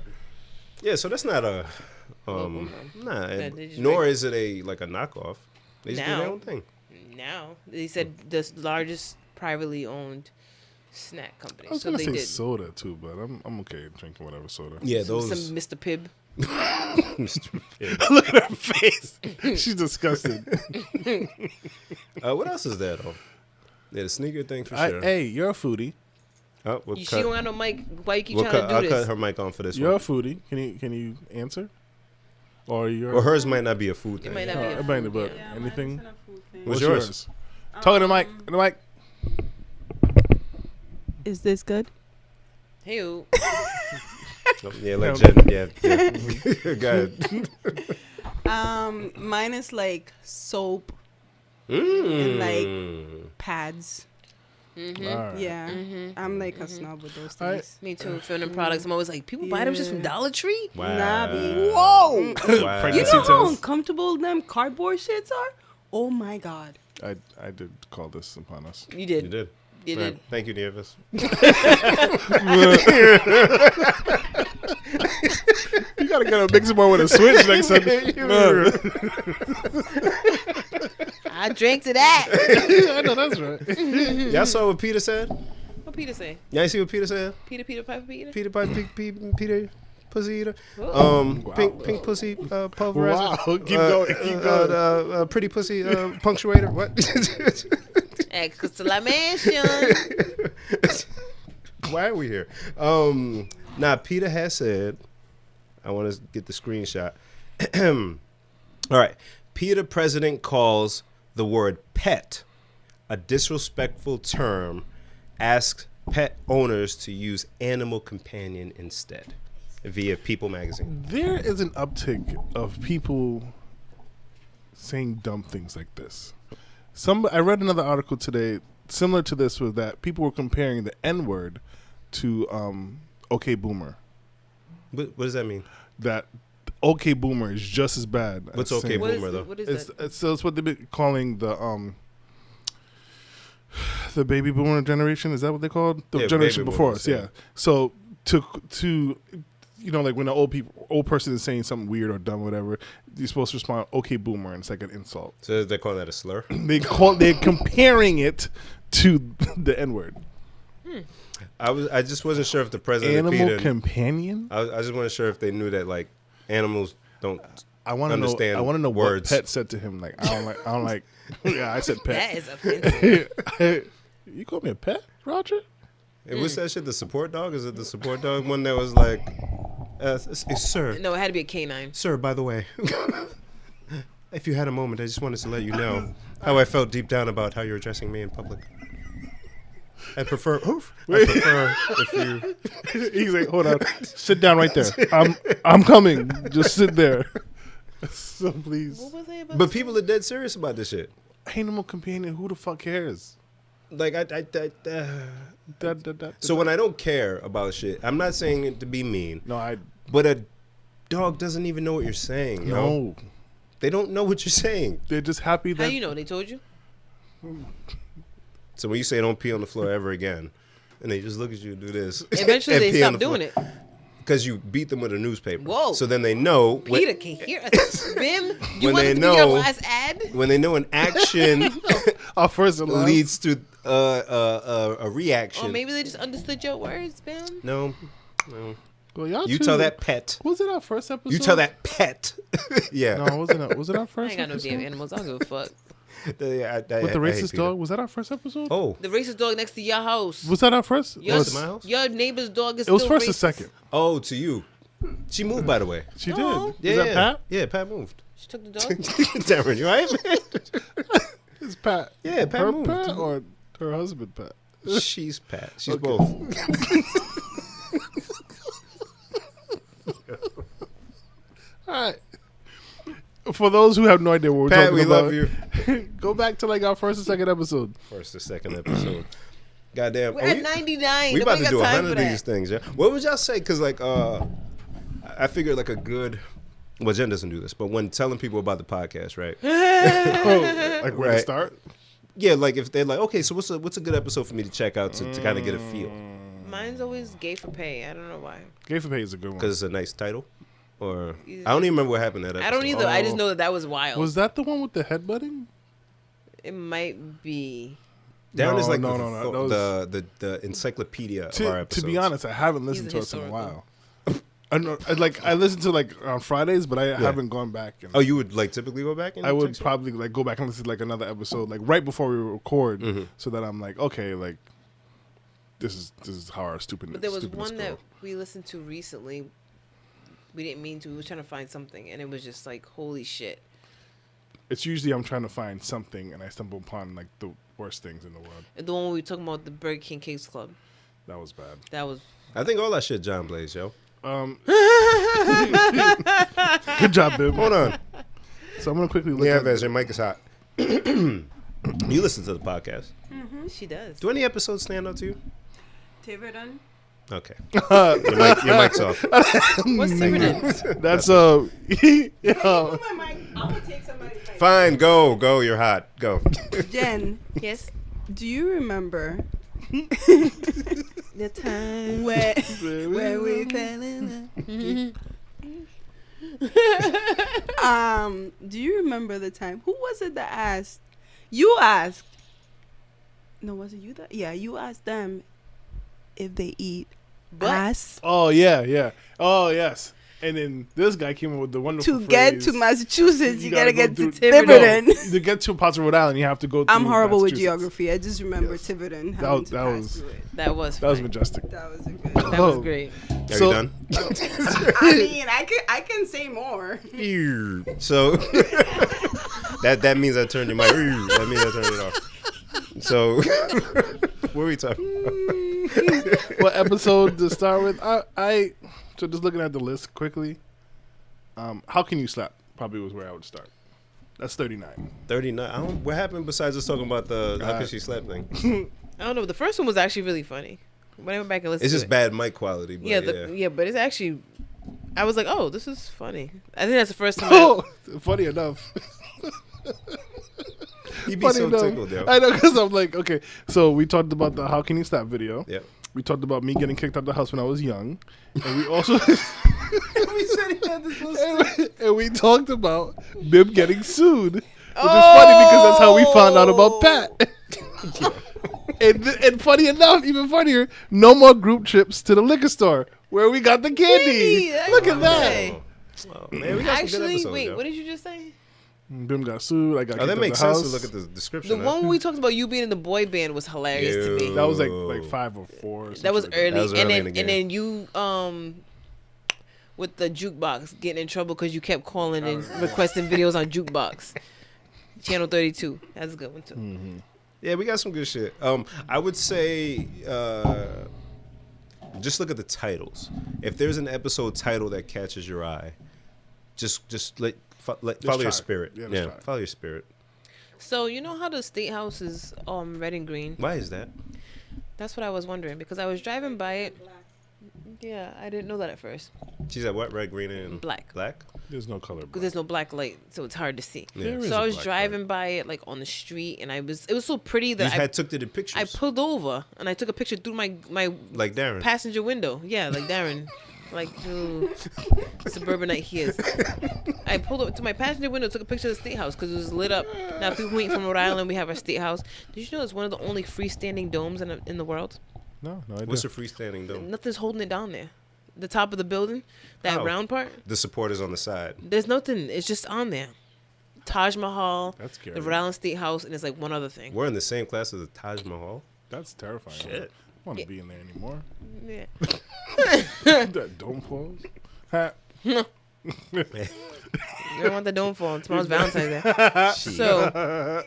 Yeah, so that's not a
Local,
nah,
They just
nor
regular.
is it a knockoff. They just do
Now.
their own thing.
Now they said the largest privately owned snack company.
I was
So
gonna
they
say
did
soda too, but I'm okay drinking whatever soda.
Yeah,
some
those.
Mr. Pibb.
Look at her face. She's disgusted.
What else is there though? Yeah, the sneaker thing for sure.
Hey, you're a foodie.
Oh, we'll
She
cut.
don't have no mic. Why you keep
We'll
trying
cut,
to
I'll
do
cut
this?
her mic on for this
You're a
one.
foodie. Can you answer? Or you're
Well, hers might not be a food
It
thing.
might not
Oh,
be a
everybody in the
food,
book.
yeah.
Anything?
What's yours?
Talking to the mic. The mic.
Is this good?
Hey,
Oh, yeah, like Jen. Yeah. Go ahead.
Mine is like soap,
Mm.
pads.
All right.
Yeah, I'm like a snob with those
All right.
things.
me too. Feminine products. I'm always like, people buy them just from
Yeah.
Dollar Tree.
Wow.
Nah, be-
Whoa!
You
Pregnancy
know how
test.
uncomfortable them cardboard shits are? Oh my god.
I did call this upon us.
You
You
did.
did.
You
Right.
did.
Thank you, Nieves.
You gotta get a mix more with a switch next time.
I drank to that.
I know that's right.
Y'all saw what Peter said?
What Peter say?
Y'all see what Peter said?
Peter, Piper, Peter.
Peter pussy eater.
Wow.
Pink pussy pulverizer.
Wow, keep going, keep going.
Pretty pussy punctuator. What?
Exclamation.
Why are we here? Now, Peter has said, I want to get the screenshot. All right. Peter President calls the word pet a disrespectful term, asks pet owners to use animal companion instead via People magazine.
There is an uptick of people saying dumb things like this. I read another article today similar to this, was that people were comparing the N-word to OK Boomer.
What does that mean?
That OK Boomer is just as bad.
What's
as
OK
saying-
Boomer though?
What is that?
So it's what they've been calling the baby boomer generation. Is that what they called? The
Yeah,
generation
baby
before
boomers,
us. Yeah. So to like when an old person is saying something weird or dumb, or whatever, you're supposed to respond, "Okay, boomer," and it's like an insult.
So they're calling that a slur?
They're comparing it to the N-word.
I just wasn't sure if the president
Animal
Peter.
companion.
I just wasn't sure if they knew that like animals don't.
I want to
understand
know. I want to know
words.
what Pet said to him. Like I don't like. Yeah, I said
That
pet.
is offensive.
You call me a pet, Roger?
Hey, what's that shit? The support dog? Is it the support dog one that was like, sir?
No, it had to be a canine.
Sir, by the way, if you had a moment, I just wanted to let you know how I felt deep down about how you're addressing me in public. I prefer if you.
He's like, hold on, sit down right there. I'm coming. Just sit there. So please,
What was they about?
But people are dead serious about this shit.
animal companion. Who the fuck cares?
Like So when I don't care about shit, I'm not saying it to be mean.
No,
But a dog doesn't even know what you're saying. Yo.
no.
They don't know what you're saying.
They're just happy
How
that
you know? They told you?
So when you say don't pee on the floor ever again, and they just look at you and do this.
Eventually
and
they
pee on
stopped
the
doing it.
Because you beat them with a newspaper.
Whoa.
So then they know.
Peter can hear us. Bim, you
When
want
they
us to be your
know-
last ad?
When they know an action
our first and last.
leads to a reaction.
Or maybe they just understood your words, Bim.
No.
Well, y'all
You
too.
tell that pet.
Was it our first episode?
You tell that pet. Yeah.
No, was it our
I
first
ain't got no
episode?
damn animals. I don't give a fuck.
With the racist dog? Was that our first episode?
Oh.
The racist dog next to your house.
Was that our first?
Your,
Was it my house?
your neighbor's dog is
It was
still
first
racist.
or second.
Oh, to you. She moved, by the way.
She
No.
did. Is that Pat?
Yeah, Pat moved.
She took the dog.
Darren, you all right, man?
It's Pat.
Yeah, Pat
her
moved.
Pat or her husband Pat?
She's Pat. She's
Okay.
both.
All right. For those who have no idea what we're
Pat,
talking
we
about,
love you.
go back to like our first and second episode.
First or second episode. Goddamn.
We're at 99.
We about
Nobody
to do
got time
100
for
of
that.
these things, yeah. What would y'all say? Because like, I figured like a good. Well, Jen doesn't do this, but when telling people about the podcast, right?
Oh, like where to
Right.
start?
Yeah, like if they're like, okay, so what's a good episode for me to check out to kind of get a feel?
Mine's always gay for pay. I don't know why.
Gay for Pay is a good one.
Because it's a nice title. Or I don't even remember what happened that episode.
I don't either. I just
Oh.
know that was wild.
Was that the one with the headbutting?
It might be.
Darren is
No,
like
no.
the encyclopedia of our
To
episodes.
be honest, I haven't listened
He's
to us in a
historical.
while. I know, I listen to like on Fridays, but I haven't gone back. And
Oh, you would like typically go back and
I would
check some?
probably like go back and listen to like another episode, like right before we record,
Mm-hmm.
so that I'm like, okay, like this is how our stupid.
But there was
stupidness
one
go.
that we listened to recently. We didn't mean to. We were trying to find something, and it was just like, holy shit.
It's usually I'm trying to find something and I stumble upon like the worst things in the world.
The one we were talking about, the Burger King Cakes Club.
That was bad.
That was.
I think all that shit John Blaze, yo.
Good job, Bim.
Hold on.
So I'm gonna quickly look
Yeah,
at
Vez, your mic is hot. You listen to the podcast.
She does.
Do any episodes stand out to you?
Tiverton.
Okay. Your mic's off.
What's Tiverton?
That's
Oh my mic. I'm gonna take somebody's mic.
Fine, go. You're hot. Go.
Jen,
Yes.
do you remember
The time.
where we fell in love? Do you remember the time? Who was it that asked? You asked. No, was it you that? Yeah, you asked them if they eat
But
Ass.
Oh yeah. Oh yes. And then this guy came up with the wonderful
To get
phrase,
to Massachusetts, you gotta
go
get to
through-
Tiverton.
No, to get to parts of Rhode Island, you have to go through
I'm horrible with
Massachusetts.
geography. I just remember
Yes.
Tiverton.
That
having
was-
to
that
pass
was-
through it.
that was
That was
funny.
majestic.
That was a good.
That was great.
Are
So-
you done?
I mean, I can say more.
So that means I turned your mic. That means I turned it off. So what are we talking about?
What episode to start with? I so just looking at the list quickly. How can you slap? Probably was where I would start. That's 39.
39. What happened besides us talking about the how could she slap thing?
I don't know. The first one was actually really funny. When I went back and listened
It's
to
just
it.
bad mic quality. But
Yeah, but it's actually. I was like, oh, this is funny. I think that's the first time.
Oh, funny enough.
He'd be
Funny
so
enough.
tickled, yo.
I know, because I'm like, okay. So we talked about the How Can You Slap video.
Yep.
We talked about me getting kicked out of the house when I was young. And we also...
We said he had this little
and we talked about Bim getting sued. Which is funny because that's how we found out about Pat. And funny enough, even funnier, no more group trips to the liquor store where we got the candy.
Candy,
Look at that.
okay.
Oh, man, we got some good
Actually,
episodes,
wait,
yo.
what did you just say?
Bim got sued. I got
Oh,
kicked
that
out
makes
the
sense
house.
to look at the description.
The
huh?
one where we talked about you being in the boy band was hilarious to me.
Ew.
That was like 5 or 4. Or
That was
something
early,
like
was early
and
in
then
the game.
and then you with the jukebox getting in trouble because you kept calling and requesting videos on jukebox. Channel 32. That's a good one too.
Yeah, we got some good shit. I would say just look at the titles. If there's an episode title that catches your eye, just follow
try
your
it.
spirit.
Yeah,
Yeah,
let's try it.
follow your spirit.
So you know how the state house is red and green?
Why is that?
That's what I was wondering because I was driving by it. Yeah, I didn't know that at first.
She said what? Red, green, and
Black.
Black.
that. There's no color.
Because there's no black light, so it's hard to see.
Yeah.
There is
So I
a
was
black
driving by it like on the street, and it was so pretty
You
that
had took to the pictures.
I pulled over and I took a picture through my
like Darren.
passenger window. Yeah, like Darren, like ooh, suburbanite he is. I pulled up to my passenger window, took a picture of the state house because it was lit up. Now people who ain't from Rhode Island, we have our state house. Did you know it's one of the only freestanding domes in the world?
No idea.
What's a freestanding dome?
Nothing's holding it down there. The top of the building, that
Oh.
round part,
The supporters on the side.
there's nothing. It's just on there. Taj Mahal,
That's scary.
the Rhode Island State House, and it's like one other thing.
We're in the same class as the Taj Mahal.
That's terrifying.
Shit.
I don't want to be in there anymore.
Yeah.
That dome falls. Ha.
You don't want the dome fall. Tomorrow's Valentine's Day. So,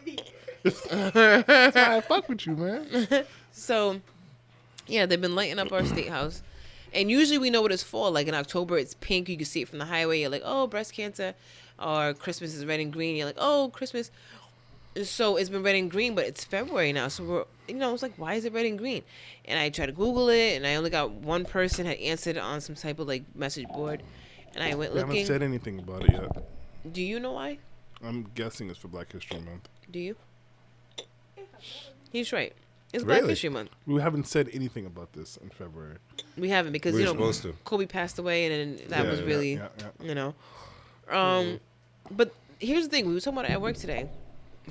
I fuck with you, man.
so, yeah, they've been lighting up our state house. And usually we know what it's for. Like in October, it's pink. You can see it from the highway. You're like, oh, breast cancer. Or Christmas is red and green. You're like, oh, Christmas. So it's been red and green, but it's February now. So we're, it's like, why is it red and green? And I tried to Google it, and I only got one person had answered on some type of like message board. And I went
We haven't
looking.
said anything about it yet.
Do you know why?
I'm guessing it's for Black History Month.
Do you? He's right. It's Black
Really?
History Month.
We haven't said anything about this in February.
We haven't because
We're supposed to.
Kobe passed away, and then that
Yeah,
was
yeah,
really
yeah.
But here's the thing: we were talking about it at work today.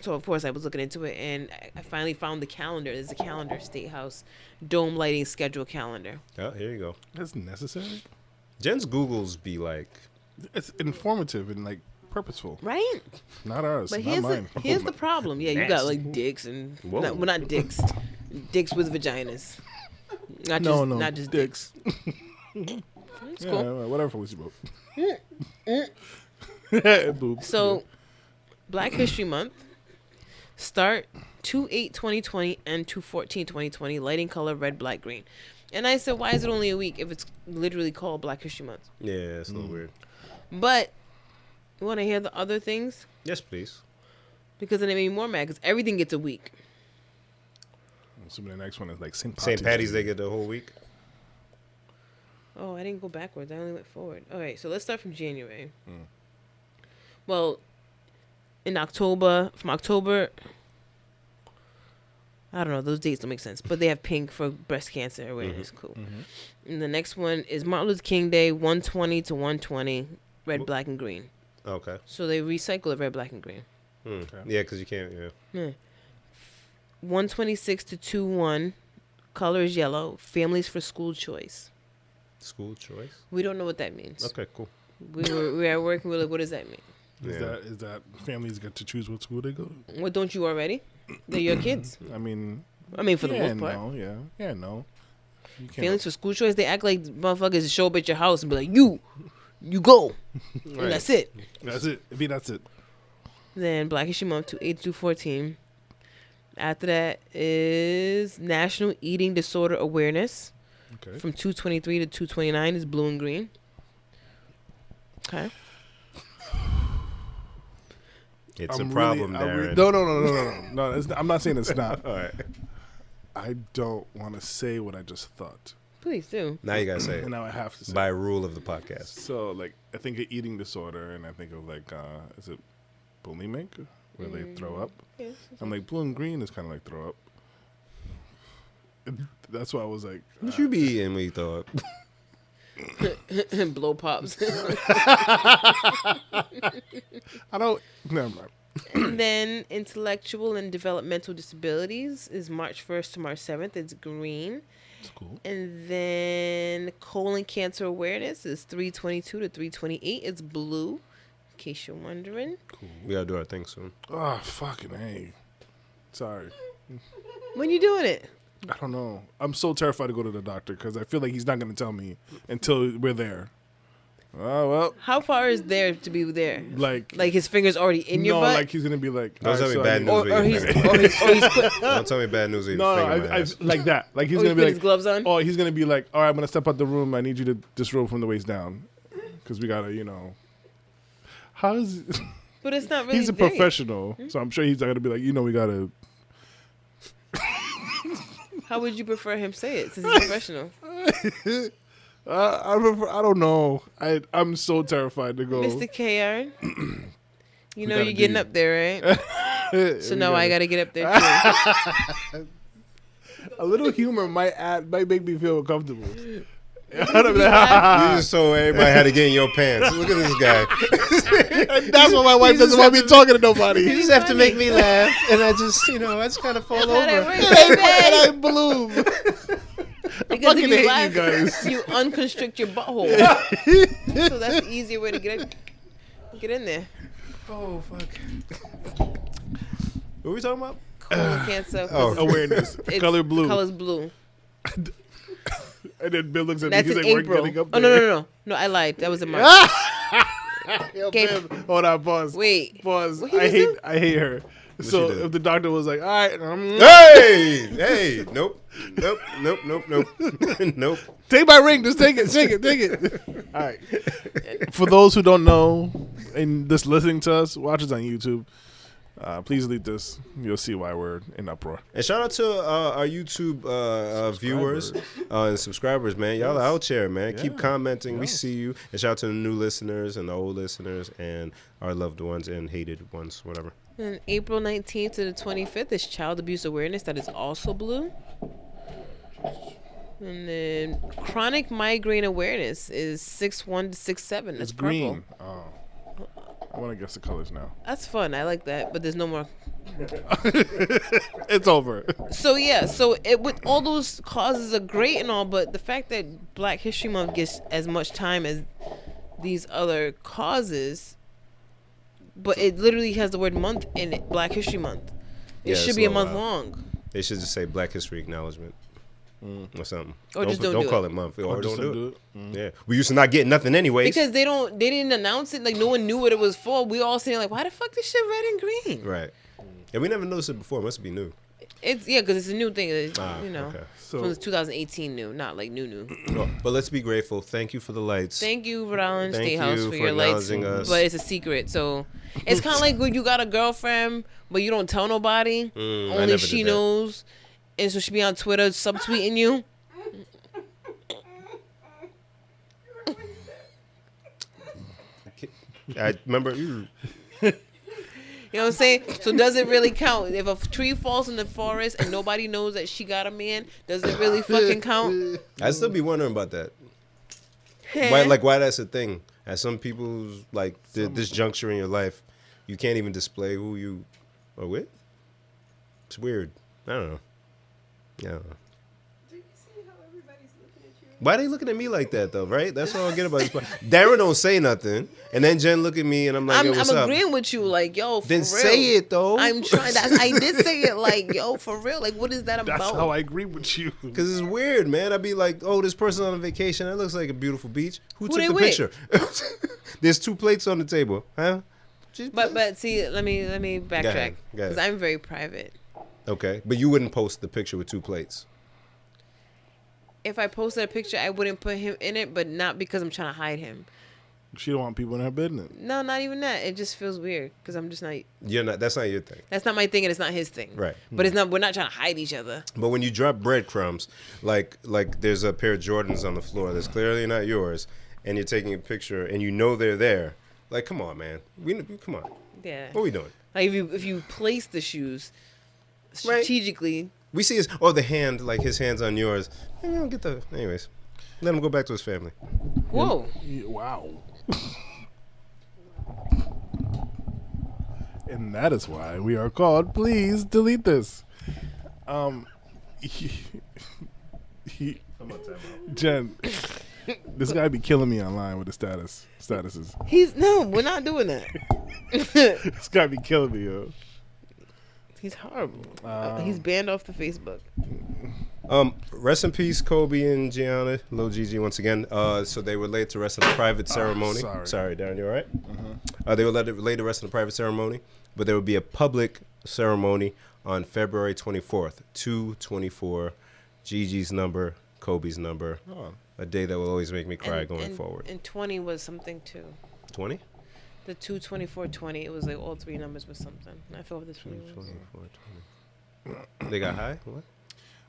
So of course I was looking into it, and I finally found the calendar. There's a calendar, State House dome lighting schedule calendar.
Oh, here you go.
That's necessary.
Jen's Googles be like,
It's informative and like purposeful.
Right?
Not ours.
But
not mine.
here's the problem. Yeah, you got
Nasty.
like dicks and
Whoa.
not dicks, dicks with vaginas. Not
No,
just,
no,
not just
dicks.
It's
Yeah,
cool.
whatever floats your boat. Boobs.
So, Black History Month start 2/8/2020 and 2/14/2020. Lighting color red, black, green. And I said, why is it only a week if it's literally called Black History Month?
yeah, it's a little weird.
But you want to hear the other things?
Yes, please.
Because then it made me more mad because everything gets a week.
So the next one is like
St. Patty's Day get the whole week.
Oh, I didn't go backwards. I only went forward. All right, so let's start from January. Well, from October, I don't know. Those dates don't make sense. But they have pink for breast cancer awareness. Cool. And the next one is Martin Luther King Day, 120 to 120, red, black, and green.
Okay.
So they recycle it red, black, and green.
Okay. Yeah, because you can't. Yeah.
126 to 21, color is yellow, families for school choice.
School choice.
We don't know what that means.
Okay, cool.
We are working. We're like, what does that mean?
Is that families get to choose what school they go to?
What don't you already? They're your kids.
I mean,
For the most part.
No, yeah, no. You can't.
Feelings for school choice, they act like motherfuckers show up at your house and be like, you go.
Right.
And that's it.
That's it. That's it.
Then Black History Month to 8 through 14. After that is National Eating Disorder Awareness.
Okay.
From 223 to 229 is blue and green. Okay.
It's a problem, Darren.
No. I'm not saying it's not.
All right.
I don't want to say what I just thought,
Please do.
Now you gotta say it.
and now I have to say.
By rule of the podcast.
So, like, I think of eating disorder, and I think of like, is it bulimic, where they throw up?
Yes.
I'm like, blue and green is kind of like throw up. That's why I was like,
What you be eating when you throw up?
Blow pops.
I don't. Never mind.
And then intellectual and developmental disabilities is March 1st to March 7th. It's green.
It's cool.
And then colon cancer awareness is 322 to 328. It's blue, in case you're wondering.
Cool.
We gotta do our thing soon.
Oh, fucking A. Sorry.
When you doing it?
I don't know. I'm so terrified to go to the doctor because I feel like he's not going to tell me until we're there. Oh, well.
How far is there to be there?
Like
his fingers already in your butt?
like he's going to be like.
Don't tell me
so
bad news.
or he's put,
Don't tell me bad news.
No, I like that. Like he's going to be
put
like.
his gloves on?
Oh, he's going to be like, all right, I'm going to step out the room. I need you to disrobe from the waist down. Because we got to, How is.
But it's not really
He's a
there.
professional. So I'm sure he's not going to be like, we got to.
How would you prefer him say it since he's professional?
I don't know. I'm so terrified to go.
Mr. KR, you know
gotta
you're getting
do-
up there, right? So now I got to get up there too.
A little humor might make me feel uncomfortable.
You just told everybody how to get in your pants. Look at this guy.
That's why my wife doesn't want me talking to nobody.
You just have to make me laugh, and I just kind of fall over.
I bloom.
Because
fucking
if
hate
you
you
laugh,
guys.
you unconstrict your butthole. So that's the easier way to get in there.
Oh fuck! What are we talking about?
Colon cancer.
Awareness. Color blue.
The color's blue.
And then Bill looks at
That's
me.
in
He's like,
April.
we're getting up
Oh,
there.
no. I lied. That was in March.
Yo,
Okay.
Bim, hold on, pause.
Wait.
Pause.
What he just do?
I hate her. So
she do?
if the doctor was like, all right,
Hey, nope, nope.
take my ring, just take it. All right. For those who don't know and just listening to us, watch us on YouTube. Please delete this. You'll see why we're in uproar.
And shout out to our YouTube viewers and subscribers, man. Y'all are out here, man.
Yeah.
Keep commenting. We
Yes.
see you. And shout out to the new listeners and the old listeners and our loved ones and hated ones, whatever.
And April 19th to the 25th is Child Abuse Awareness. That is also blue. And then Chronic Migraine Awareness is 6-1 to 6-7. That's
It's
purple.
green. Oh. I want to guess the colors now.
That's fun. I like that. But there's no more.
It's over.
So yeah, with all those causes are great and all, but the fact that Black History Month gets as much time as these other causes, but it literally has the word month in it, Black History Month. It
Yeah,
should
it's
be a
a
month
little
long.
They should just say Black History Acknowledgement or something.
Or just don't do
call
it.
it month. Or
Or
don't
just
do it.
Mm.
Yeah, we used to not get nothing anyways.
Because they didn't announce it. Like no one knew what it was for. We all saying like, why the fuck this shit red and green?
Right. And we never noticed it before. It must be new.
It's because it's a new thing. It's,
Okay.
So
from 2018 new, not like new.
Well, but let's be grateful. Thank you for the lights.
Thank you, Rhode Island
Thank
State House,
you
for
for
your lights.
acknowledging us.
But it's a secret, so it's kind of like when you got a girlfriend, but you don't tell nobody.
I
Only
never
she
did that.
knows, and so she be on Twitter subtweeting you.
I remember.
You know what I'm saying? So does it really count? If a tree falls in the forest and nobody knows that she got a man, does it really fucking count?
I still be wondering about that. Why that's a thing? At some people's this juncture in your life, you can't even display who you are with. It's weird. I don't know. Yeah.
Do you see how everybody's looking at you
Why they looking at me like that though? Right? That's all I get about this. Darren don't say nothing, and then Jen look at me, and I'm like, yo, what's
I'm
up?
agreeing with you. Like, yo, for
Then
real.
say it though.
I'm trying. I did say it. Like, yo, for real. Like, what is that about?
That's how I agree with you.
Because it's weird, man. I'd be like, oh, this person on a vacation. That looks like a beautiful beach. Who took
they
the
with?
picture? There's 2 plates on the table, huh?
But see, let me backtrack
Go ahead.
because I'm very private.
Okay, but you wouldn't post the picture with 2 plates.
If I posted a picture, I wouldn't put him in it, but not because I'm trying to hide him.
She don't want people in her business.
No, not even that. It just feels weird because I'm just not.
You're not. That's not your thing.
That's not my thing, and it's not his thing.
Right.
But it's not. We're not trying to hide each other.
But when you drop breadcrumbs, like there's a pair of Jordans on the floor that's clearly not yours, and you're taking a picture, and you know they're there. Like, come on, man. Come on.
Yeah.
What are we doing?
Like if you place the shoes strategically.
We see the hand, like his hand's on yours. And we don't get the. Anyways, let him go back to his family.
Whoa.
Wow. And that is why we are called. Please delete this. Jen, this guy be killing me online with the statuses.
We're not doing that.
This guy be killing me, yo.
He's horrible. He's banned off the Facebook.
Rest in peace, Kobe and Gianna, Lil Gigi once again. So they were laid to rest in a private ceremony. Sorry, Darren, you all right? They were laid to rest in a private ceremony, but there would be a public ceremony on February 24th, 2/24, Gigi's number, Kobe's number. A day that will always make me cry going forward.
And 20 was something too.
20?
The 2, 24, 20. It was like all 3 numbers was something. I forgot what the 20 was.
24, 20. They got high? What?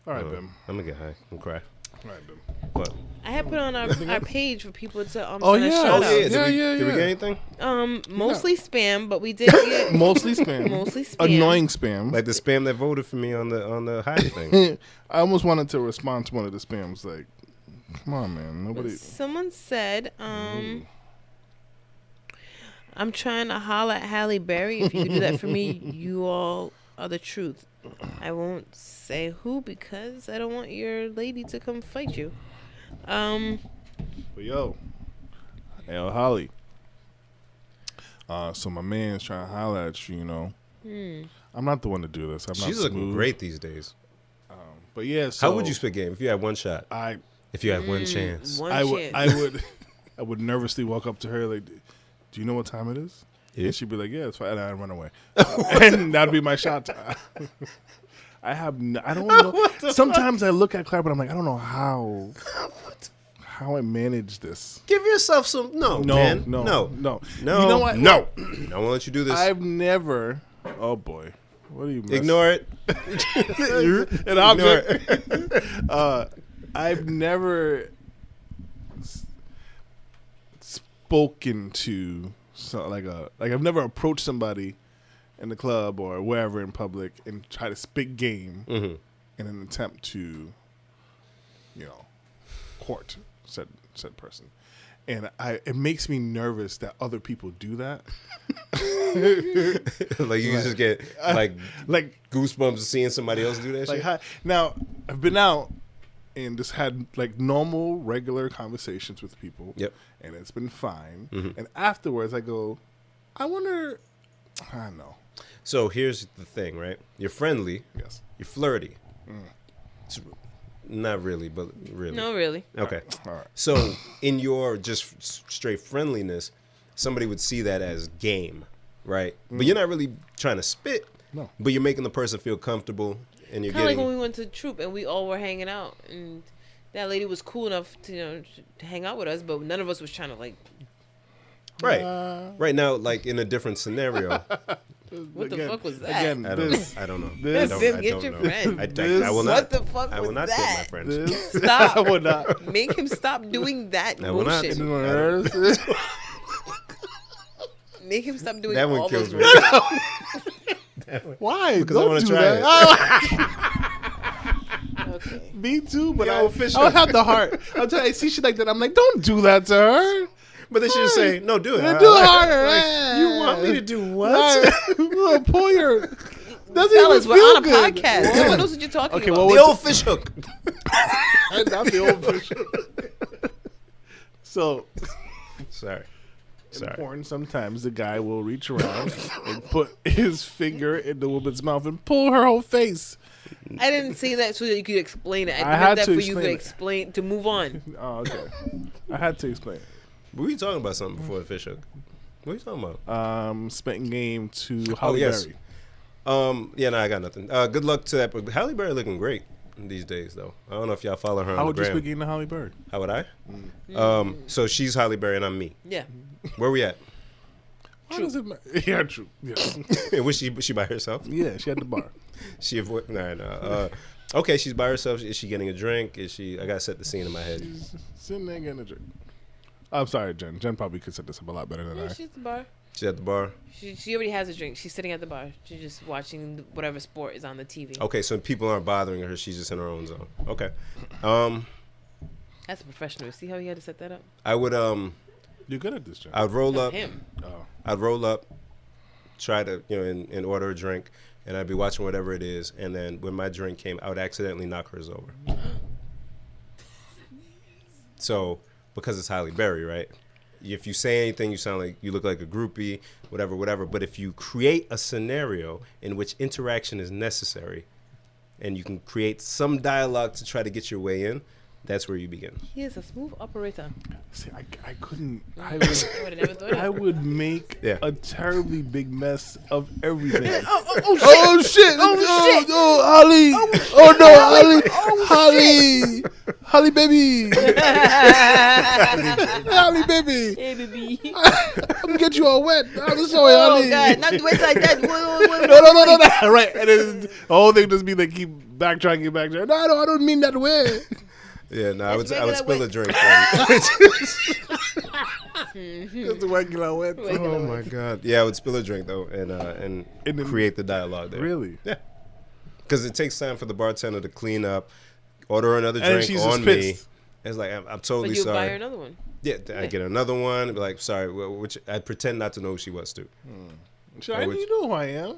All right, Bim.
I'm gonna get high and cry.
All right, Bim.
What?
I had put on our page for people to send a
yeah.
shout out.
Did we get anything?
Mostly spam, but we did get
Mostly spam.
Mostly spam.
Annoying spam.
Like the spam that voted for me on the high thing.
I almost wanted to respond to one of the spams. Like, come on, man. Nobody.
Someone said, I'm trying to holler at Halle Berry. If you could do that for me, you all are the truth. I won't say who because I don't want your lady to come fight you.
But yo, Holly. So my man's trying to holler at you. You know, I'm not the one to do this. I'm not
She's looking
smooth.
great these days.
But yeah, so
How would you spit game if you had one shot? If you had one chance.
One
I
chance.
would nervously walk up to her like, do you know what time it is?
Yeah.
And she'd be like, yeah, it's fine. And I'd run away. And that'd be my shot. I don't know. Sometimes I look at Claire, but I'm like, I don't know how I manage this.
Give yourself some. No.
No.
You
know what?
No. I won't let you do this.
I've never. Oh boy. What are you?
Ignore it.
An object. I've never spoken to I've never approached somebody in the club or wherever in public and try to spit game in an attempt to, court said person. And it makes me nervous that other people do that.
Like you just get like goosebumps seeing somebody else do that shit.
Now I've been out and just had like normal, regular conversations with people.
Yep.
And it's been fine. And afterwards I go, I wonder, I don't know.
So here's the thing, right? You're friendly.
Yes.
You're flirty. It's not really, but really.
No, really.
Okay.
All right.
So in your just straight friendliness, somebody would see that as game, right? But you're not really trying to spit.
No.
But you're making the person feel comfortable, and you're
Kind of
getting.
like when we went to Troop and we all were hanging out, and that lady was cool enough to to hang out with us, but none of us was trying to like.
Right. Right now, like in a different scenario.
What the fuck was that?
Again,
I don't know.
This-
I
Get
don't
your
know.
friend.
I will not.
What the fuck
I will
was
not
that?
get my friends.
Stop.
I would not.
Make him stop doing that
I will not.
bullshit. Make him stop doing
That one
all
kills
those.
me.
Why?
Because I
Don't
want to
do
try
that.
it.
Okay.
Me too, but
Yo,
I
Fisher.
don't have the heart. I'm telling you, I see shit like that. I'm like, don't do that to her.
But they should say, no, do it.
Do it harder.
You want me to do what?
Pull your Doesn't
Fellas,
even
we're
feel
on a
good.
podcast.
What?
No one knows what you're talking
Okay,
about.
well,
The old fish hook.
Not the old fish. So,
Sorry.
in porn, sometimes the guy will reach around and put his finger in the woman's mouth and pull her whole face.
I didn't say that so that you could explain it. I,
I
meant
had
that
to
for you to
explain it.
explain to move on.
Oh, okay. I had to explain.
We were talking about something before the fish hook. What are you talking about?
Spitting game to Halle
yes.
Berry.
Yeah, no, I got nothing. Good luck to that. But Halle Berry looking great these days, though. I don't know if y'all follow her
How
on
would
the
you
gram.
spit game to Halle Berry?
How would I? So she's Halle Berry and I'm me.
Yeah.
Where we at?
Why does it matter? Yeah, true. Yeah.
Was she by herself?
Yeah, she had the bar.
She avoid no. Okay, she's by herself. Is she getting a drink? Is she? I gotta set the scene in my head.
She's sitting there getting a drink. I'm sorry, Jen. Jen probably could set this up a lot better than
Yeah,
I.
she's at the bar.
She's at the bar.
She already has a drink. She's sitting at the bar. She's just watching whatever sport is on the TV.
Okay, so people aren't bothering her. She's just in her own zone. Okay.
That's a professional. See how he had to set that up?
I would
You're good at this, Jen.
I'd roll
Not
up.
him.
Oh.
I'd roll up, try to and order a drink, and I'd be watching whatever it is, and then when my drink came, I would accidentally knock hers over. So because it's Halle Berry, right? If you say anything, you look like a groupie, whatever. But if you create a scenario in which interaction is necessary, and you can create some dialogue to try to get your way in, that's where you begin.
He is a smooth operator.
See, I couldn't.
I would have never thought
I
it.
would make
Yeah.
a terribly big mess of everything.
Oh, shit.
Oh shit! Oh, Holly! Oh no, Holly! Holly, baby! Holly, baby!
Hey, baby.
I'm gonna get you all wet. I'm sorry,
Oh,
Holly.
God. Not do it like that. Wait.
No. Right, and then the whole thing just be they keep backtracking. No, I don't mean that way.
Yeah, no, I would
regular
spill
wet.
a drink.
Just the regular wet.
Oh my god! Yeah, I would spill a drink though, and
then-
create the dialogue there.
Really?
Yeah, because it takes time for the bartender to clean up, order another
And
drink
she's
on
just
me.
pissed.
It's like I'm
But
totally
you buy her
sorry.
another one.
Yeah, I get another one. Be like, sorry, which I pretend not to know who she was too.
Sure, I you know who I am.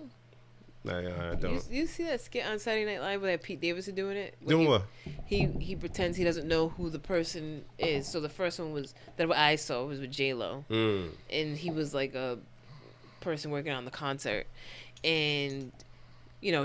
I don't.
You see that skit on Saturday Night Live where that Pete Davidson doing it? When
Doing what?
He pretends he doesn't know who the person is. So the first one was that what I saw was with J-Lo. And he was like a person working on the concert. And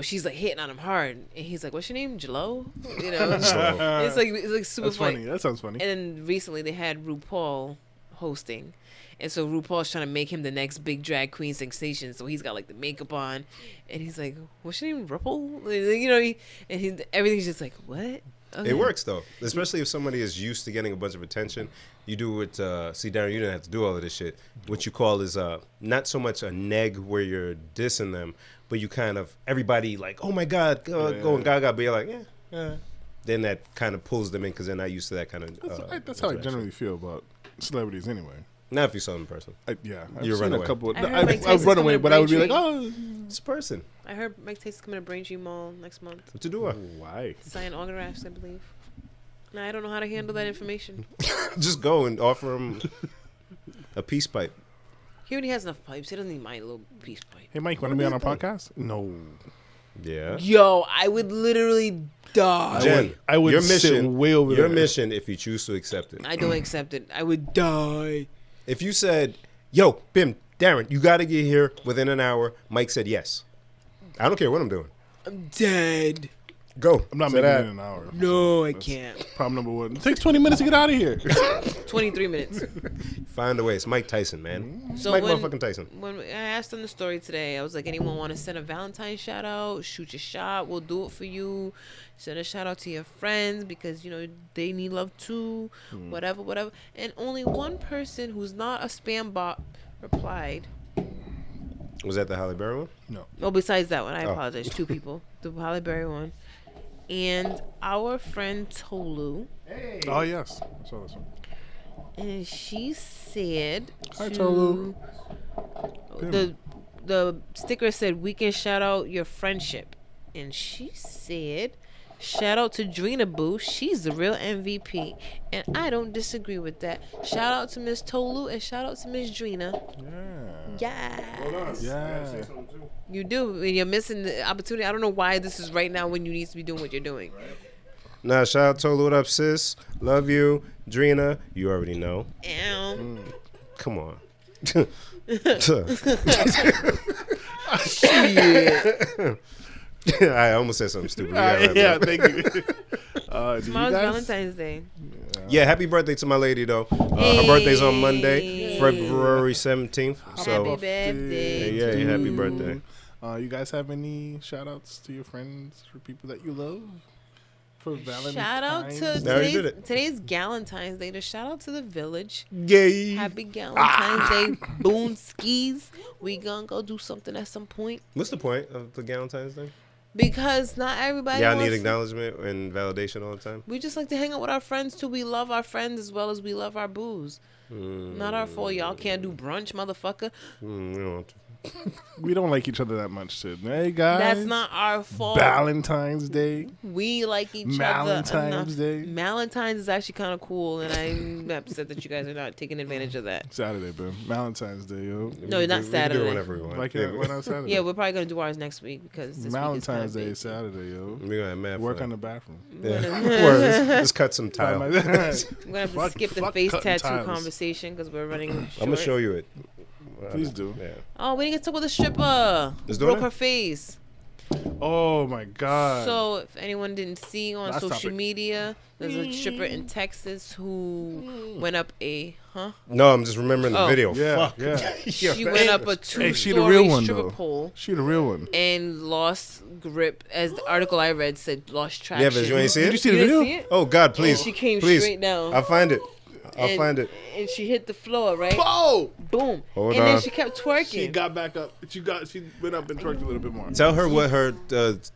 she's like hitting on him hard. And he's like, what's your name? J-Lo? It's like super
That's
funny.
funny. That sounds funny.
And then recently they had RuPaul hosting. And so RuPaul's trying to make him the next big drag queen sensation. So he's got like the makeup on. And he's like, what's your name? RuPaul? Everything's just like, what? Okay.
It works though, especially if somebody is used to getting a bunch of attention. You do it. See, Darren, you didn't have to do all of this shit. What you call is not so much a neg where you're dissing them, but you kind of everybody like, oh my god, going gaga, but you're like, yeah. Then that kind of pulls them in because they're not used to that kind of.
That's how I
interaction.
generally feel about celebrities anyway.
Not if you saw them in person.
I've
You
seen
run
a
away.
couple.
I heard
I
Mike
would
Tyson's
run away,
coming to
but I would be like,
Braintree.
oh,
It's a person.
I heard Mike Tyson's coming to Braintree Mall next month.
What to do? What?
why?
Sign autographs, I believe. Now, I don't know how to handle that information.
Just go and offer him a peace pipe.
He already has enough pipes. He doesn't need my little peace pipe.
Hey, Mike, want to be on our podcast? No.
Yeah.
Yo, I would literally die.
Jen,
I would
your
sit
mission,
way over
your
there.
mission, if you choose to accept it.
I don't accept it. I would die.
If you said, yo, Bim, Darren, you got to get here within an hour, Mike said yes. I don't care what I'm doing.
I'm dead.
Go.
I'm not
Say
making
that.
it in an hour.
No, I
That's
can't.
Problem number one. It takes 20 minutes to get out of here.
23 minutes.
Find a way. It's Mike Tyson, man. It's
So
Mike
when-
motherfucking Tyson.
When I asked them the story today, I was like, anyone want to send a Valentine shout out? Shoot your shot. We'll do it for you. Send a shout out to your friends because, they need love too. Whatever. And only one person who's not a spam bot replied.
Was that the Halle Berry one?
Oh, besides that one, I
Oh.
apologize. Two people. The Halle Berry one. And our friend Tolu.
Oh, yes. I saw this one.
And she said
Hi,
to-
Tolu.
The sticker said we can shout out your friendship. And she said shout out to Drina Boo. She's the real MVP. And I don't disagree with that. Shout out to Miss Tolu and shout out to Miss Drina.
Yeah.
Yeah.
Yeah.
You do, and you're missing the opportunity. I don't know why this is right now when you need to be doing what you're doing.
Nah, shout out Tolu. What up, sis? Love you. Drina, you already know.
Ow.
Come on. I almost said something stupid.
Yeah, thank you. Do you
Tomorrow's
guys?
Valentine's Day.
Yeah, happy birthday to my lady, though. Her birthday's on Monday, February 17th. So,
Happy birthday.
yeah, happy birthday.
You guys have any shout outs to your friends or people that you love for Valentine's?
Shout out to
They already did it.
today's Galentine's Day. Just shout out to the village.
Yay.
Happy Galentine's Day, boom skis. We gonna go do something at some point
What's the point of the Valentine's thing?
because not everybody.
Y'all need
wants-
acknowledgement and validation all the time?
We just like to hang out with our friends too. We love our friends as well as we love our booze. Not our fault. Y'all can't do brunch, motherfucker.
We don't want to.
We don't like each other that much, too. Hey, guys.
That's not our fault.
Valentine's Day.
We like each
Valentine's
other enough.
Day.
Valentine's is actually kind of cool, and I'm upset that you guys are not taking advantage of that.
Saturday, bro. Valentine's Day, yo.
No, not
We can do
Saturday.
it whenever we want.
Why can't why not Saturday?
Yeah, we're probably gonna do ours next week because this
Valentine's
week
Day
is
is Saturday, yo.
We're going to have mad
Work
fun.
on the bathroom.
Yeah. Word. Let's cut some tile.
We're gonna have to
Fuck-
skip the
fuck
face
cutting
tattoo
tiles.
conversation because we're running short.
I'm going to show you it.
Please do.
Yeah.
Oh, we didn't get to talk with the stripper.
Let's do
Broke
it.
her face.
Oh, my God.
So, if anyone didn't see on
Last
social
topic.
media, there's a stripper in Texas who went up
No, I'm just remembering the
Oh.
video.
yeah,
Fuck.
yeah.
She went up a
Hey,
two-story
she the real one,
stripper
though.
pole
She the real one.
and lost grip. As the article I read said, lost traction.
Yeah, but you ain't see
Did
it?
you see
You
the
didn't
video?
see it?
Oh, God, please.
And she came
please.
straight down.
I'll find it. I'll
And-
find it.
And she hit the floor, right?
Oh!
Boom.
Hold
and then
on.
she kept twerking.
She got back up. She went up and twerked a little bit more.
Tell her what her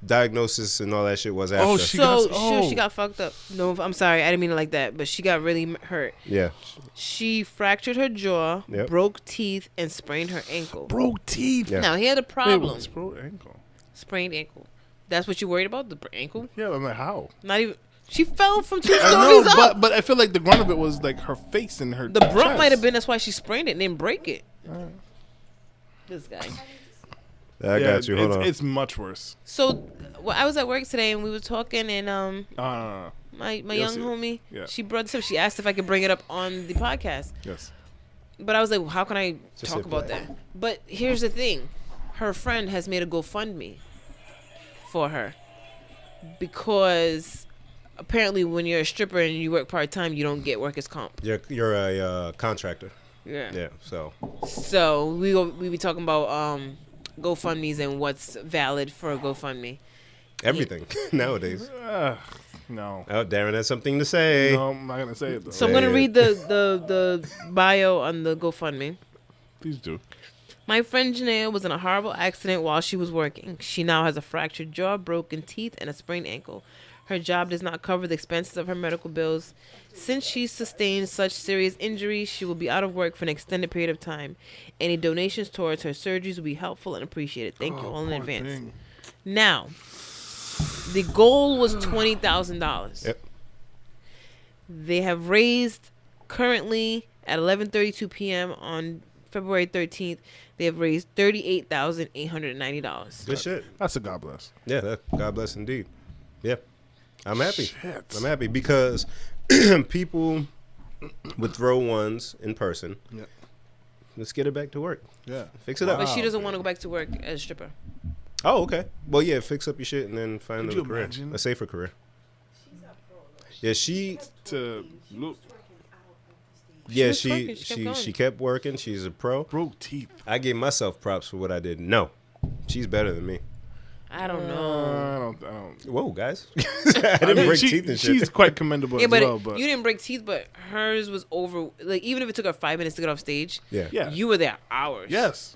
diagnosis and all that shit was after.
Oh, she
She got fucked up. No, I'm sorry. I didn't mean it like that. But she got really hurt.
Yeah.
She fractured her jaw,
Yep.
broke teeth, and sprained her ankle.
Broke teeth.
Yeah.
Now, here's the
Wait,
problem.
what's broke ankle?
Sprained ankle. That's what you're worried about? The ankle?
Yeah, I'm like, how?
Not even... She fell from 2
I
stories
know,
up.
but I feel like the grunt of it was like her face and her
The brunt
chest.
might have been... That's why she sprained it and didn't break it. This guy.
I got you. Hold on.
It's much worse.
So, I was at work today and we were talking and
No.
my
You'll
young
see it.
homie,
Yeah.
she brought this up. She asked if I could bring it up on the podcast.
Yes.
But I was like, well, how can I
Just
talk
hit
about
play.
that? But here's the thing. Her friend has made a GoFundMe for her. Because apparently when you're a stripper and you work part-time, you don't get workers' comp.
You're a contractor.
Yeah.
Yeah. So
So we be talking about GoFundMes and what's valid for a GoFundMe.
everything nowadays.
No.
Oh, Darren has something to say.
No, I'm not gonna say it though.
So I'm going to
Yeah.
read the bio on the GoFundMe.
Please do.
My friend Janelle was in a horrible accident while she was working. She now has a fractured jaw, broken teeth, and a sprained ankle. Her job does not cover the expenses of her medical bills. Since she sustained such serious injuries, she will be out of work for an extended period of time. Any donations towards her surgeries will be helpful and appreciated. Thank you all in
Poor
advance.
thing.
Now, the goal was $20,000.
Yep.
They have raised currently at 11:32 p.m. on February 13th. They have raised $38,890.
Good shit.
That's a God bless.
Yeah. God bless indeed. Yeah. I'm happy.
Shit.
I'm happy because people would throw ones in person.
Yeah.
Let's get her back to work.
Yeah.
Fix it up.
But she doesn't want to go back to work as a stripper.
Oh, okay. Well, yeah, fix up your shit and then find
Could
another
you
career.
imagine?
A safer career. Yeah,
To look
was working. She kept going.
she kept working. She's a pro.
broke teeth.
I gave myself props for what I did. No, she's better than me.
I don't
I
know.
don't.
Whoa, guys! I didn't break teeth and shit.
She's quite commendable
Yeah,
as
but,
well. But
you didn't break teeth, but hers was over. Like, even if it took her 5 minutes to get off stage,
Yeah,
yeah.
you were there hours.
Yes.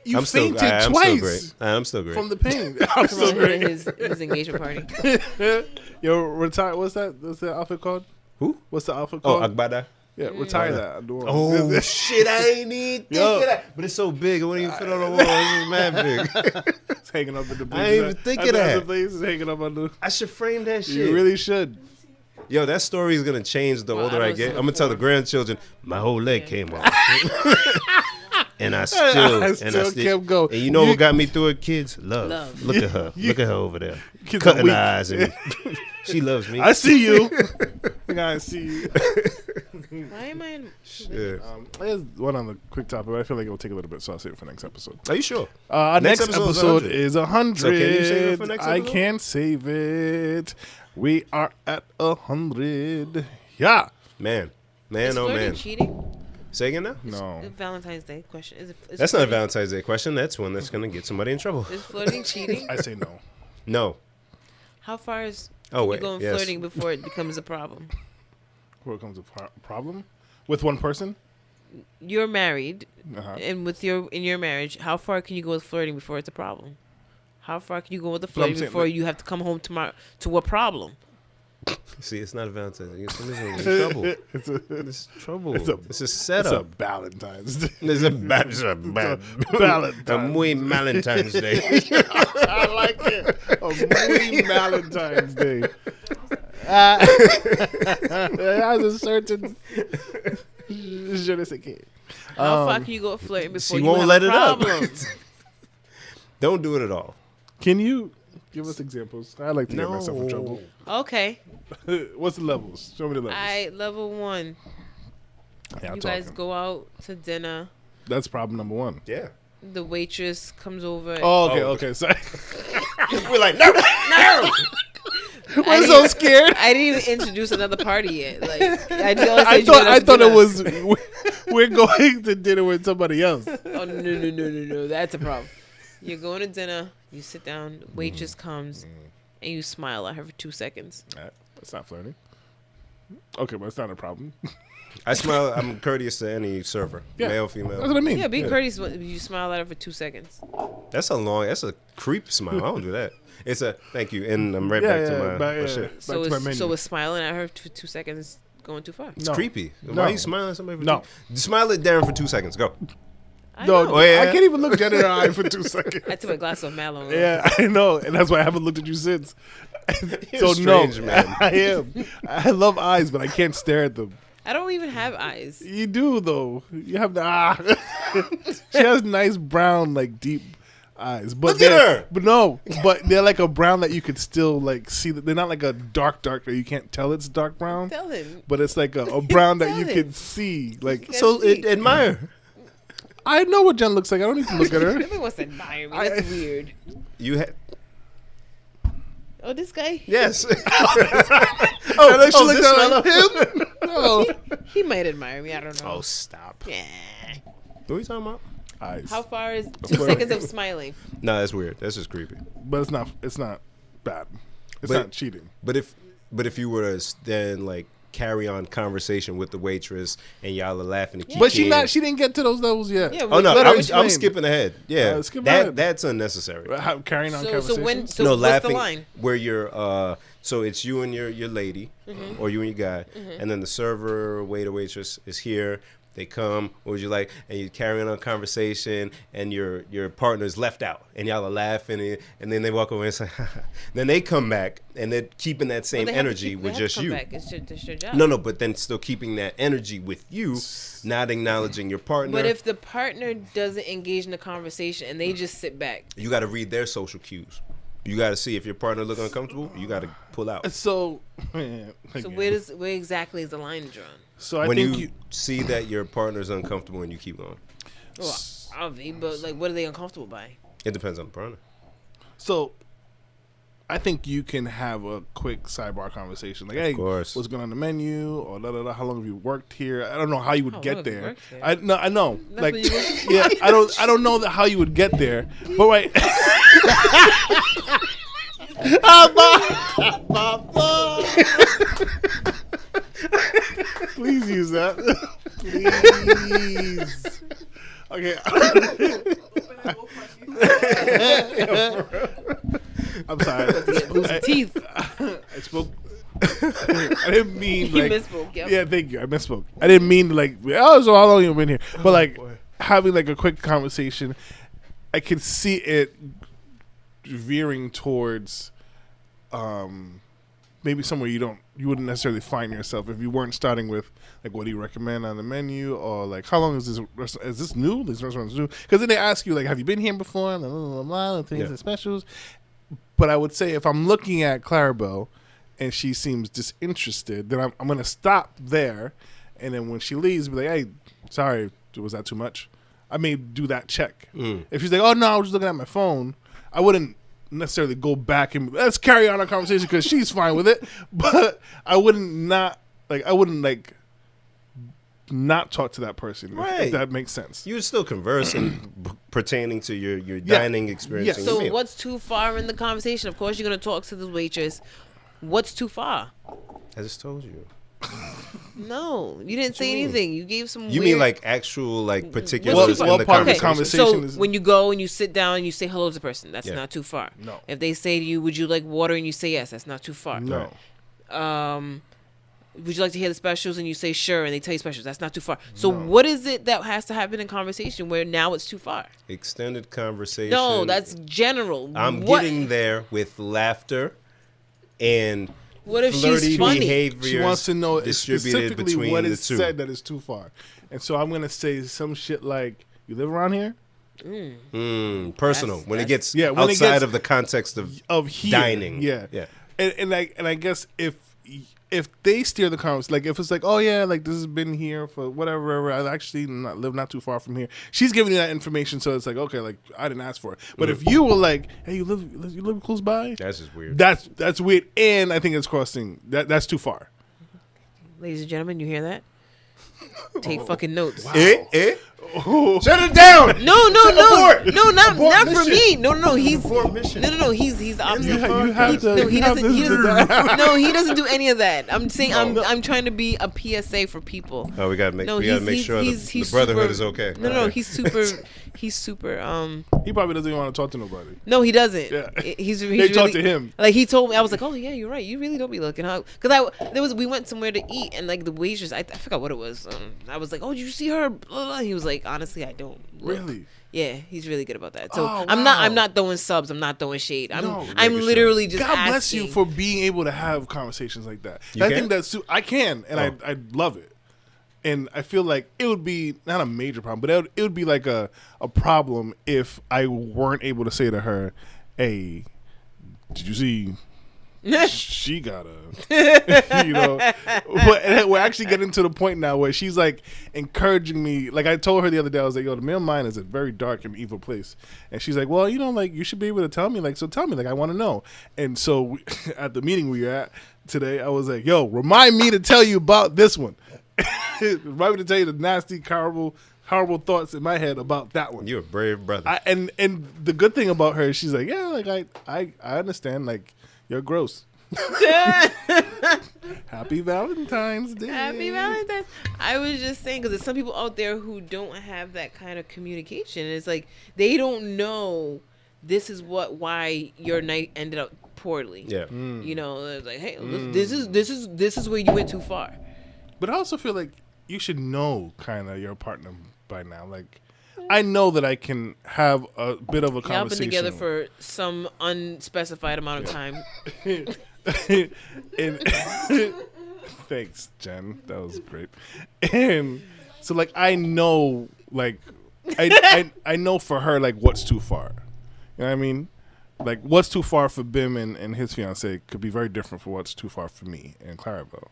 You
I'm still.
fainted
I'm
twice
still great. I'm still great.
from the pain. I'm
From
so great.
his engagement party.
Yo, retire. What's that? What's that outfit called?
Who?
What's the outfit
Oh,
called?
Agbada.
Yeah, retire that. I do
Oh shit! I ain't even think
Yo.
of that. But it's so big, it wouldn't even fit on the wall. It's mad big.
It's hanging up in the.
I ain't even think of that.
The place is hanging up on the.
I should frame that shit.
You really should.
Yo, that story is gonna change the
Well,
older
I
I
don't
get.
see
I'm gonna tell the
before.
grandchildren my whole leg came off. And I still
kept going.
And you know what got me through it, kids? Love. Look at her. Look at her over there.
Kids
Cutting
are weak.
eyes. And she loves me.
I see you. I see you.
Why am I in?
Shit.
There's one on the quick topic, but I feel like it will take a little bit, so I'll save it for next episode.
Are you sure?
Our next
episode's
episode
100.
is 100.
So can you save it for next
I
episode?
can't save it. We are at 100. Yeah.
Man,
Is
oh
flirting
man.
cheating?
Say again now?
No.
Valentine's Day question. Is
That's not a
flirting-
Valentine's Day question. That's one that's gonna get somebody in trouble.
Is flirting cheating?
I say no.
No.
How far is
Oh
you
wait.
going
Yes.
flirting before it becomes a problem?
Where it comes a problem with one person.
You're married,
Uh-huh.
and in your marriage, how far can you go with flirting before it's a problem? How far can you go with the
I'm
flirting
saying,
before
like-
you have to come home to a problem?
See, it's not a Valentine's Day. Somebody's in trouble. It's trouble.
It's a
It's a
It's a
setup.
Valentine's Day.
It's a bad.
Valentine's.
A muy Valentine's Day.
I like it. A muy Valentine's Day. It has a certain je ne sais quoi.
How far can you go with flirting before
She
you
won't
have
let
a
it up.
problem?
Don't do it at all.
Can you give us examples? I like to get myself in trouble.
Okay,
What's the levels? Show me the levels.
level 1.
Yeah, I'm
You guys
talking.
go out to dinner.
That's problem number one.
Yeah.
The waitress comes over.
Oh, okay,
Oh,
okay. Sorry.
We're like, no, no.
I'm so scared.
I didn't even introduce another party yet. Like I
I thought it was we're going to dinner with somebody else.
Oh no! That's a problem. You're going to dinner. You sit down. The waitress comes, and you smile at her for 2 seconds.
That's not flirting. Okay, but it's not a problem.
I smile. I'm courteous to any server,
Yeah.
male,
That's
female.
what I mean.
Yeah, be courteous when you smile at her for 2 seconds.
That's a creep smile. I don't do that. It's a thank you, and I'm right
Yeah,
back to
yeah,
my,
back-
my
yeah.
shit.
So
to my menu.
is smiling at her for 2 seconds going too far?
It's
No.
creepy.
No.
Why are you smiling at somebody? For
No.
Smile at Darren for 2 seconds. Go.
I
No,
know.
Oh, yeah.
I can't even look Jen in her eye for 2 seconds.
I took a glass of Mallow.
Yeah, I know, and that's why I haven't looked at you since.
You're
So
a strange
no,
man.
I am. I love eyes, but I can't stare at them.
I don't even have eyes.
You do though. You have the She has nice brown, like deep eyes. But
Look at
they're-
her.
But no, but they're like a brown that you could still like see. That they're not like a dark that you can't tell it's dark brown.
Tell him.
But it's like a brown that you
Tell
can
him.
see. Like
So admire.
I know what Jen looks like. I don't need to look at her.
Nobody wants to admire me. That's weird.
You had
Oh, this guy?
yes.
And then she looked
this
at
fella?
him. No.
He might admire me. I don't know.
Oh, stop.
Yeah.
What are you talking about?
Eyes.
How far is 2 seconds of smiling?
No, that's weird. That's just creepy.
But it's not. It's not bad. It's
But-
not cheating.
But if you were to then like carry on conversation with the waitress and y'all are laughing, and
But she didn't get to those levels yet.
Yeah,
Oh no,
Let her
I'm
explain.
skipping ahead. Yeah,
skip ahead.
that's unnecessary.
Carrying on
So
conversation.
when so
No,
what's
laughing
the line?
where you're so it's you and your lady or you and your guy, and then the server, waiter, waitress is here. They come, what would you like? And you're carrying on conversation, and your partner's left out, and y'all are laughing, and then they walk away and say, then they come back, and they're keeping that same
Well, they have to
energy
keep- they
with
have to
just
come
you.
back. It's your job.
No, but then still keeping that energy with you, not acknowledging your partner.
But if the partner doesn't engage in the conversation and they just sit back,
you got to read their social cues. You got to see if your partner look uncomfortable. You got to pull out.
So,
so where exactly is the line drawn?
So I
when
think
you see that your partner's uncomfortable and you keep going,
Well, obviously, but like, what are they uncomfortable by?
it depends on the partner.
So I think you can have a quick sidebar conversation, like, "Hey,
course.
what's going on the menu?" Or da, da, da, "How long have you worked here?" I don't know how you would
How long
get
have you
there.
worked here?
I know,
That's
like,
what you worked
yeah, I don't know how you would get there. But wait, please use that, please. Okay. I'm sorry.
Lose some teeth.
I spoke. I didn't mean
You
like.
misspoke. Yep.
Yeah, thank you. I misspoke. I didn't mean to like. Oh, so how long you been here? But like having like a quick conversation, I could see it veering towards, maybe somewhere you wouldn't necessarily find yourself if you weren't starting with like, what do you recommend on the menu, or like, how long is this new? This restaurant's new? Because then they ask you like, have you been here before? And blah, blah, blah, and things and specials. But I would say if I'm looking at Clarabelle and she seems disinterested, then I'm gonna stop there, and then when she leaves, be like, hey, sorry, was that too much? I may do that check. If she's like, oh no, I was just looking at my phone, I wouldn't necessarily go back and let's carry on our conversation because she's fine with it. But I wouldn't not talk to that person, if that makes sense.
You would still converse and pertaining to your dining experience.
Yeah.
So what's too far in the conversation? Of course, you're gonna talk to the waitress. What's too far?
I just told you.
No, you didn't say anything. You gave some.
You
weird...
mean like actual like particulars in
what
the
part of the
conversation?
conversation
So when you go and you sit down and you say hello to the person, that's not too far.
No.
If they say to you, "Would you like water?" and you say yes, that's not too far.
No.
Would you like to hear the specials? And you say sure, and they tell you specials. That's not too far. So what is it that has to happen in conversation where now it's too far?
Extended conversation.
No, that's general.
I'm getting there with laughter and
what if
flirty
she's funny?
behaviors.
She wants to know
distributed
specifically
between
what
the
is
two.
said that is too far. And so I'm going to say some shit like, you live around here?
Personal. When it gets
when it
outside
gets
of the context of
here,
dining.
Yeah.
Yeah.
And I guess if they steer the conversation, like if it's like, oh yeah, like this has been here for whatever, I actually live not too far from here. She's giving you that information, so it's like, okay, like I didn't ask for it. But if you were like, hey, you live close by,
That's just weird.
that's weird, and I think it's crossing. That's too far.
Ladies and gentlemen, you hear that? Take fucking notes.
Shut it down.
No,
Abort.
not for
mission.
me. No, he's
Abort mission.
no, he's the opposite.
You have to.
No, he
you have
doesn't.
to-
He doesn't. No, he doesn't do any of that. I'm saying I'm trying to be a PSA for people.
Oh, we gotta make sure the
he's
brotherhood
super-
is okay.
No,
Okay.
he's super. He's super.
He probably doesn't even want to talk to nobody.
No, he doesn't.
Yeah.
He's
They
really,
talk to him.
Like he told me, I was like, oh yeah, you're right. You really don't be looking, huh? Because we went somewhere to eat, and like the waitress, I forgot what it was. I was like, oh, did you see her? Blah, blah. He was like, honestly, I don't. Look.
Really?
Yeah, he's really good about that. So
Oh,
I'm
wow.
not throwing subs. I'm not throwing shade.
No.
I'm
Making
literally just
God bless
asking.
you for being able to have conversations like that.
You
I
can?
think that's I can, and I love it. And I feel like it would be not a major problem, but it would be like a problem if I weren't able to say to her, "Hey, did you see?" She got a, But we're actually getting to the point now where she's like encouraging me. Like I told her the other day, I was like, "Yo, the male mind is a very dark and evil place." And she's like, "Well, like you should be able to tell me. Like, so tell me. Like, I want to know." And so at the meeting we were at today, I was like, "Yo, remind me to tell you about this one. Remind me to tell you the nasty, horrible thoughts in my head about that one."
You're a brave brother.
And the good thing about her, she's like, "Yeah, like I understand. Like, you're gross." Happy Valentine's Day.
Happy Valentine's. I was just saying because there's some people out there who don't have that kind of communication. It's like they don't know this is why your night ended up poorly.
Yeah.
It's like, hey, look, this is where you went too far.
But I also feel like you should know kind of your partner by now. Like, I know that I can have a bit of a
Y'all
conversation.
been together for some unspecified amount of time.
And thanks, Jen. That was great. And so, like, I know, like, I know for her, like, what's too far. You know what I mean? Like, what's too far for Bim and his fiance could be very different for what's too far for me and Clarabelle.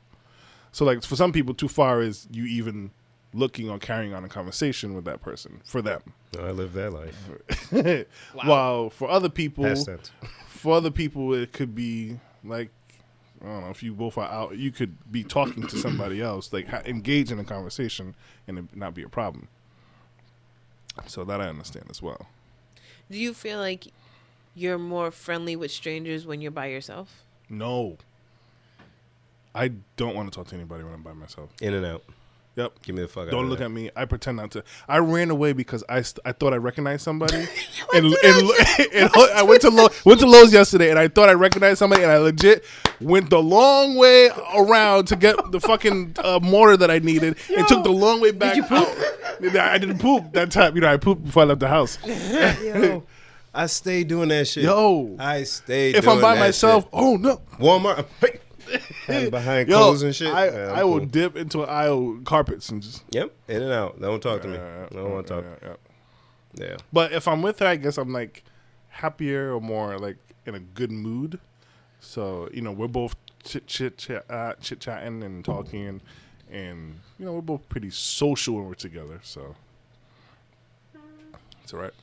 So, like, for some people, too far is you even looking or carrying on a conversation with that person for them.
I live that life.
While for other people,
Past tense.
it could be like, I don't know, if you both are out, you could be talking to somebody else, like engage in a conversation and it not be a problem. So that I understand as well.
Do you feel like you're more friendly with strangers when you're by yourself?
No. I don't want to talk to anybody when I'm by myself.
In and out.
Yep.
Give me the fuck out.
Don't
of
look
that.
at me. I pretend not to. I ran away because I thought I recognized somebody. and I went to Lowe's yesterday and I thought I recognized somebody and I legit went the long way around to get the fucking mortar that I needed and took the long way back. Did you poop? I didn't poop that time. I pooped before I left the house.
Yo, I stay doing that shit.
Yo.
I stay
If
doing
I'm by
that
myself,
shit.
oh no.
Walmart. Hey. Hiding behind
Yo,
clothes and shit.
I will dip into an aisle carpets and just.
Yep, in and out. Don't talk to me. I don't want to talk. Yeah.
But if I'm with her, I guess I'm like happier or more like in a good mood. So we're both chit-chatting and talking, and we're both pretty social when we're together. So it's all right.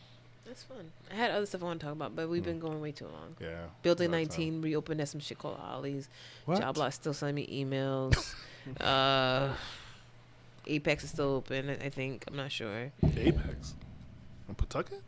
That's fun. I had other stuff I want to talk about, but we've been going way too long.
Yeah.
Building 19 reopened at some shit called Ollie's.
What?
Job Lot still sending me emails. Apex is still open, I think. I'm not sure.
Apex in Pawtucket?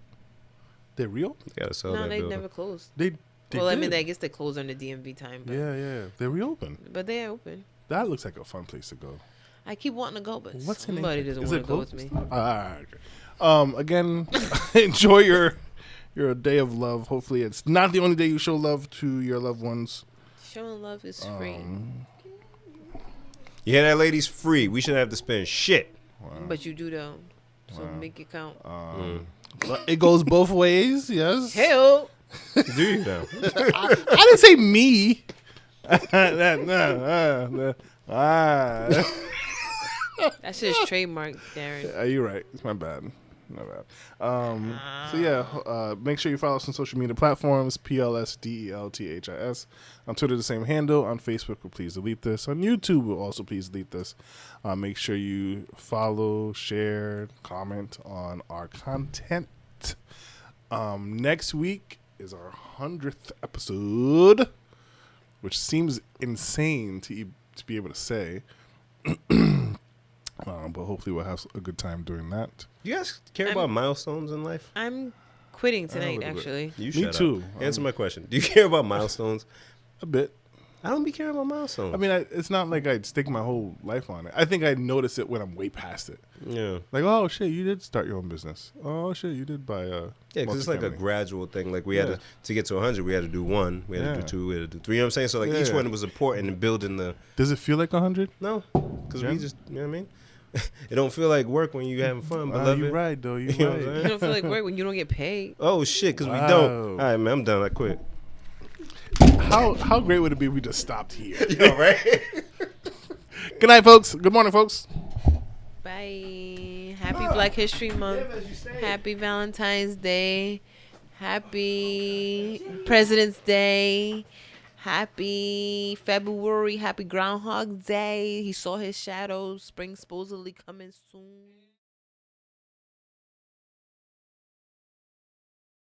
They reopened?
Yeah, so
No,
that
they
building.
never closed.
They
Well, I
did.
mean, I guess they closed on the DMV time. But
Yeah. They reopened.
But they are open.
That looks like a fun place to go.
I keep wanting to go, but
What's in
somebody
Apex?
doesn't
Is
want
it
to go with
closed?
me.
Okay. Again, enjoy your day of love. Hopefully, it's not the only day you show love to your loved ones.
Showing love is free.
You hear that, ladies? Free. We shouldn't have to spend shit.
But you do, though. So make it count.
But it goes both ways. Yes.
Hell.
Do you now?
I didn't say me.
That shit is trademarked, Darren.
You're right. It's my bad. So yeah, make sure you follow us on social media platforms, PLSDELTHIS. On Twitter, the same handle. On Facebook, we'll please delete this. On YouTube, we'll also please delete this. Make sure you follow, share, comment on our content. Next week is our 100th episode, which seems insane to be able to say. But hopefully we'll have a good time doing that.
You guys care about milestones in life?
I'm quitting tonight,
little bit.
actually.
You
Me
shut
too.
Up. Answer my question. Do you care about milestones?
A bit.
I don't be caring about milestones.
I mean, it's not like I'd stake my whole life on it. I think I'd notice it when I'm way past it.
yeah.
Like, oh, shit, you did start your own business. Oh, shit, you did buy a
Yeah, because it's like a
multifamily.
gradual thing. Like we had to get to 100, we had to do 1, we had to do 2, we had to do 3. You know what I'm saying? So like each
Yeah.
one was important in building the.
Does it feel like 100?
No, because
Yeah.
we just, you know what I mean? It don't feel like work when you having fun, beloved.
You're right, though. You're
You know what I'm
right.
saying?
You don't feel like work when you don't get paid.
Oh shit, because we
Wow.
don't. All right, man, I'm done. I quit.
How great would it be if we just stopped here?
Yo, right?
Good night, folks. Good morning, folks.
Bye. Happy Black History Month. Happy Valentine's Day. Happy President's Day. Happy February. Happy Groundhog Day. He saw his shadows. Spring supposedly coming soon.